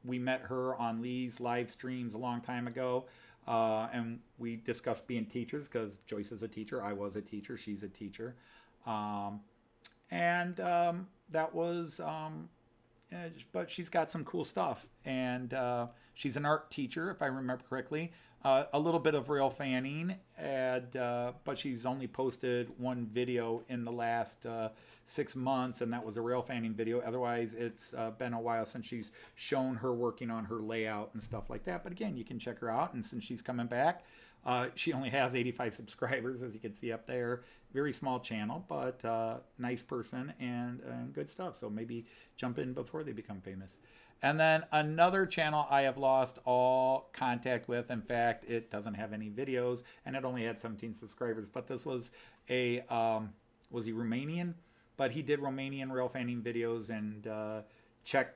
we met her on Lee's live streams a long time ago. And we discussed being teachers because Joyce is a teacher. I was a teacher. She's a teacher. That was, but she's got some cool stuff. And she's an art teacher, if I remember correctly. A little bit of rail fanning, but she's only posted one video in the last 6 months, and that was a rail fanning video. Otherwise, it's been a while since she's shown her working on her layout and stuff like that. But again, you can check her out, and since she's coming back, she only has 85 subscribers, as you can see up there. Very small channel, but nice person and good stuff. So maybe jump in before they become famous. And then another channel I have lost all contact with. In fact, it doesn't have any videos, and it only had 17 subscribers. But this was was he Romanian? But he did Romanian rail fanning videos and Czech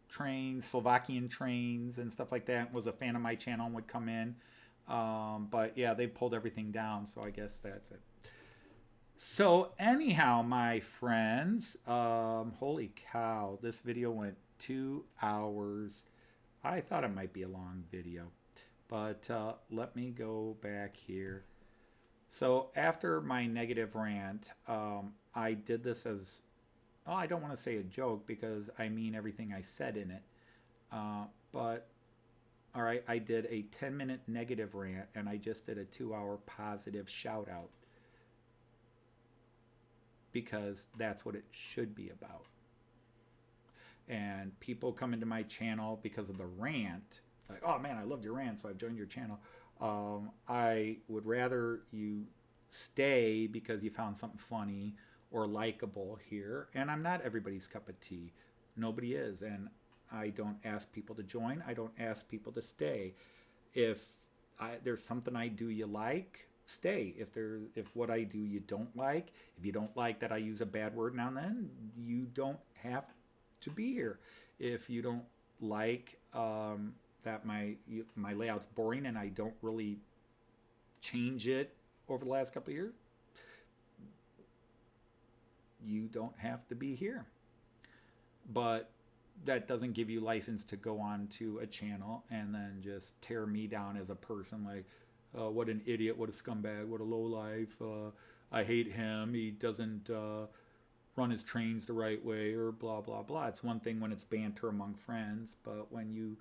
trains, Slovakian trains, and stuff like that. Was a fan of my channel and would come in. But yeah, they pulled everything down, so I guess that's it. So anyhow, my friends, holy cow, this video went 2 hours. I thought it might be a long video, but let me go back here. So after my negative rant, I did this as, oh, I don't want to say a joke because I mean everything I said in it. But all right, I did a 10-minute negative rant and I just did a 2-hour positive shout out because that's what it should be about. And people come into my channel because of the rant, like, oh man, I loved your rant, so I've joined your channel. I would rather you stay because you found something funny or likable here. And I'm not everybody's cup of tea. Nobody is. And I don't ask people to join. I don't ask people to stay. If there's something I do you like, stay. If what I do you don't like, if you don't like that I use a bad word now and then, you don't have to be here. If you don't like that my layout's boring and I don't really change it over the last couple of years, you don't have to be here. But that doesn't give you license to go on to a channel and then just tear me down as a person, like, what an idiot, what a scumbag, what a lowlife, I hate him, he doesn't run his trains the right way, or blah, blah, blah. It's one thing when it's banter among friends, but when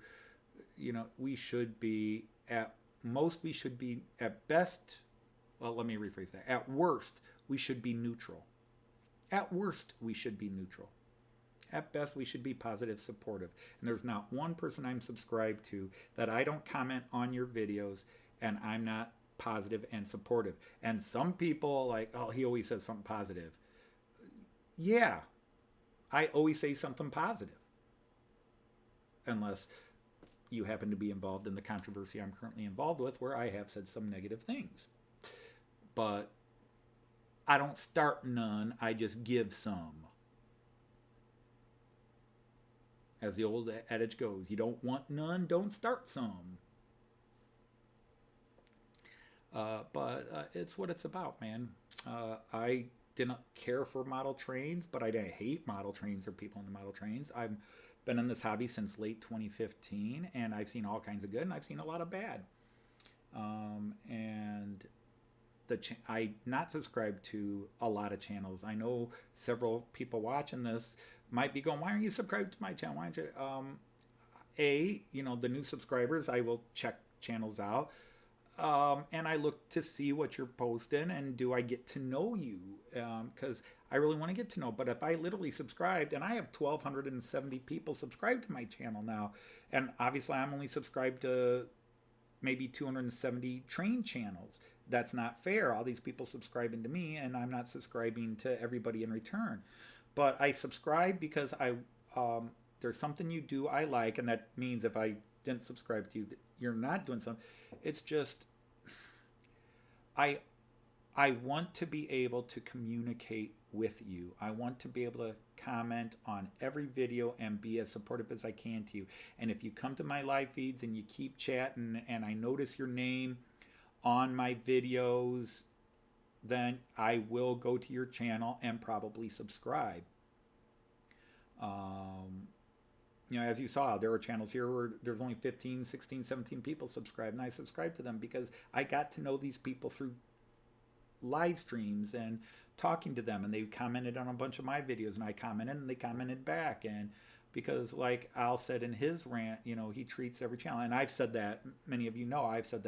we should be, at most, we should be, at best, well, let me rephrase that. At worst, we should be neutral. At worst, we should be neutral. At best, we should be positive, supportive. And there's not one person I'm subscribed to that I don't comment on your videos and I'm not positive and supportive. And some people like, oh, he always says something positive. Yeah, I always say something positive. Unless you happen to be involved in the controversy I'm currently involved with, where I have said some negative things. But I don't start none, I just give some. As the old adage goes, you don't want none, don't start some. But it's what it's about, man. I didn't care for model trains, but I didn't hate model trains or people in the model trains. I've been in this hobby since late 2015, and I've seen all kinds of good, and I've seen a lot of bad. And I not subscribed to a lot of channels. I know several people watching this might be going, "Why aren't you subscribed to my channel? Why aren't you?" The new subscribers, I will check channels out. And I look to see what you're posting and do I get to know you? Because I really want to get to know. But if I literally subscribed, and I have 1,270 people subscribed to my channel now, and obviously I'm only subscribed to maybe 270 train channels. That's not fair. All these people subscribing to me, and I'm not subscribing to everybody in return. But I subscribe because there's something you do I like, and that means if I didn't subscribe to you, you're not doing something. It's just I want to be able to communicate with you. I want to be able to comment on every video and be as supportive as I can to you. And if you come to my live feeds and you keep chatting and I notice your name on my videos, then I will go to your channel and probably subscribe. As you saw, there are channels here where there's only 15, 16, 17 people subscribed, and I subscribe to them because I got to know these people through live streams and talking to them, and they commented on a bunch of my videos, and I commented, and they commented back, and because like Al said in his rant, he treats every channel, and I've said that, many of you know I've said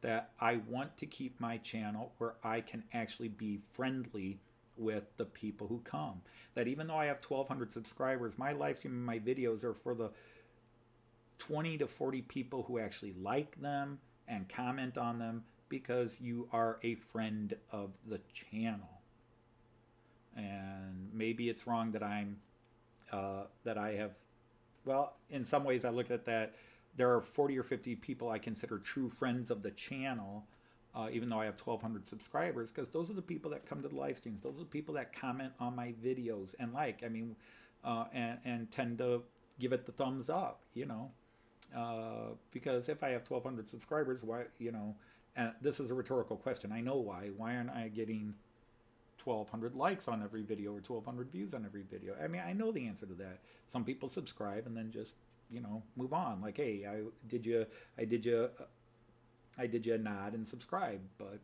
that I want to keep my channel where I can actually be friendly with the people who come. That even though I have 1,200 subscribers, my live stream and my videos are for the 20 to 40 people who actually like them and comment on them because you are a friend of the channel. And maybe it's wrong that I have, well, in some ways I look at that, there are 40 or 50 people I consider true friends of the channel, even though I have 1,200 subscribers, because those are the people that come to the live streams. Those are the people that comment on my videos and and tend to give it the thumbs up, because if I have 1,200 subscribers, why, and this is a rhetorical question. I know why. Why aren't I getting 1,200 likes on every video or 1,200 views on every video? I mean, I know the answer to that. Some people subscribe and then just, move on. Like, hey, I did you a nod and subscribe, but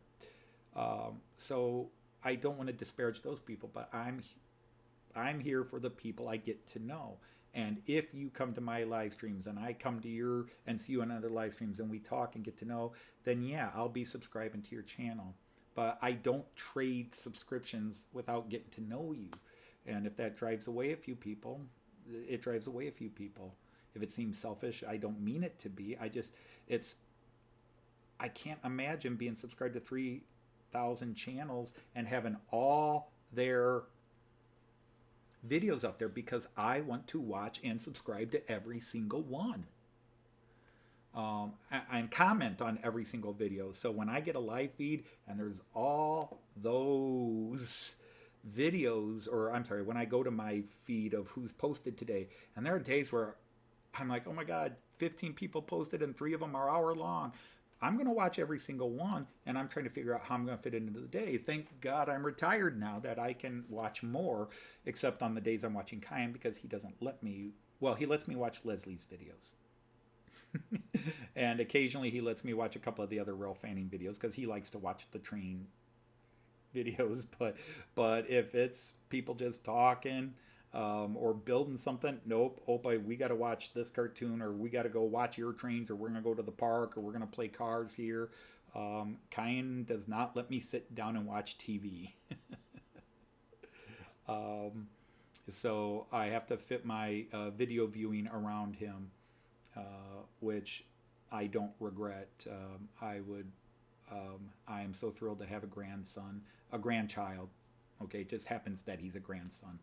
so I don't want to disparage those people, but I'm here for the people I get to know. And if you come to my live streams and I come to your and see you on other live streams and we talk and get to know, then yeah, I'll be subscribing to your channel. But I don't trade subscriptions without getting to know you. And if that drives away a few people, it drives away a few people. If it seems selfish, I don't mean it to be. I can't imagine being subscribed to 3,000 channels and having all their videos up there because I want to watch and subscribe to every single one. And comment on every single video. So when I get a live feed and there's all those videos, or I'm sorry, when I go to my feed of who's posted today, and there are days where I'm like, oh my God, 15 people posted and 3 of them are hour long. I'm going to watch every single one, and I'm trying to figure out how I'm going to fit into the day. Thank God I'm retired now that I can watch more, except on the days I'm watching Kyan, because he doesn't let me, well, he lets me watch Leslie's videos. And occasionally he lets me watch a couple of the other Rail Fanning videos because he likes to watch the train videos. But if it's people just talking or building something, nope. Oh boy, we got to watch this cartoon, or we got to go watch your trains, or we're gonna go to the park, or we're gonna play cars here. Kyan does not let me sit down and watch TV. So I have to fit my video viewing around him. Which I don't regret. I am so thrilled to have a grandchild. Okay, it just happens that he's a grandson.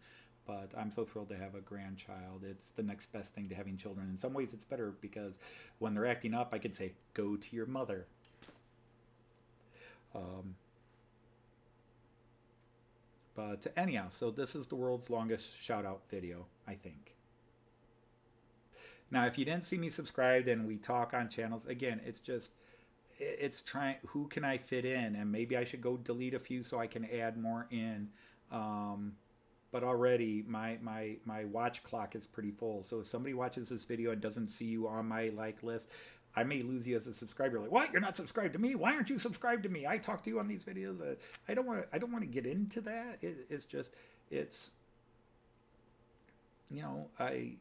But I'm so thrilled to have a grandchild. It's the next best thing to having children. In some ways it's better because when they're acting up, I can say, go to your mother. But anyhow, so this is the world's longest shout out video, I think. Now, if you didn't see me subscribed and we talk on channels, again, it's trying, who can I fit in? And maybe I should go delete a few so I can add more in.
But already my watch clock is pretty full. So if somebody watches this video and doesn't see you on my like list, I may lose you as a subscriber. Like, what? You're not subscribed to me? Why aren't you subscribed to me? I talk to you on these videos. I don't want to. I don't want to get into that. It's just, it's, you know, I.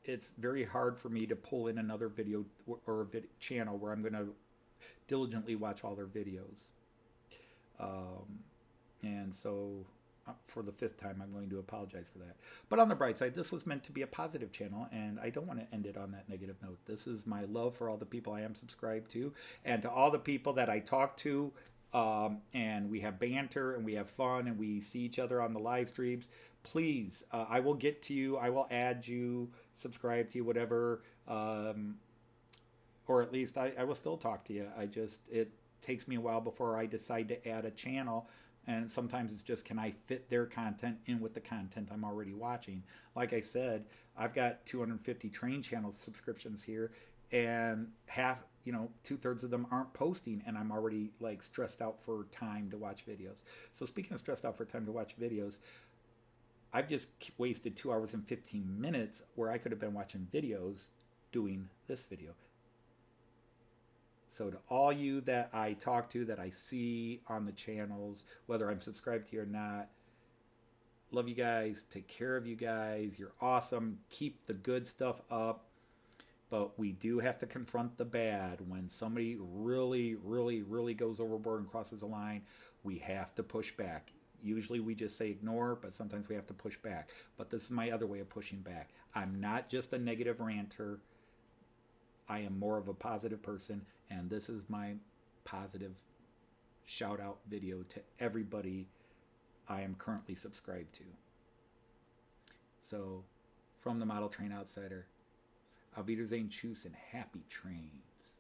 It's very hard for me to pull in another video or a channel where I'm going to diligently watch all their videos. Um, and so for the fifth time, I'm going to apologize for that. But on the bright side, this was meant to be a positive channel, and I don't want to end it on that negative note. This is my love for all the people I am subscribed to, and to all the people that I talk to, and we have banter, and we have fun, and we see each other on the live streams. Please, I will get to you. I will add you, subscribe to you, whatever. Or at least I will still talk to you. It takes me a while before I decide to add a channel, and sometimes it's just, can I fit their content in with the content I'm already watching? Like I said, I've got 250 train channel subscriptions here, and half, 2/3 of them aren't posting, and I'm already like stressed out for time to watch videos. So speaking of stressed out for time to watch videos, I've just wasted 2 hours and 15 minutes where I could have been watching videos doing this video. So to all you that I talk to, that I see on the channels, whether I'm subscribed to you or not, love you guys. Take care of you guys. You're awesome. Keep the good stuff up. But we do have to confront the bad. When somebody really, really, really goes overboard and crosses a line, we have to push back. Usually we just say ignore, but sometimes we have to push back. But this is my other way of pushing back. I'm not just a negative ranter. I am more of a positive person, and this is my positive shout out video to everybody I am currently subscribed to. So, from the Model Train Outsider, auf Wiedersehen, tschüss, and happy trains.